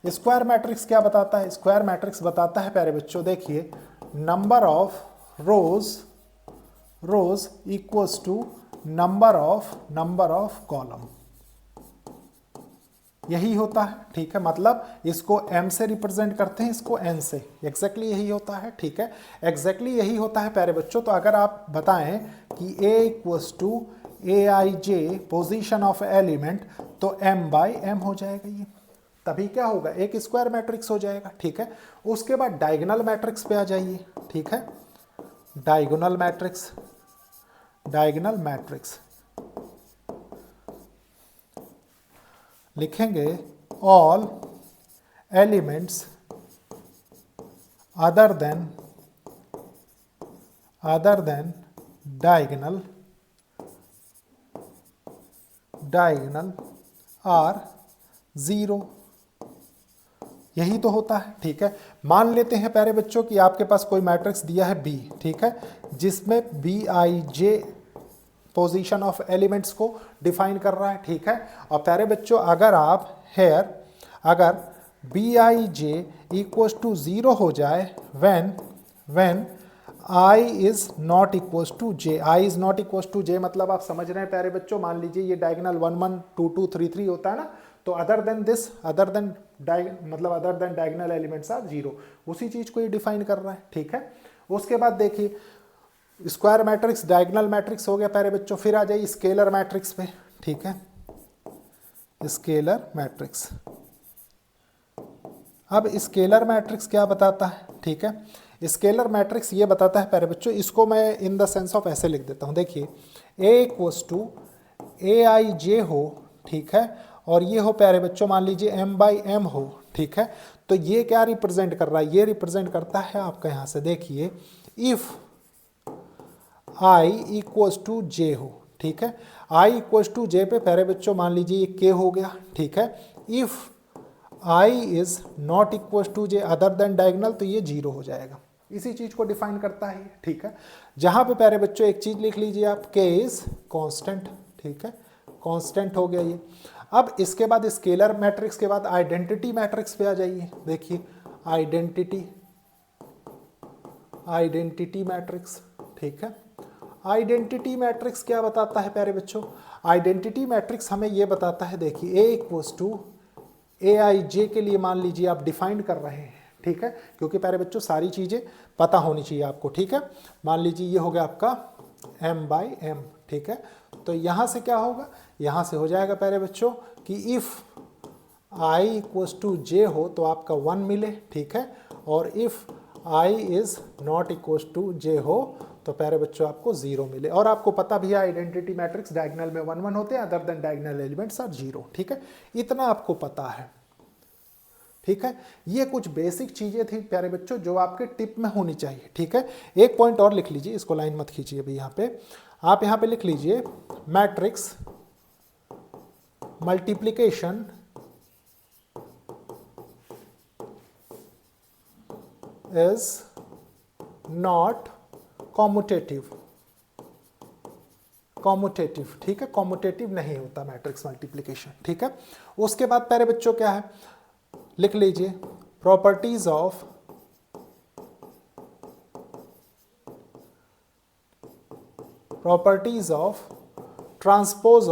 स्क्वायर मैट्रिक्स क्या बताता है, स्क्वायर मैट्रिक्स बताता है प्यारे बच्चों देखिए number of rows equals to number of column, यही होता है, ठीक है। मतलब इसको m से रिप्रेजेंट करते हैं, इसको n से, एग्जैक्टली यही होता है, ठीक है, एग्जैक्टली यही होता है प्यारे बच्चों। तो अगर आप बताएं कि a equals to aij position of element तो m/m हो जाएगा ये, तभी क्या होगा एक स्क्वायर मैट्रिक्स हो जाएगा, ठीक है। उसके बाद डायगोनल मैट्रिक्स पे आ जाइए, ठीक है, डायगोनल मैट्रिक्स लिखेंगे all elements other than diagonal are 0, यही तो होता है, ठीक है। मान लेते हैं प्यारे बच्चों कि आपके पास कोई मैट्रिक्स दिया है B, ठीक है, जिसमें Bij पोजीशन ऑफ एलिमेंट्स को डिफाइन कर रहा है, ठीक है। और प्यारे बच्चों अगर आप अगर Bij इक्वल्स टू 0 हो जाए when I is not equals to j, I is not equals to j, मतलब आप समझ रहे हैं प्यारे बच्चों। मान लीजिए ये डायगोनल 1 1 2 2 3 3 होता है ना, तो other than diagonal elements are 0, उसी चीज को ये डिफाइन कर रहा है, ठीक है। उसके बाद देखिए स्क्वायर मैट्रिक्स डायगोनल मैट्रिक्स हो गया प्यारे बच्चों। फिर आ जाइए स्केलर मैट्रिक्स पे, ठीक है, स्केलर मैट्रिक्स। अब स्केलर मैट्रिक्स क्या बताता है, ठीक है, स्केलर मैट्रिक्स ये बताता है प्यारे बच्चों, इसको मैं इन द सेंस ऑफ ऐसे लिख देता हूँ। देखिए A इक्वल्स टू Aij हो, ठीक है, और ये हो प्यारे बच्चों मान लीजिए m/m हो, ठीक है। तो ये क्या रिप्रेजेंट कर रहा है, ये रिप्रेजेंट करता है आपका यहाँ से देखिए if I equals to j हो, ठीक है। I इक्वल्स टू j पे प्यारे बच्चों मान लीजिए ये k हो गया, ठीक है। If I is not equals to j other than diagonal तो ये 0 हो जाएगा, इसी चीज को डिफाइन करता है, ठीक है। जहां पे प्यारे बच्चों एक चीज लिख लीजिए आप, k इज कांस्टेंट, ठीक है, कांस्टेंट हो गया ये। अब इसके बाद स्केलर मैट्रिक्स के बाद आइडेंटिटी मैट्रिक्स पे आ जाइए। देखिए आइडेंटिटी मैट्रिक्स, ठीक है। आइडेंटिटी मैट्रिक्स क्या बताता है प्यारे बच्चों? आइडेंटिटी मैट्रिक्स हमें ये बताता है, देखिए A इक्वल्स टू AIJ के लिए मान लीजिए आप डिफाइन कर रहे हैं, ठीक है, क्योंकि प्यारे बच्चों सारी चीज़ें पता होनी चाहिए आपको, ठीक है। मान लीजिए ये हो गया आपका M/M, ठीक है। तो यहाँ से क्या होगा, यहाँ से हो जाएगा प्यारे बच्चों कि if I equals to J हो तो आपका 1 मिले, ठीक है, और if I is not equals to J हो तो प्यारे बच्चों आपको 0 मिले। और आपको पता भी है आइडेंटिटी मैट्रिक्स डायगोनल में 1 1 होते हैं, other than diagonal elements are 0, ठीक है। इतना आपको पता है, ठीक है। ये कुछ बेसिक चीजें थी प्यारे बच्चों जो आपके टिप में होनी चाहिए, ठीक है। एक पॉइंट और लिख लीजिए, इसको लाइन मत खींचिए अभी, यहाँ पे आप यहाँ पे लिख लीजिए matrix multiplication is not commutative, ठीक है, कॉम्यूटेटिव नहीं होता मैट्रिक्स मल्टीप्लिकेशन, ठीक है। उसके बाद प्यारे बच्चों क्या है, लिख लीजिए properties of transpose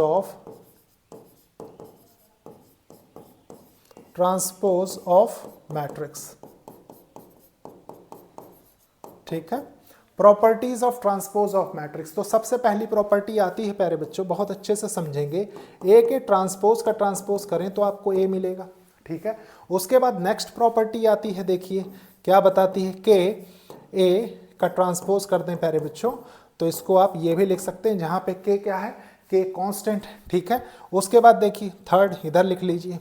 of matrix, ठीक है। Properties of transpose of matrix, तो सबसे पहली प्रॉपर्टी आती है प्यारे बच्चों, बहुत अच्छे से समझेंगे, ए के ट्रांसपोज का ट्रांसपोज करें तो आपको ए मिलेगा, ठीक है। उसके बाद नेक्स्ट प्रॉपर्टी आती है, देखिए क्या बताती है, के ए का ट्रांसपोज कर दें प्यारे बच्चों तो इसको आप ये भी लिख सकते हैं, जहां पे के क्या है, के कांस्टेंट, ठीक है। उसके बाद देखिए थर्ड, इधर लिख लीजिए,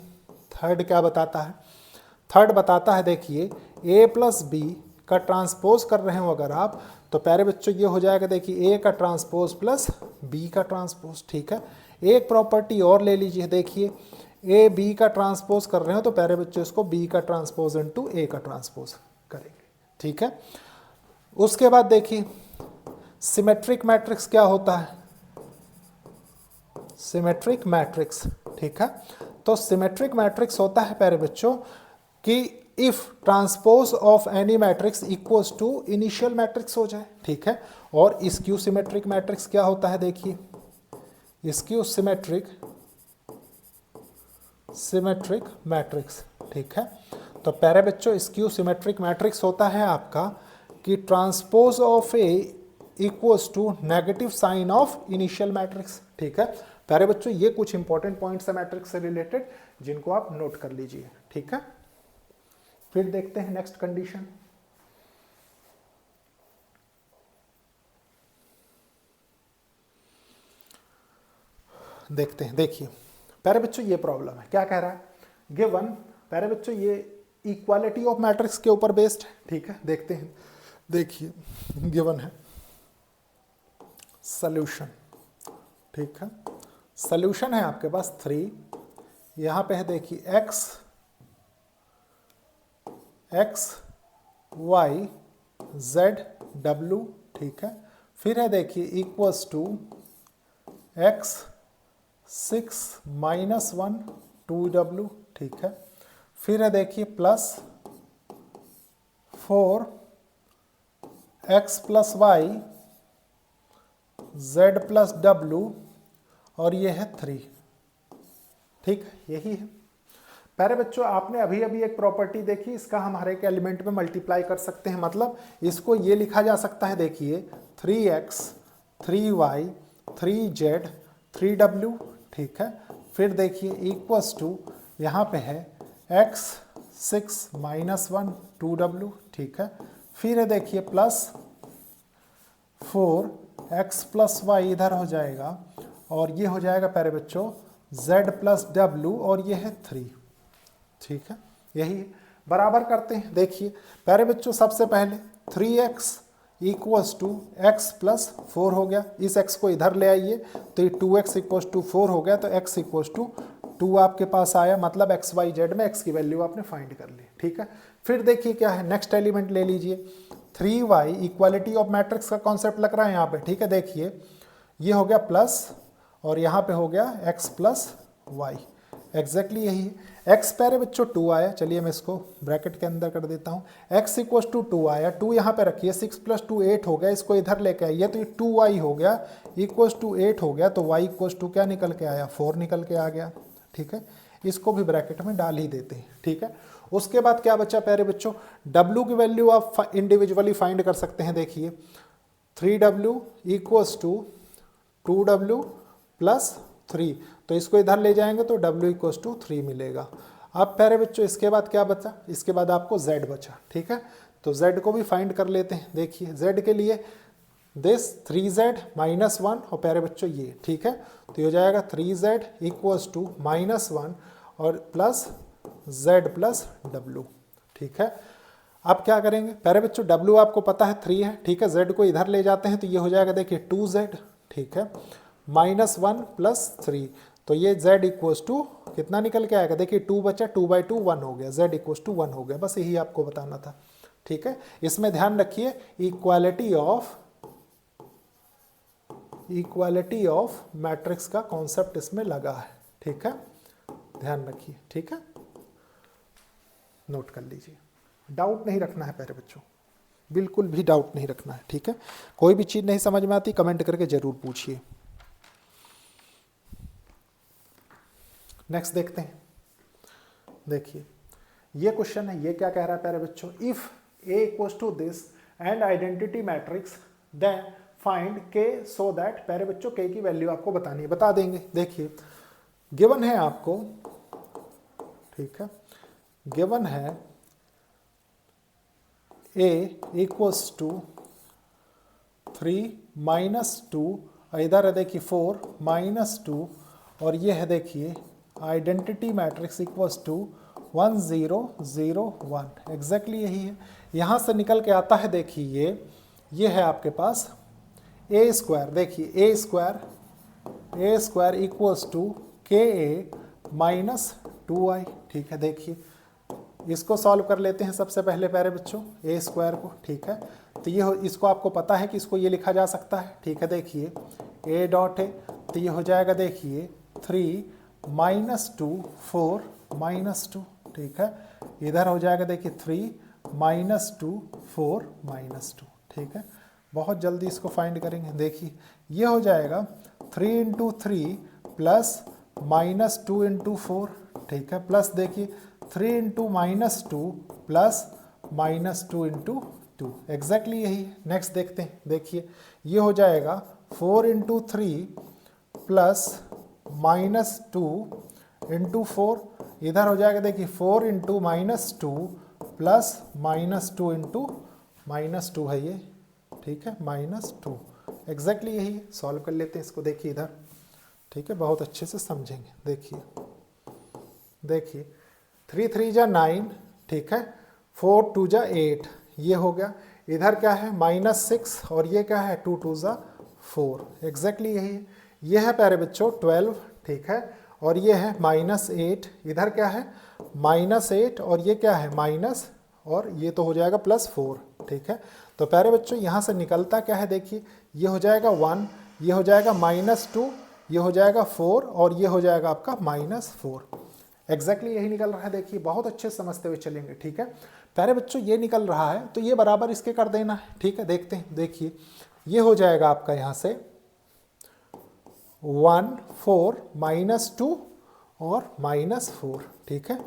थर्ड क्या बताता है, थर्ड बताता है देखिए ए प्लस बी का ट्रांसपोज कर रहे हो अगर आप तो प्यारे बच्चों ये हो जाएगा, देखिए ए का ट्रांसपोज प्लस बी का ट्रांसपोज, ठीक है। एक प्रॉपर्टी और ले लीजिए, देखिए ए बी का ट्रांसपोज कर रहे हो तो प्यारे बच्चों इसको बी का ट्रांसपोज इनटू ए का ट्रांसपोज करेंगे, ठीक है। उसके बाद देखिए सिमेट्रिक मैट्रिक्स क्या होता है, सिमेट्रिक मैट्रिक्स, ठीक है। तो सिमेट्रिक मैट्रिक्स होता है प्यारे बच्चों कि if transpose of any matrix equals to initial matrix हो जाए, ठीक है। और स्क्यू सिमेट्रिक मैट्रिक्स क्या होता है, देखिए स्क्यू सिमेट्रिक मैट्रिक्स, ठीक है। तो प्यारे बच्चों स्क्यू सिमेट्रिक मैट्रिक्स होता है आपका कि transpose of A equals to negative sign of initial matrix, ठीक है। प्यारे बच्चों ये कुछ इंपॉर्टेंट पॉइंट्स है मैट्रिक्स से रिलेटेड जिनको आप नोट कर लीजिए, ठीक है। फिर देखते हैं नेक्स्ट कंडीशन, देखते हैं, देखिए प्यारे बच्चों ये प्रॉब्लम है, क्या कह रहा है, गिवन, प्यारे बच्चों ये इक्वालिटी ऑफ मैट्रिक्स के ऊपर बेस्ड है, ठीक है। देखते हैं, देखिए गिवन है सॉल्यूशन, ठीक है। सॉल्यूशन है आपके पास 3, यहाँ पे है देखिए x y z w, ठीक है। फिर है देखिए equals to x 6 minus 1 2w, ठीक है। फिर है देखिए plus 4 x plus y z plus w और ये है 3, ठीक है, यही है। प्यारे बच्चों आपने अभी अभी एक प्रॉपर्टी देखी, इसका हम हर एक एलिमेंट में मल्टीप्लाई कर सकते हैं, मतलब इसको ये लिखा जा सकता है, देखिए 3x 3y 3z 3w, ठीक है। फिर देखिए इक्वल्स टू यहाँ पे है x 6 माइनस 1 2w, ठीक है। फिर है देखिए प्लस 4x प्लस वाई इधर हो जाएगा और ये हो जाएगा प्यारे बच्चों z प्लस w और ये है 3, ठीक है, यही है। बराबर करते हैं, देखिए प्यारे बच्चों सबसे पहले 3x equals to x plus 4 हो गया, इस x को इधर ले आइए तो ये 2x इक्वल्स टू 4 हो गया, तो x इक्वल्स टू 2 आपके पास आया, मतलब x y z में x की वैल्यू आपने फाइंड कर ली, ठीक है। फिर देखिए क्या है, नेक्स्ट एलिमेंट ले लीजिए 3y, इक्वालिटी ऑफ मैट्रिक्स का कॉन्सेप्ट लग रहा है यहाँ पे, ठीक है। देखिए ये हो गया प्लस और यहाँ पे हो गया x प्लस वाई, एग्जैक्टली यही है। x प्यारे बच्चों 2 आया, चलिए मैं इसको ब्रैकेट के अंदर कर देता हूँ। x इक्वस टू 2 आया, 2 यहाँ पे रखिए, 6 + 2 8 हो गया, इसको इधर लेके आइए तो ये 2y हो गया, इक्वस टू 8 हो गया, तो y इक्वस टू क्या निकल के आया, 4 निकल के आ गया। ठीक है, इसको भी ब्रैकेट में डाल ही देते हैं। ठीक है, उसके बाद क्या बचा प्यारे बच्चों, w की वैल्यू आप इंडिविजुअली फाइंड कर सकते हैं। देखिए 3w equals to 2w plus 3, तो इसको इधर ले जाएंगे तो w इक्वस टू 3 मिलेगा। अब प्यारे बच्चों इसके बाद क्या बचा, इसके बाद आपको z बचा। ठीक है, तो z को भी फाइंड कर लेते हैं। देखिए z के लिए दिस 3z माइनस 1 और प्यारे बच्चों ये, ठीक है, तो ये हो जाएगा 3z इक्वस टू -1 और प्लस z प्लस w। ठीक है, अब क्या करेंगे प्यारे बच्चों, w आपको पता है 3 है। ठीक है, z को इधर ले जाते हैं तो ये हो जाएगा देखिए 2z। ठीक है, -1 प्लस 3, तो ये z इक्वस टू कितना निकल के आएगा, देखिए 2 बचा, 2/2 1 हो गया, z इक्वस टू 1 हो गया। बस यही आपको बताना था। ठीक है, इसमें ध्यान रखिए इक्वालिटी ऑफ मैट्रिक्स का कॉन्सेप्ट इसमें लगा है। ठीक है, ध्यान रखिए। ठीक है, नोट कर लीजिए, डाउट नहीं रखना है प्यारे बच्चों, बिल्कुल भी डाउट नहीं रखना है। ठीक है, कोई भी चीज़ नहीं समझ में आती कमेंट करके जरूर पूछिए। नेक्स्ट देखते हैं। देखिए ये क्वेश्चन है, ये क्या कह रहा है प्यारे बच्चों, if a equals to this and identity matrix then find k so that, प्यारे बच्चों k की वैल्यू आपको बतानी है, बता देंगे। देखिए गिवन है आपको, ठीक है, गिवन है a इक्वल्स टू 3 -2, इधर है देखिए 4 -2, और ये है देखिए identity matrix equals to 1 0 0 1। Exactly यही है, यहाँ से निकल के आता है। देखिए ये है आपके पास a स्क्वायर, देखिए a square equals to ka minus 2i। ठीक है, देखिए इसको सॉल्व कर लेते हैं सबसे पहले प्यारे बच्चों a स्क्वायर को। ठीक है, तो ये इसको आपको पता है कि इसको ये लिखा जा सकता है। ठीक है, देखिए a डॉट है, तो ये हो जाएगा देखिए 3 -2 4 -2। ठीक है, इधर हो जाएगा देखिए 3 -2 4 -2। ठीक है, बहुत जल्दी इसको फाइंड करेंगे। देखिए ये हो जाएगा 3 × 3 प्लस -2 × 4। ठीक है, प्लस देखिए 3 × -2 प्लस -2 × 2। एग्जैक्टली यही है। नेक्स्ट देखते हैं। देखिए ये हो जाएगा 4 × 3 प्लस -2 × 4, इधर हो जाएगा देखिए 4 × -2 प्लस -2 × -2 है ये। ठीक है, -2। एग्जैक्टली यही है, सॉल्व कर लेते हैं इसको। देखिए इधर, ठीक है, बहुत अच्छे से समझेंगे। देखिए 3 3 जा 9, ठीक है, 4 2 जा 8, ये हो गया। इधर क्या है -6 और ये क्या है 2 2 जा 4। एग्जैक्टली यही है। ये है प्यारे बच्चों 12। ठीक है, और ये है -8, इधर क्या है -8 और ये क्या है माइनस, और ये तो हो जाएगा +4। ठीक है, तो प्यारे बच्चों यहाँ से निकलता क्या है, देखिए ये हो जाएगा 1, ये हो जाएगा -2, ये हो जाएगा 4 और ये हो जाएगा आपका -4। एग्जैक्टली यही निकल रहा है। देखिए बहुत अच्छे से समझते हुए चलेंगे। ठीक है, प्यारे बच्चों ये निकल रहा है तो ये बराबर इसके कर देना है। ठीक है, देखते हैं। देखिए ये हो जाएगा आपका यहाँ से 1 4 -2 और -4। ठीक है,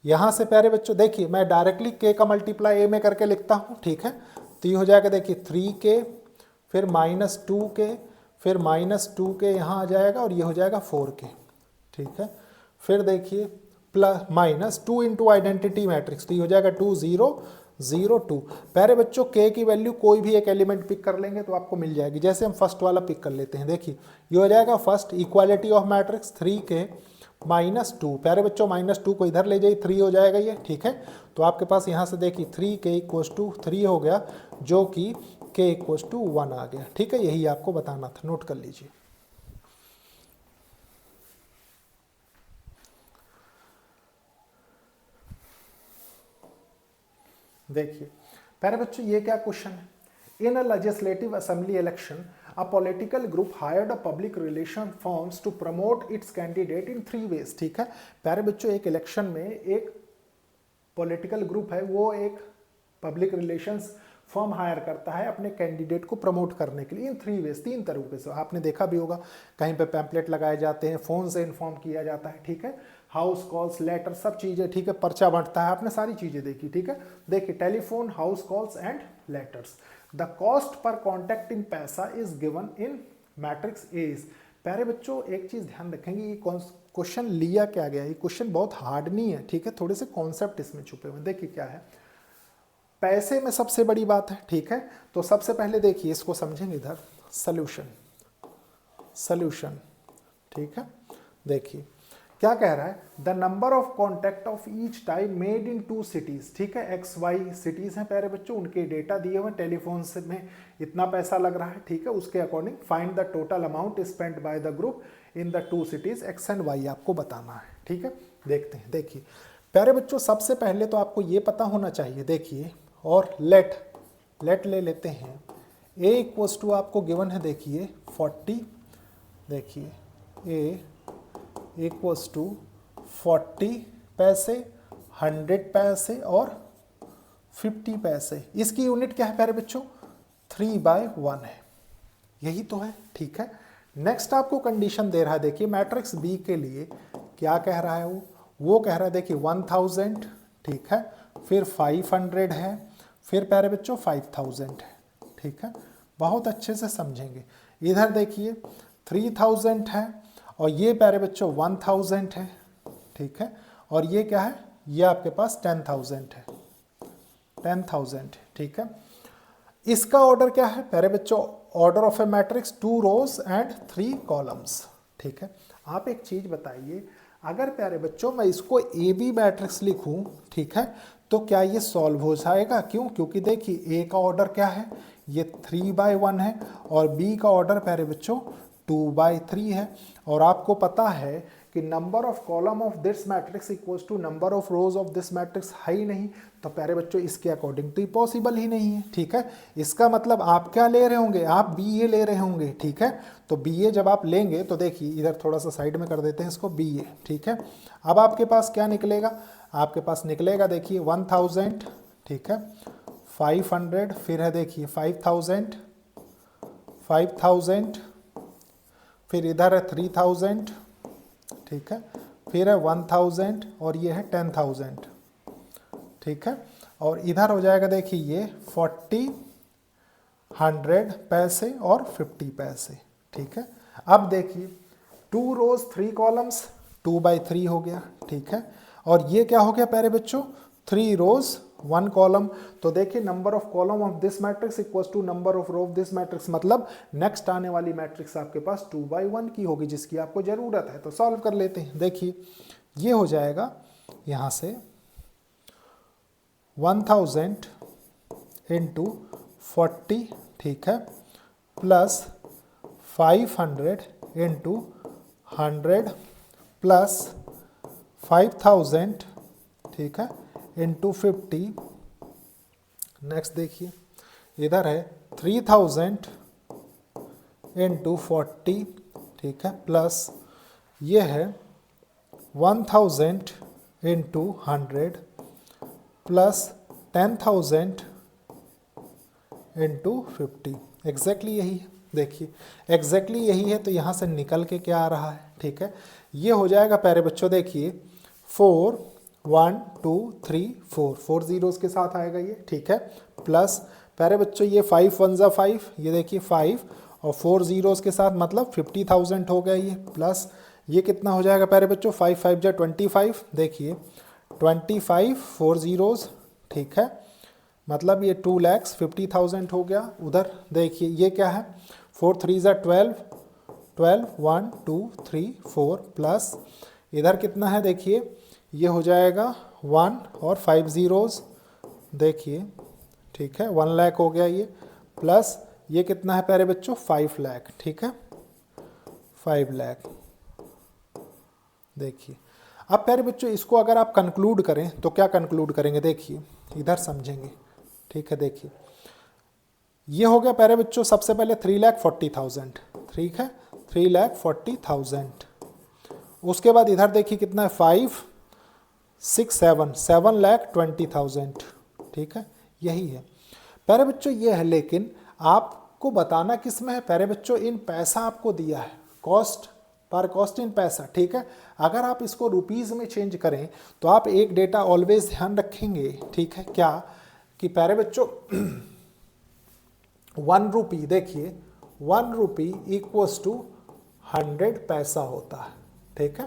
यहाँ से प्यारे बच्चों देखिए मैं डायरेक्टली k का मल्टीप्लाई a में करके लिखता हूँ। ठीक है, तो ये हो जाएगा देखिए 3k, फिर -2k, फिर -2k यहाँ आ जाएगा और ये हो जाएगा 4k। ठीक है, फिर देखिए प्लस -2 × आइडेंटिटी मैट्रिक्स, तो ये हो जाएगा 2 0 0 2। प्यारे बच्चों k की वैल्यू कोई भी एक एलिमेंट पिक कर लेंगे तो आपको मिल जाएगी। जैसे हम फर्स्ट वाला पिक कर लेते हैं। देखिए ये हो जाएगा first equality of matrix 3k -2। प्यारे बच्चों -2 को इधर ले जाइए, 3 हो जाएगा ये। ठीक है, तो आपके पास यहाँ से देखिए 3k = 3 हो गया, जो कि k = 1 आ गया। ठीक है, यही आपको बताना था, नोट कर लीजिए। देखिए प्यारे बच्चों ये क्या क्वेश्चन है, In a legislative assembly election, a political group hired a public relation firms to promote its candidate in 3 ways. ठीक है प्यारे बच्चों, एक इलेक्शन में एक पॉलिटिकल ग्रुप है वो एक पब्लिक रिलेशंस फर्म हायर करता है अपने कैंडिडेट को प्रमोट करने के लिए इन 3 वेज, 3 तरीके से। आपने देखा भी होगा कहीं पे पैम्पलेट लगाए जाते हैं, फोन से इन्फॉर्म किया जाता है, ठीक है, हाउस कॉल्स, लेटर, सब चीज़ें, ठीक है, पर्चा बांटता है, आपने सारी चीज़ें देखी, ठीक है। देखिए telephone, house calls and letters. The cost पर कॉन्टैक्ट इन पैसा is given in matrix as. प्यारे बच्चों एक चीज़ ध्यान रखेंगे, ये क्वेश्चन लिया क्या गया, ये क्वेश्चन बहुत हार्ड नहीं है, ठीक है, थोड़े से कॉन्सेप्ट इसमें छुपे हुए। देखिए क्या है, पैसे में सबसे बड़ी बात है, ठीक है। तो सबसे पहले देखिए इसको समझेंगे इधर, सॉल्यूशन, ठीक है। देखिए क्या कह रहा है, the number of contact of each time made in 2 cities, ठीक है, XY सिटीज हैं प्यारे बच्चों, उनके डेटा दिए हुए, टेलीफोन से में इतना पैसा लग रहा है, ठीक है, उसके according find the total amount spent by the group in the 2 cities X and Y आपको बताना है, ठीक है। देखते हैं, देखिए प्यारे बच्चों सबसे पहले तो आपको ये पता होना चाहिए, देखिए, और लेट ले लेते हैं, A इक्वल्स टू आपको गिवन है, देखिए 40, देखिए A इक्वल्स टू 40 पैसे, 100 पैसे और 50 पैसे। इसकी यूनिट क्या है प्यारे बच्चों, 3/1 है, यही तो है, ठीक है। नेक्स्ट आपको कंडीशन दे रहा है, देखिए मैट्रिक्स बी के लिए क्या कह रहा है, वो कह रहा है, देखिए 1000, ठीक है, फिर 500 है, फिर प्यारे बच्चों 5000 है, ठीक है, बहुत अच्छे से समझेंगे। इधर देखिए 3000 है और ये प्यारे बच्चों 1000 है, ठीक है, और ये क्या है, ये आपके पास 10,000 है, 10,000, ठीक है। इसका ऑर्डर क्या है प्यारे बच्चों, order of a matrix 2 rows and 3 columns, ठीक है। आप एक चीज बताइए, अगर प्यारे बच्चों मैं इसको AB मैट्रिक्स लिखूं, ठीक है, तो क्या ये सॉल्व हो जाएगा, क्यों, क्योंकि देखिए A का ऑर्डर क्या है, ये 3/1 है, और B का ऑर्डर प्यारे बच्चों 2/3 है, और आपको पता है कि number of column of this matrix equals to number of rows of this matrix है ही नहीं, तो प्यारे बच्चों इसके अकॉर्डिंग तो पॉसिबल ही नहीं है, ठीक है। इसका मतलब आप क्या ले रहे होंगे, आप BA ले रहे होंगे, ठीक है। तो BA जब आप लेंगे तो देखिए इधर थोड़ा सा साइड में कर देते हैं इसको, BA, ठीक है। अब आपके पास क्या निकलेगा, आपके पास निकलेगा देखिए 1000, ठीक है, 500, फिर है देखिए 5000, फिर इधर है 3000, ठीक है, फिर है 1000 और ये है 10,000, ठीक है, और इधर हो जाएगा देखिए ये 40, 100 पैसे और 50 पैसे, ठीक है। अब देखिए 2 रोज 3 कॉलम्स, 2/3 हो गया, ठीक है, और ये क्या हो गया प्यारे बच्चों, 3 रोज 1 कॉलम। तो देखिए number of column of this matrix equals to number of row of this matrix, मतलब नेक्स्ट आने वाली मैट्रिक्स आपके पास 2/1 की होगी, जिसकी आपको जरूरत है। तो सॉल्व कर लेते हैं, देखिए ये हो जाएगा यहाँ से 1000 इंटू 40, ठीक है, प्लस 500 इंटू 100 प्लस 5000, ठीक है, इंटू 50। नेक्स्ट देखिए इधर है 3000 इंटू 40, ठीक है, प्लस ये है 1000 इंटू 100 प्लस 10,000 इंटू 50। एग्जैक्टली यही है, देखिए एग्जैक्टली यही है, तो यहाँ से निकल के क्या आ रहा है, ठीक है, ये हो जाएगा प्यारे बच्चों, देखिए 4 1 2 3 4 जीरोस के साथ आएगा ये, ठीक है, प्लस प्यारे बच्चों ये 5 1 जा 5, ये देखिए 5 और 4 जीरोस के साथ मतलब 50,000 हो गया ये, प्लस ये कितना हो जाएगा प्यारे बच्चों, 5 5 जा 25, देखिए 25 4 जीरोस, ठीक है, मतलब ये 2,50,000 हो गया। उधर देखिए ये क्या है, 4 3 जा 12 12 1 2 3 4 प्लस इधर कितना है, देखिए ये हो जाएगा 1 और 5 जीरोस, देखिए, ठीक है, 1 लाख हो गया ये, प्लस ये कितना है प्यारे बच्चों, 5 लाख, ठीक है, 5 लाख। देखिए अब प्यारे बच्चों इसको अगर आप कंक्लूड करें तो क्या कंक्लूड करेंगे, देखिए इधर समझेंगे, ठीक है। देखिए ये हो गया प्यारे बच्चों सबसे पहले 3,40,000, ठीक है, 3,40,000। उसके बाद इधर देखिए कितना है, 5, 6, 7,20,000, ठीक है, यही है प्यारे बच्चों, ये है। लेकिन आपको बताना किस में है प्यारे बच्चों, इन पैसा आपको दिया है, कॉस्ट पर कॉस्ट इन पैसा, ठीक है। अगर आप इसको रुपीज़ में चेंज करें तो आप एक डेटा ऑलवेज ध्यान रखेंगे, ठीक है, क्या कि प्यारे बच्चों 1 रुपी, देखिए 1 रुपी इक्वल्स टू 100 पैसा होता है, ठीक है,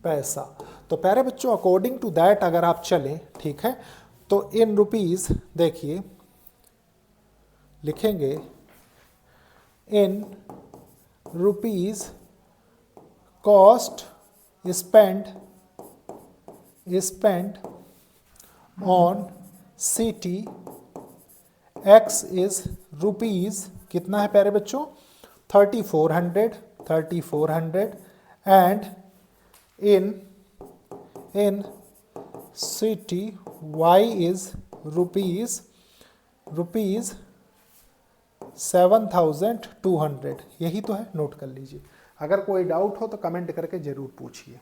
पैसा। तो प्यारे बच्चों अकॉर्डिंग टू दैट अगर आप चलें, ठीक है, तो इन रुपीज़ देखिए लिखेंगे in rupees cost spent on city x is rupees कितना है प्यारे बच्चों, 3,400 and in city y is rupees 7,200, यही तो है, नोट कर लीजिए। अगर कोई डाउट हो तो कमेंट करके जरूर पूछिए।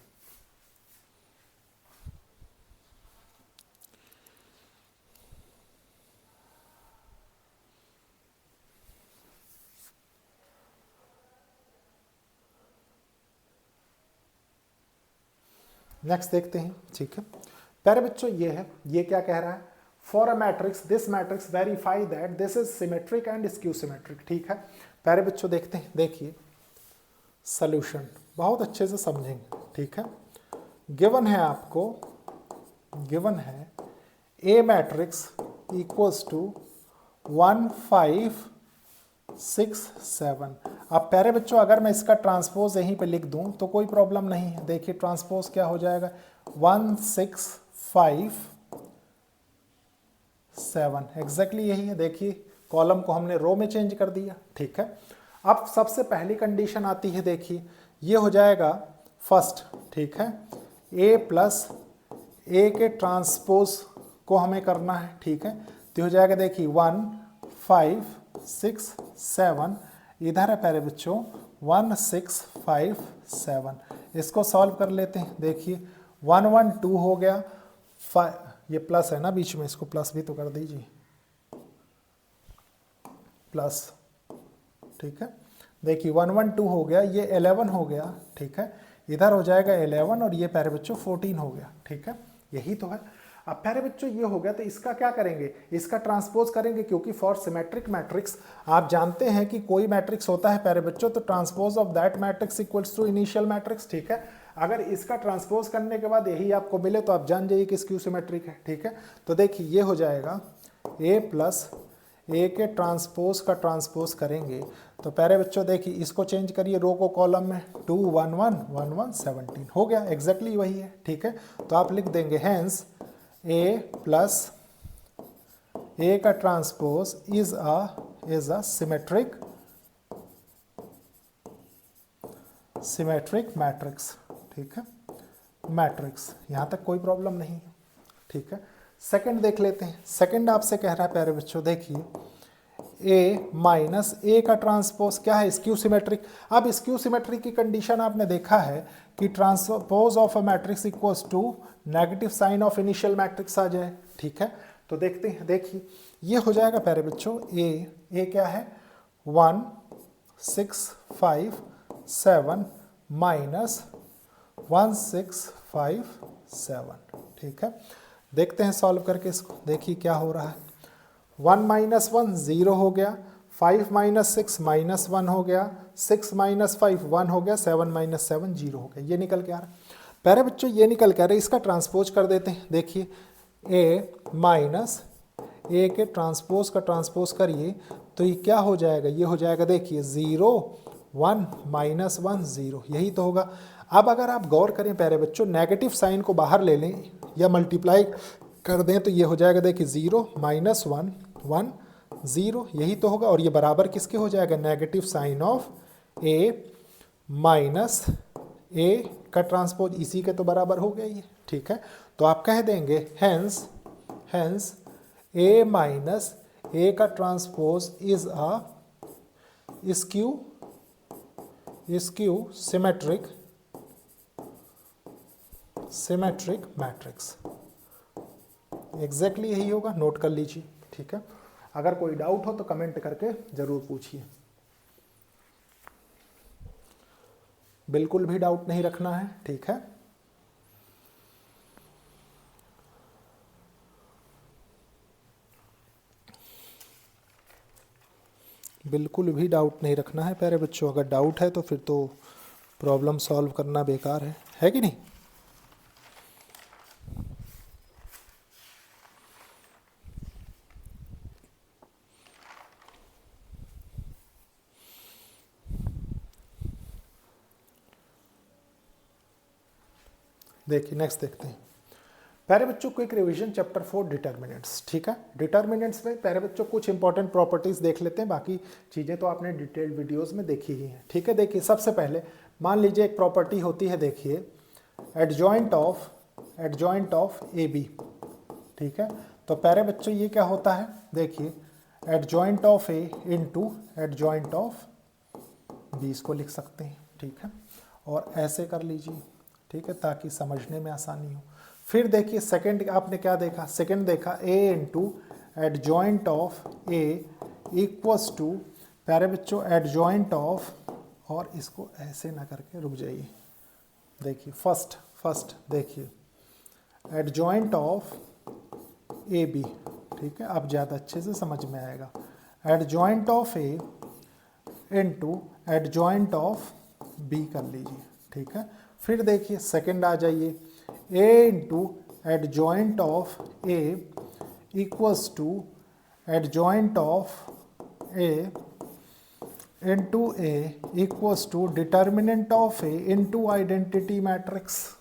नेक्स्ट देखते हैं, ठीक है प्यारे बच्चों, ये है, ये क्या कह रहा है, for a matrix this matrix verify that this is symmetric and skew symmetric, ठीक है प्यारे बच्चों। देखते हैं, देखिए सॉल्यूशन बहुत अच्छे से समझेंगे, ठीक है। गिवन है आपको, गिवन है ए मैट्रिक्स इक्वल्स टू 1, 5, 6, 7। अब प्यारे बच्चों अगर मैं इसका ट्रांसपोज यहीं पे लिख दूं तो कोई प्रॉब्लम नहीं है। देखिए ट्रांसपोज क्या हो जाएगा, 1, 6, 5, 7, एग्जैक्टली यही है। देखिए कॉलम को हमने रो में चेंज कर दिया, ठीक है। अब सबसे पहली कंडीशन आती है, देखिए ये हो जाएगा फर्स्ट, ठीक है, ए प्लस ए के ट्रांसपोज को हमें करना है, ठीक है। तो हो जाएगा देखिए 1, 5, 6, 7, इधर है प्यारे बच्चों 1, 6, 5, 7। इसको सॉल्व कर लेते हैं, देखिए 1, 1, 2 हो गया, ये प्लस है ना बीच में, इसको प्लस भी तो कर दीजिए, प्लस, ठीक है। देखिए 1, 1, 2 हो गया, ये 11 हो गया, ठीक है, इधर हो जाएगा 11 और ये प्यारे बच्चों 14 हो गया, ठीक है, यही तो है। अब प्यारे बच्चों ये हो गया, तो इसका क्या करेंगे, इसका ट्रांसपोज करेंगे, क्योंकि फॉर सिमेट्रिक मैट्रिक्स आप जानते हैं कि कोई मैट्रिक्स होता है प्यारे बच्चों तो transpose of that matrix equals to initial matrix, ठीक है। अगर इसका ट्रांसपोज करने के बाद यही आपको मिले तो आप जान जाइए कि स्क्यू सिमेट्रिक है, ठीक है। तो देखिए ये हो जाएगा ए प्लस ए के ट्रांसपोज का ट्रांसपोज करेंगे तो प्यारे बच्चों देखिए इसको चेंज करिए रो को कॉलम में, 2, 1, 1, 1, 1, 17 हो गया, एग्जैक्टली वही है, ठीक है। तो आप लिख देंगे हैंस ए प्लस ए का transpose is a symmetric matrix, ठीक है, मैट्रिक्स, यहां तक कोई प्रॉब्लम नहीं है, ठीक है। सेकंड देख लेते हैं, सेकंड आपसे कह रहा है प्यारे बच्चों, देखिए ए माइनस ए का ट्रांसपोज क्या है, स्क्यू सिमेट्रिक। अब स्क्यू सिमेट्रिक की कंडीशन आपने देखा है कि transpose of a matrix equals to negative sign of initial matrix आ जाए, ठीक है। तो देखते हैं, देखिए ये हो जाएगा प्यारे बच्चों ए क्या है 1, 6, 5, 7 माइनस 1, 6, 5, 7, ठीक है। देखते हैं सॉल्व करके इसको, देखिए क्या हो रहा है, 1 माइनस 1 0 हो गया, 5 माइनस 6 -1 हो गया, 6 माइनस 5 1 हो गया, 7 माइनस 7 0 हो गया, ये निकल के आ रहा है प्यारे बच्चों, ये निकल के आ रहा है। इसका ट्रांसपोज कर देते हैं, देखिए ए माइनस ए के ट्रांसपोज का ट्रांसपोज करिए तो ये क्या हो जाएगा, ये हो जाएगा देखिए 0, 1 माइनस 1 0, यही तो होगा। अब अगर आप गौर करें प्यारे बच्चों, नेगेटिव साइन को बाहर ले लें या मल्टीप्लाई कर दें तो ये हो जाएगा देखिए 0 माइनस 1 1 0, यही तो होगा। और ये बराबर किसके हो जाएगा, negative sign of A minus A का ट्रांसपोज, इसी के तो बराबर हो गया ये, ठीक है। तो आप कह देंगे हैंस ए माइनस ए का transpose is a skew symmetric matrix. Exactly यही होगा, नोट कर लीजिए, ठीक है। अगर कोई डाउट हो तो कमेंट करके जरूर पूछिए, बिल्कुल भी डाउट नहीं रखना है, ठीक है। बिल्कुल भी डाउट नहीं रखना है प्यारे बच्चों, अगर डाउट है तो फिर तो प्रॉब्लम सॉल्व करना बेकार है कि नहीं। देखिए नेक्स्ट देखते हैं प्यारे बच्चों, क्विक रिवीजन चैप्टर 4 डिटर्मिनेंट्स, ठीक है। डिटर्मिनेंट्स में प्यारे बच्चों कुछ इंपॉर्टेंट प्रॉपर्टीज देख लेते हैं, बाकी चीज़ें तो आपने डिटेल्ड वीडियोस में देखी ही हैं, ठीक है। देखिए सबसे पहले मान लीजिए एक प्रॉपर्टी होती है, देखिए एडजॉइंट ऑफ ए बी, ठीक है। तो प्यारे बच्चों ये क्या होता है, देखिए adjoint of A into adjoint of B, इसको लिख सकते हैं, ठीक है। और ऐसे कर लीजिए, ठीक है, ताकि समझने में आसानी हो। फिर देखिए सेकंड आपने क्या देखा, सेकंड देखा A into adjoint of A equals to प्यारे बच्चों एडजॉइंट ऑफ, और इसको ऐसे ना करके रुक जाइए, देखिए फर्स्ट देखिए एडजॉइंट ऑफ ए बी, ठीक है, अब ज़्यादा अच्छे से समझ में आएगा। Adjoint of A into adjoint of B कर लीजिए, ठीक है। फिर देखिए सेकंड आ जाइए, A into adjoint of A equals to adjoint of A into A equals to determinant of A into identity matrix,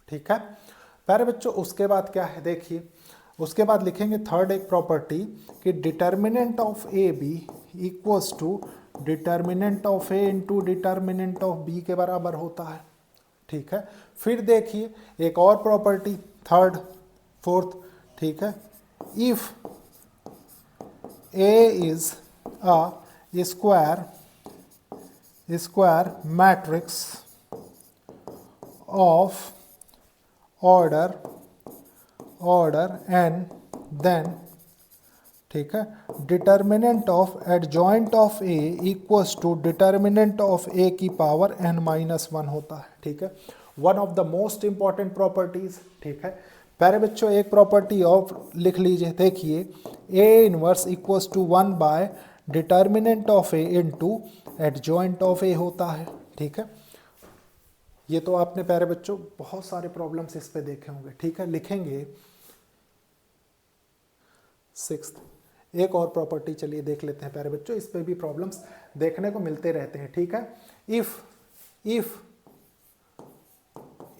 ठीक है प्यारे बच्चों। उसके बाद क्या है, देखिए उसके बाद लिखेंगे थर्ड एक प्रॉपर्टी कि determinant of A B equals to determinant of A into determinant of B के बराबर होता है, ठीक है। फिर देखिए एक और प्रॉपर्टी थर्ड फोर्थ, ठीक है, if A is a square matrix of order n, then ठीक है determinant of adjoint of A equals to determinant of A की पावर n-1 होता है, ठीक है। One of the most important properties, ठीक है। प्यारे बच्चों एक प्रॉपर्टी और लिख लीजिए, देखिए A inverse equals to 1 by determinant of A into adjoint of A होता है, ठीक है। ये तो आपने प्यारे बच्चों बहुत सारे प्रॉब्लम्स इस पे देखे होंगे, ठीक है। लिखेंगे सिक्स्थ एक और प्रॉपर्टी, चलिए देख लेते हैं प्यारे बच्चों, इस पे भी प्रॉब्लम्स देखने को मिलते रहते हैं, ठीक है। इफ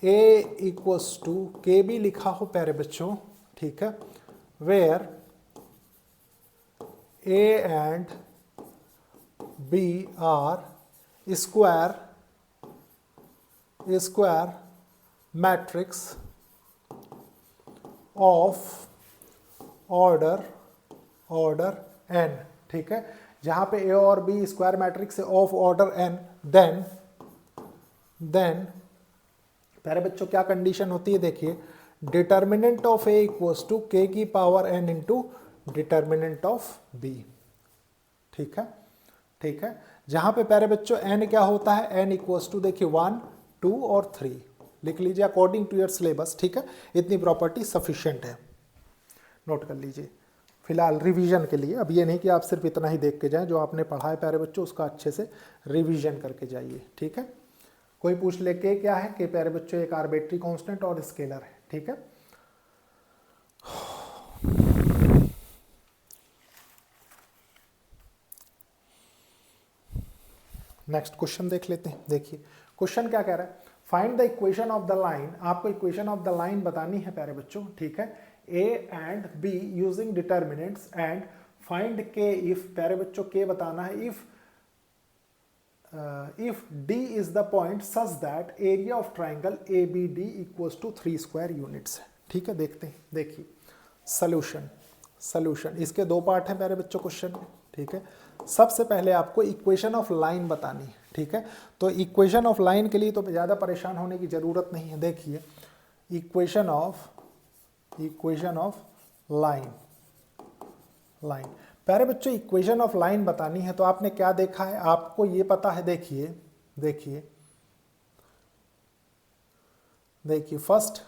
ए इक्वल्स टू के भी लिखा हो प्यारे बच्चों, ठीक है, where A and B are square matrix of order n, ठीक है। जहां पे ए और बी स्क्वायर मैट्रिक्स है ऑफ ऑर्डर n, देन प्यारे बच्चों क्या कंडीशन होती है, देखिए determinant of A equals to k की power n into determinant of B, ठीक है, ठीक है। जहां पे प्यारे बच्चों n क्या होता है, n इक्वल्स टू देखिए 1 2 और 3 लिख लीजिए अकॉर्डिंग टू योर सिलेबस, ठीक है। इतनी प्रॉपर्टी सफिशिएंट है, नोट कर लीजिए फिलहाल रिवीजन के लिए। अब ये नहीं कि आप सिर्फ इतना ही देख के जाएं, जो आपने पढ़ा है प्यारे बच्चों उसका अच्छे से रिवीजन करके जाइए, ठीक है। कोई पूछ ले के क्या है कि प्यारे बच्चों एक आर्बिट्री कांस्टेंट और स्केलर है, ठीक है। नेक्स्ट क्वेश्चन देख लेते हैं। देखिए क्वेश्चन क्या कह रहा है, find the equation of the line. आपको इक्वेशन ऑफ द लाइन बतानी है प्यारे बच्चों, ठीक है। A and B using determinants and find k if, प्यारे बच्चों के बताना है if D is the point such that area of triangle A B D equals to 3 square units, ठीक है। देखते हैं, देखिए सॉल्यूशन सोल्यूशन। इसके दो पार्ट हैं मेरे बच्चों क्वेश्चन में, ठीक है। सबसे पहले आपको इक्वेशन ऑफ लाइन बतानी है, ठीक है। तो इक्वेशन ऑफ लाइन के लिए तो ज़्यादा परेशान होने की ज़रूरत नहीं है। देखिए इक्वेशन ऑफ लाइन प्यारे बच्चों इक्वेशन ऑफ लाइन बतानी है तो आपने क्या देखा है, आपको ये पता है। देखिए फर्स्ट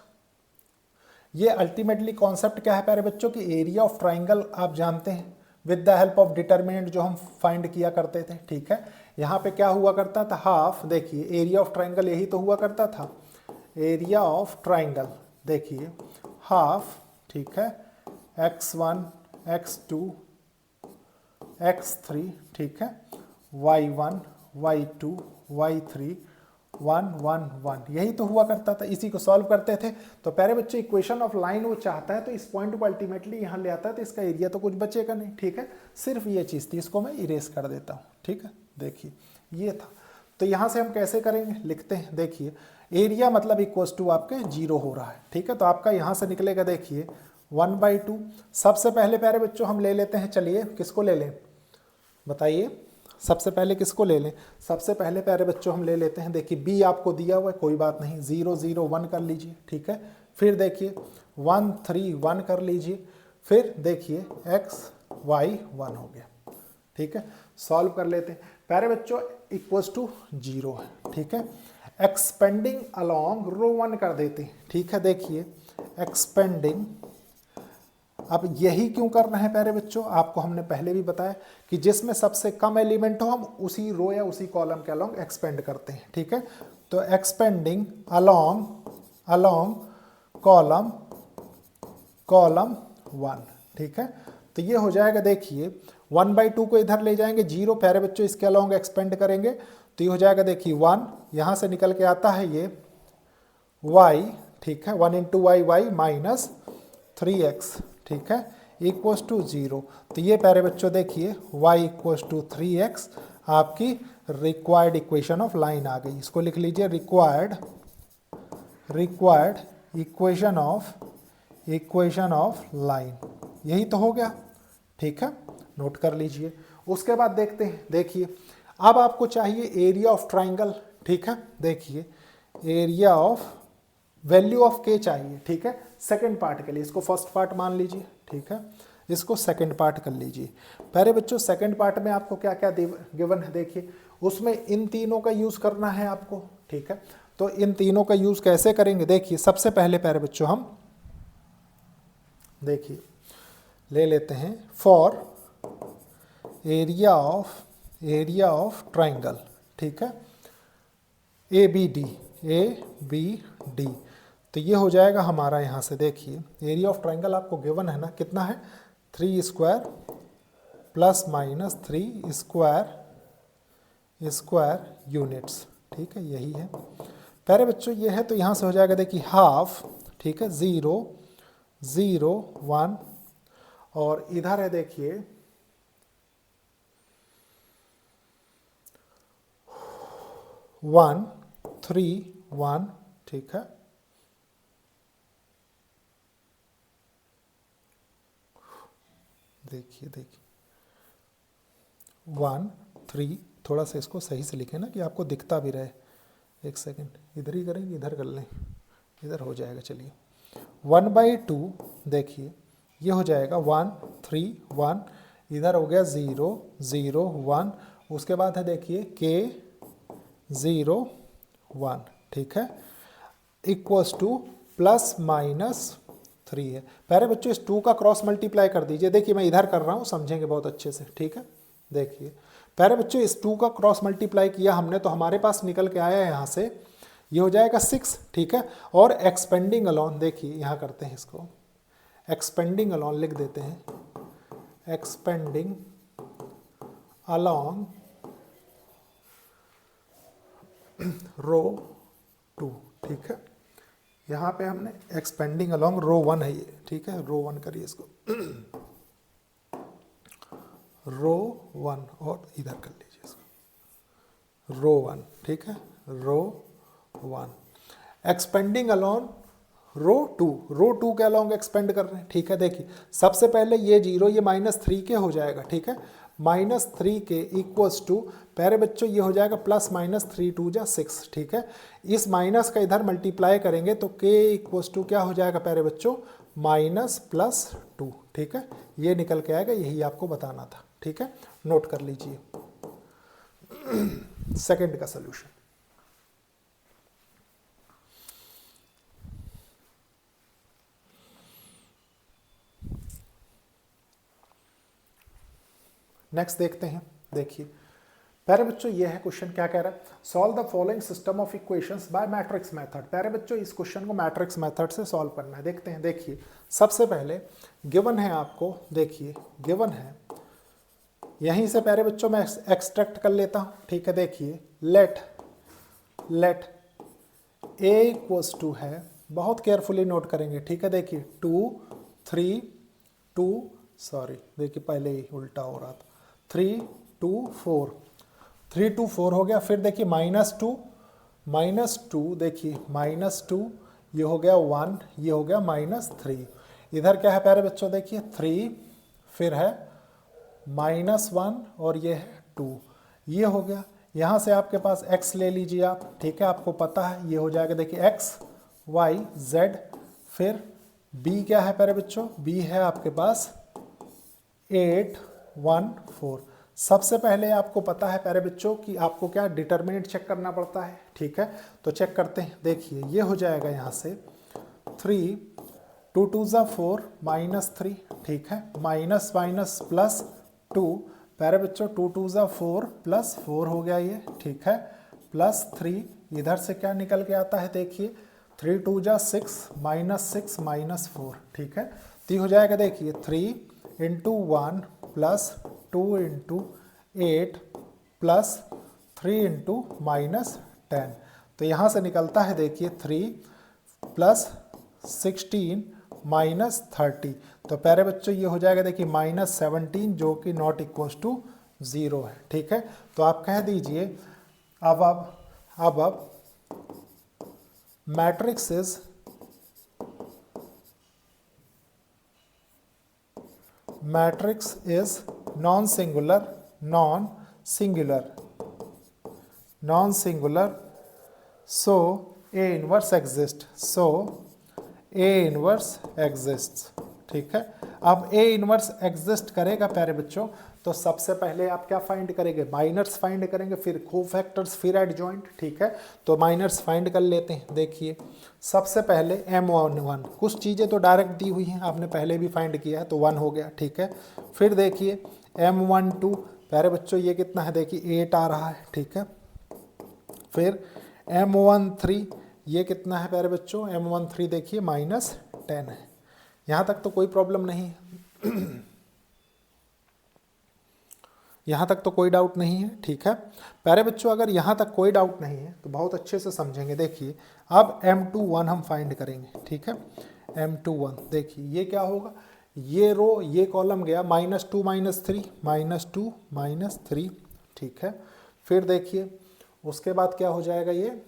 ये अल्टीमेटली कॉन्सेप्ट क्या है प्यारे बच्चों की, एरिया ऑफ ट्राइंगल आप जानते हैं with the help of determinant जो हम फाइंड किया करते थे, ठीक है। यहाँ पे क्या हुआ करता था, हाफ। देखिए एरिया ऑफ ट्राइंगल यही तो हुआ करता था, एरिया ऑफ ट्राइंगल देखिए हाफ, ठीक है, x1 x2 x3, ठीक है, y1 y2 y3 1 1 1, यही तो हुआ करता था, इसी को सॉल्व करते थे। तो प्यारे बच्चों इक्वेशन ऑफ लाइन वो चाहता है तो इस पॉइंट को अल्टीमेटली यहाँ ले आता है, तो इसका एरिया तो कुछ बचेगा नहीं, ठीक है। सिर्फ ये चीज़ थी, इसको मैं इरेज कर देता हूँ, ठीक है। देखिए ये था, तो यहाँ से हम कैसे करेंगे, लिखते हैं। देखिए एरिया मतलब इक्वल्स टू आपके 0 हो रहा है, ठीक है। तो आपका यहाँ से निकलेगा देखिए 1/2। सबसे पहले प्यारे बच्चों हम ले लेते हैं, चलिए किसको ले लें बताइए, सबसे पहले किसको ले लें। सबसे पहले प्यारे बच्चों हम ले लेते हैं, देखिए बी आपको दिया हुआ है, कोई बात नहीं, 0 0 1 कर लीजिए, ठीक है। फिर देखिए 1 3 1 कर लीजिए, फिर देखिए x y 1 हो गया, ठीक है। सॉल्व कर लेते हैं प्यारे बच्चों, इक्वल्स टू 0 है, ठीक है। एक्सपेंडिंग अलोंग रो 1 कर देते हैं, ठीक है। देखिए एक्सपेंडिंग, अब यही क्यों करना है प्यारे बच्चों, आपको हमने पहले भी बताया कि जिसमें सबसे कम एलिमेंट हो हम उसी रो या उसी कॉलम के अलोंग एक्सपेंड करते हैं, ठीक है। तो एक्सपेंडिंग अलोंग कॉलम 1, ठीक है। तो ये हो जाएगा, देखिए 1/2 को इधर ले जाएंगे 0, प्यारे बच्चों इसके अलोंग एक्सपेंड करेंगे तो ये हो जाएगा देखिए 1, यहाँ से निकल के आता है ये y, ठीक है, 1 × y माइनस 3x, ठीक है, इक्वल्स टू 0। तो ये प्यारे बच्चों देखिए y इक्वल्स टू 3x आपकी रिक्वायर्ड इक्वेशन ऑफ लाइन आ गई। इसको लिख लीजिए रिक्वायर्ड इक्वेशन ऑफ लाइन, यही तो हो गया, ठीक है, नोट कर लीजिए। उसके बाद देखते हैं, देखिए अब आपको चाहिए एरिया ऑफ ट्राइंगल, ठीक है। देखिए area of value of k चाहिए, ठीक है, सेकंड पार्ट के लिए। इसको फर्स्ट पार्ट मान लीजिए, ठीक है, इसको सेकंड पार्ट कर लीजिए। पहले बच्चों सेकंड पार्ट में आपको क्या क्या गिवन है, देखिए उसमें इन तीनों का यूज़ करना है आपको, ठीक है। तो इन तीनों का यूज़ कैसे करेंगे, देखिए सबसे पहले प्यारे बच्चों हम देखिए ले लेते हैं फॉर एरिया ऑफ ट्राइंगल, ठीक है, ABD, तो ये हो जाएगा हमारा यहाँ से। देखिए एरिया ऑफ ट्राइंगल आपको गिवन है ना, कितना है 3 square plus minus 3 square units, ठीक है, यही है प्यारे बच्चों, ये है। तो यहाँ से हो जाएगा देखिए हाफ, ठीक है, 0 0 1, और इधर है देखिए 1 3 1, ठीक है। देखिए 1 3, थोड़ा सा इसको सही से लिखें ना कि आपको दिखता भी रहे। एक सेकंड, इधर ही करेंगे, इधर कर लें, इधर हो जाएगा। चलिए 1/2, देखिए ये हो जाएगा 1 3 1, इधर हो गया 0 0 1, उसके बाद है देखिए k 0 1, ठीक है, इक्वल्स टू प्लस माइनस 3 है। पहले बच्चों इस 2 का क्रॉस मल्टीप्लाई कर दीजिए। देखिए मैं इधर कर रहा हूँ, समझेंगे बहुत अच्छे से, ठीक है। देखिए पहले बच्चों इस 2 का क्रॉस मल्टीप्लाई किया हमने, तो हमारे पास निकल के आया यहाँ से, ये हो जाएगा 6, ठीक है। और एक्सपेंडिंग अलॉन, देखिए यहाँ करते हैं इसको, एक्सपेंडिंग अलॉन लिख देते हैं, एक्सपेंडिंग अलॉन्ग रो 2, ठीक है। यहाँ पे हमने एक्सपेंडिंग अलॉन्ग रो 1 है ये, ठीक है, रो 1 करिए इसको रो 1, और इधर कर लीजिए इसको रो 1, ठीक है, रो 1, एक्सपेंडिंग अलॉन्ग रो टू के अलॉन्ग एक्सपेंड कर रहे हैं, ठीक है। देखिए सबसे पहले ये 0 ये -3 के हो जाएगा, ठीक है। -3 के इक्वल्स टू प्यारे बच्चों ये हो जाएगा +-3 2 जा 6, ठीक है। इस माइनस का इधर मल्टीप्लाई करेंगे तो k इक्वल्स टू क्या हो जाएगा प्यारे बच्चों, -+2, ठीक है। ये निकल के आएगा, यही आपको बताना था, ठीक है। नोट कर लीजिए सेकंड का सोल्यूशन। नेक्स्ट देखते हैं। देखिए प्यारे बच्चों ये है क्वेश्चन, क्या कह रहा है, solve the following system of equations bye matrix method. प्यारे बच्चों इस क्वेश्चन को मैट्रिक्स मेथड से सॉल्व करना है। देखते हैं। देखिए सबसे पहले गिवन है आपको, देखिए गिवन है, यहीं से प्यारे बच्चों मैं एक्सट्रैक्ट कर लेता हूँ, ठीक है। देखिए लेट a इक्वल्स टू है, बहुत केयरफुली नोट करेंगे, ठीक है। देखिए 2 3 2 सॉरी देखिए पहले ही उल्टा हो रहा था, 3 2 4 3 2 4 हो गया। फिर देखिए -2 देखिए -2 ये हो गया 1, ये हो गया -3। इधर क्या है प्यारे बच्चों, देखिए 3 फिर है -1 और ये है 2, ये हो गया। यहाँ से आपके पास x ले लीजिए आप, ठीक है, आपको पता है ये हो जाएगा। देखिए x y z, फिर b क्या है प्यारे बच्चों, b है आपके पास 8 1 4। सबसे पहले आपको पता है प्यारे बच्चों कि आपको क्या डिटर्मिनेंट चेक करना पड़ता है, ठीक है। तो चेक करते हैं। देखिए ये हो जाएगा यहाँ से 3 2 2 ज़ा 4 -3, ठीक है, माइनस माइनस +2 प्यारे बच्चों 2 2 ज़ा 4 +4 हो गया ये, ठीक है, +3 इधर से क्या निकल के आता है, देखिए 3 2 ज़ा 6 -6 -4, ठीक है। तो ये हो जाएगा देखिए 3 × 1 +2 × 8 +3 × -10। तो यहाँ से निकलता है देखिए 3 +16 -30। तो प्यारे बच्चों ये हो जाएगा देखिए -17, जो कि नॉट इक्वल्स टू 0 है, ठीक है। तो आप कह दीजिए अब matrix is non singular so A inverse exist, ठीक है। अब A इनवर्स एग्जिस्ट करेगा प्यारे बच्चों, तो सबसे पहले आप क्या फाइंड करेंगे, माइनर्स फाइंड करेंगे, फिर कोफैक्टर्स, फिर एडजॉइंट, ठीक है। तो माइनर्स फाइंड कर लेते हैं। देखिए सबसे पहले M11, कुछ चीज़ें तो डायरेक्ट दी हुई हैं, आपने पहले भी फाइंड किया है, तो 1 हो गया, ठीक है। फिर देखिए M12 प्यारे बच्चों ये कितना है, देखिए 8 आ रहा है, ठीक है। फिर M13 ये कितना है प्यारे बच्चों, M13 देखिए -10 है। यहाँ तक तो कोई प्रॉब्लम नहीं है यहाँ तक तो कोई डाउट नहीं है, ठीक है। प्यारे बच्चों अगर यहाँ तक कोई डाउट नहीं है तो बहुत अच्छे से समझेंगे। देखिए अब M21 हम फाइंड करेंगे, ठीक है। M21 देखिए ये क्या होगा, ये रो ये कॉलम गया -2 -3 ठीक है। फिर देखिए उसके बाद क्या हो जाएगा, ये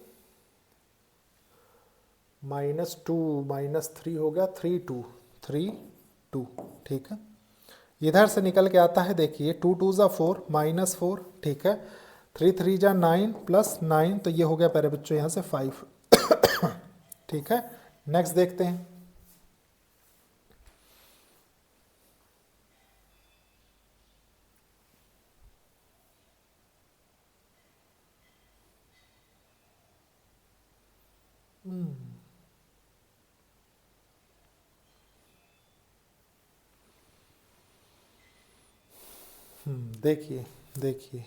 -2 -3 हो गया 3 2, ठीक है। इधर से निकल के आता है देखिए 2 2 ज़ा 4 -4, ठीक है, 3 3 ज़ा 9 +9, तो ये हो गया प्यारे बच्चों यहाँ से 5 ठीक है। नेक्स्ट देखते हैं। देखिए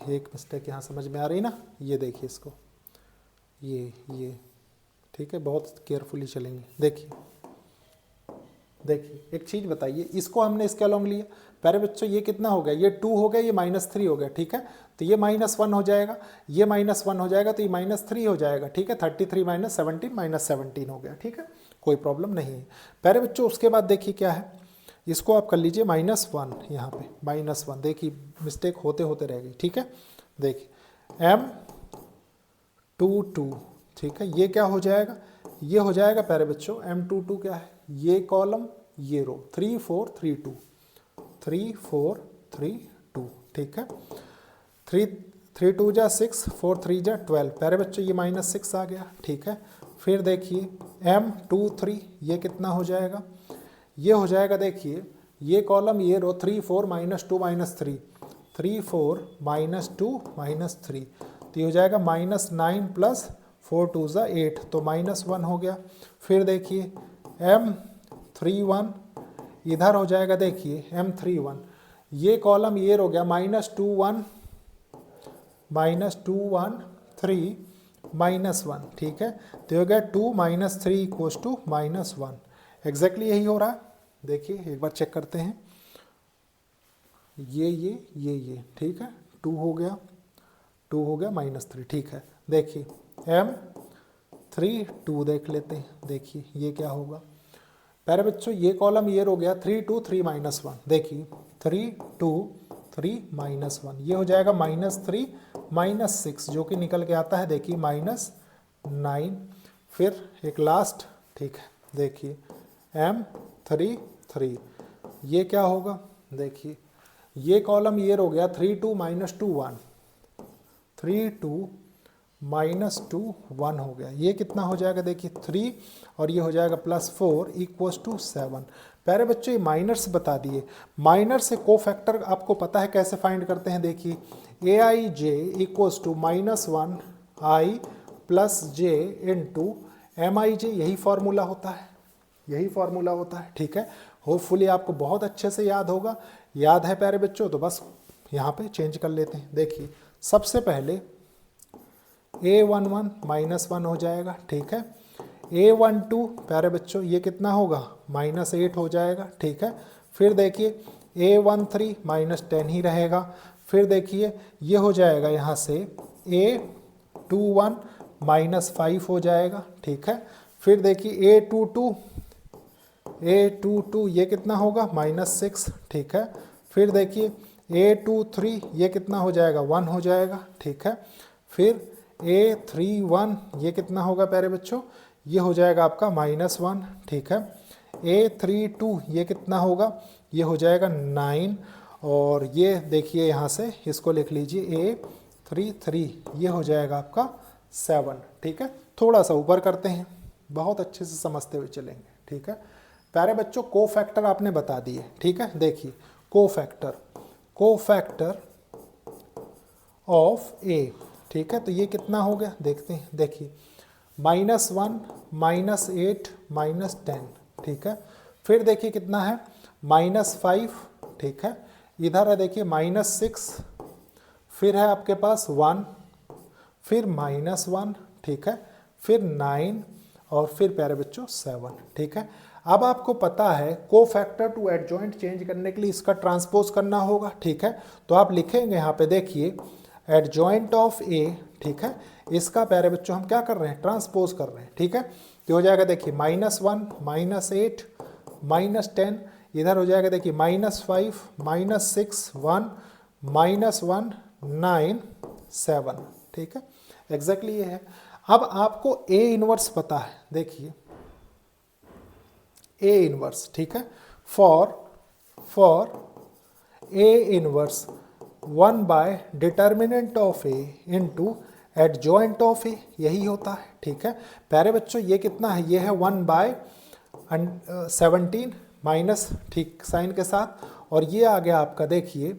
एक मिस्टेक यहाँ समझ में आ रही ना, ये देखिए इसको, ये ठीक है, बहुत केयरफुली चलेंगे। देखिए एक चीज़ बताइए, इसको हमने इसके अलॉन्ग लिया प्यारे बच्चों, ये कितना हो गया, ये 2 हो गया, ये -3 हो गया, ठीक है। तो ये -1 हो जाएगा, ये -1 हो जाएगा, तो ये -3 हो जाएगा, ठीक है। 33 -17 -17 हो गया, ठीक है, कोई प्रॉब्लम नहीं है प्यारे बच्चों। उसके बाद देखिए क्या है, इसको आप कर लीजिए -1, यहाँ पे -1, देखिए मिस्टेक होते होते रह गई, ठीक है। देखिए M22, ठीक है, ये क्या हो जाएगा ये हो जाएगा प्यारे बच्चों M22 क्या है, ये कॉलम ये रो, 3 4 3 2, 3 4 3 2, ठीक है। 3 2 जा 6, 4 3 जा 12, प्यारे बच्चों ये -6 आ गया, ठीक है। फिर देखिए M23 ये कितना हो जाएगा, ये हो जाएगा देखिए ये कॉलम ये रो 3 4 -2 -3, 3 4 -2 -3, तो ये हो जाएगा -9 प्लस 4 2 ज़ा 8, तो -1 हो गया। फिर देखिए M31 इधर हो जाएगा देखिए M31, ये कॉलम ये हो गया -2 1 -2 1 3 -1, ठीक है। तो हो गया 2 -3 = -1, एग्जैक्टली यही हो रहा है। देखिए एक बार चेक करते हैं, ये ठीक है, 2 हो गया -3, ठीक है। देखिए M32 देख लेते हैं, देखिए ये क्या होगा प्यारे बच्चों, ये कॉलम ये हो गया 3 2 3 -1, देखिए 3 2 3 -1, ये हो जाएगा -3 -6 जो कि निकल के आता है देखिए -9। फिर एक लास्ट, ठीक है, देखिए M33 ये क्या होगा, देखिए ये कॉलम ये हो गया 3 2 -2 1, 3 2 -2 1 हो गया, ये कितना हो जाएगा देखिए 3 और ये हो जाएगा +4 = 7। प्यारे बच्चों ये माइनर्स बता दिए, माइनर से कोफैक्टर आपको पता है कैसे फाइंड करते हैं, देखिए aij = -1i + j × mij, यही फॉर्मूला होता है, यही फॉर्मूला होता है, ठीक है। होपफुली आपको बहुत अच्छे से याद होगा, याद है प्यारे बच्चों, तो बस यहाँ पे चेंज कर लेते हैं। देखिए सबसे पहले A11 -1 हो जाएगा, ठीक है। A12 प्यारे बच्चों ये कितना होगा -8 हो जाएगा, ठीक है। फिर देखिए A13 -10 ही रहेगा। फिर देखिए ये हो जाएगा यहाँ से A21 -5 हो जाएगा, ठीक है। फिर देखिए A22 ये कितना होगा -6, ठीक है। फिर देखिए A23 ये कितना हो जाएगा 1 हो जाएगा, ठीक है। फिर A31 ये कितना होगा प्यारे बच्चों, ये हो जाएगा आपका -1, ठीक है। A32 ये कितना होगा, ये हो जाएगा 9, और ये देखिए यहाँ से इसको लिख लीजिए A33 ये हो जाएगा आपका 7, ठीक है। थोड़ा सा ऊपर करते हैं, बहुत अच्छे से समझते हुए चलेंगे, ठीक है। प्यारे बच्चों कोफैक्टर आपने बता दिए, ठीक है। देखिए कोफैक्टर ऑफ A, ठीक है, तो ये कितना हो गया देखते हैं, देखिए -1 -8 -10, ठीक है। फिर देखिए कितना है -5, ठीक है। इधर है देखिए -6, फिर है आपके पास 1, फिर -1, ठीक है, फिर 9 और फिर प्यारे बच्चों 7, ठीक है। अब आपको पता है कोफैक्टर टू एडजॉइंट चेंज करने के लिए इसका ट्रांसपोज करना होगा, ठीक है। तो आप लिखेंगे यहाँ पे देखिए एडजॉइंट ऑफ A, ठीक है, इसका प्यारे बच्चों हम क्या कर रहे हैं ट्रांसपोज कर रहे हैं, ठीक है। तो हो जाएगा देखिए -1 -8 -10, इधर हो जाएगा देखिए -5 -6 1 -1 9 7, ठीक है, एग्जैक्टली ये है। अब आपको A इनवर्स पता है, देखिए A इनवर्स, ठीक है, for A inverse determinant of A into adjoint of A, यही होता है, ठीक है। प्यारे बच्चों ये कितना है, ये है 1/17 माइनस, ठीक साइन के साथ, और ये आ गया आपका देखिए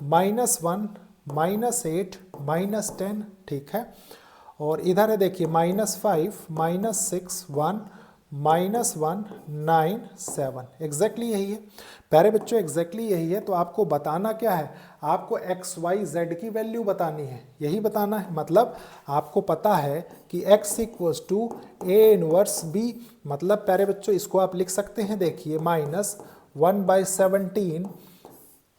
-1 -8 -10, ठीक है। और इधर है देखिए -5 -6 1 -1 9 7, एग्जैक्टली यही है प्यारे बच्चों, एग्जैक्टली यही है। तो आपको बताना क्या है, आपको XYZ की वैल्यू बतानी है, यही बताना है। मतलब आपको पता है कि X = A इनवर्स B, मतलब प्यारे बच्चों इसको आप लिख सकते हैं देखिए -1/17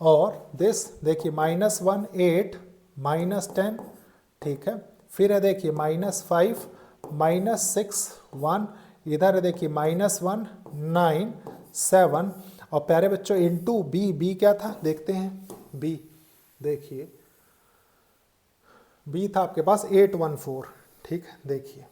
और दिस देखिए -1 8 -10, ठीक है। फिर है देखिए -5 -6 1, इधर है देखिए -1 9 7, और प्यारे बच्चों इंटू बी क्या था देखते हैं, बी देखिए बी था आपके पास 814, ठीक है। देखिए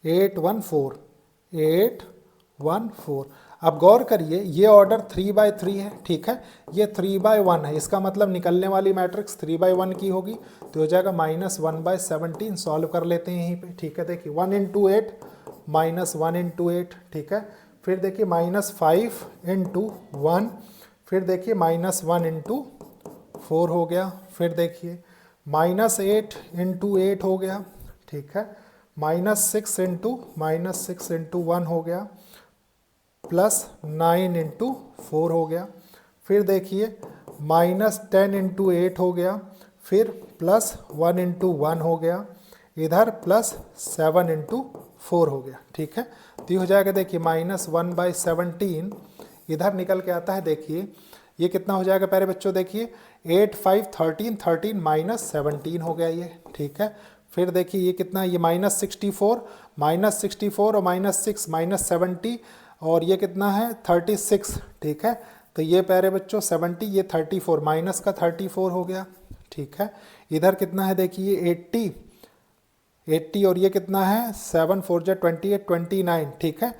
814। अब गौर करिए ये ऑर्डर 3/3 है, ठीक है, ये 3/1 है, इसका मतलब निकलने वाली मैट्रिक्स 3/1 की होगी, तो हो जाएगा -1/17। सॉल्व कर लेते हैं यहीं पे, ठीक है। देखिए 1 × 8 -1 × 8, ठीक है। फिर देखिए -5 × 1, फिर देखिए -1 × 4 हो गया, फिर देखिए -8 × 8 हो गया, ठीक है, -6 × 1 हो गया, +9 × 4 हो गया, फिर देखिए -10 × 8 हो गया, फिर +1 × 1 हो गया, इधर +7 × 4 हो गया, ठीक है। तो ये हो जाएगा देखिए -1/17, इधर निकल के आता है, देखिए ये कितना हो जाएगा प्यारे बच्चों, देखिए 8 5 13 13 -17 हो गया ये, ठीक है। फिर देखिए ये कितना है, ये -64 और -6 -70, और ये कितना है 36, ठीक है। तो ये प्यारे बच्चों 70, ये 34, माइनस का 34 हो गया, ठीक है। इधर कितना है देखिए 80 और ये कितना है 7 4 28 29, ठीक है।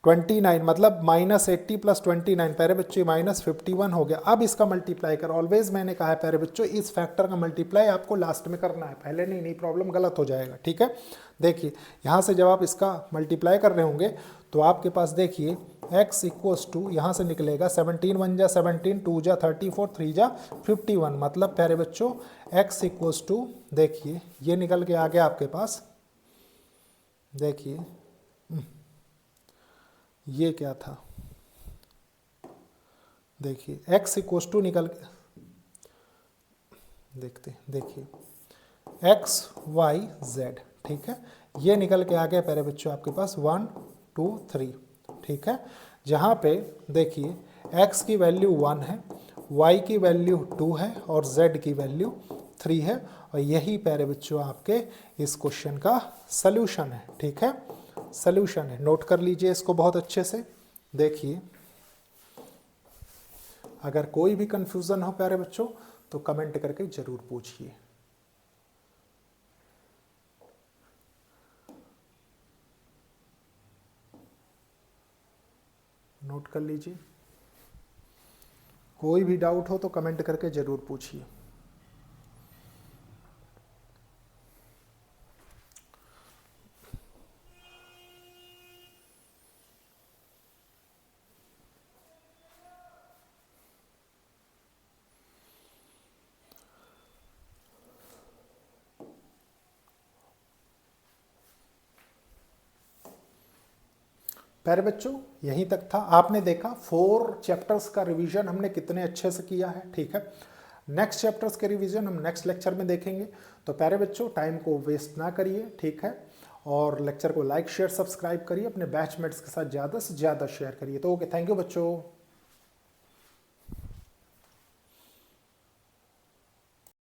29 मतलब -80 + 29 प्यारे बच्चों -51 हो गया। अब इसका मल्टीप्लाई कर, ऑलवेज मैंने कहा है प्यारे बच्चों इस फैक्टर का मल्टीप्लाई आपको लास्ट में करना है, पहले नहीं प्रॉब्लम गलत हो जाएगा, ठीक है। देखिए यहाँ से जब आप इसका मल्टीप्लाई कर रहे होंगे तो आपके पास देखिए x = यहाँ से निकलेगा 17 1 × 17, 2 × 34, 3 × 51, मतलब प्यारे बच्चों x = देखिए ये निकल के आ गया आपके पास, देखिए ये क्या था, देखिए x = निकल के देखते, देखिए XYZ, ठीक है, ये निकल के आ गया प्यारे बच्चों आपके पास 1 2 3, ठीक है। जहाँ पे देखिए x की वैल्यू 1 है, y की वैल्यू 2 है और z की वैल्यू 3 है, और यही प्यारे बच्चों आपके इस क्वेश्चन का सल्यूशन है, ठीक है, सल्यूशन है। नोट कर लीजिए इसको बहुत अच्छे से। देखिए अगर कोई भी कंफ्यूजन हो प्यारे बच्चों तो कमेंट करके जरूर पूछिए। नोट कर लीजिए, कोई भी डाउट हो तो कमेंट करके जरूर पूछिए। प्यारे बच्चों यहीं तक था, आपने देखा 4 चैप्टर्स का रिवीजन हमने कितने अच्छे से किया है, ठीक है। नेक्स्ट चैप्टर्स के रिवीजन हम नेक्स्ट लेक्चर में देखेंगे। तो प्यारे बच्चों टाइम को वेस्ट ना करिए, ठीक है, और लेक्चर को लाइक शेयर सब्सक्राइब करिए, अपने बैचमेट्स के साथ ज़्यादा से ज़्यादा शेयर करिए। तो ओके, थैंक यू बच्चों।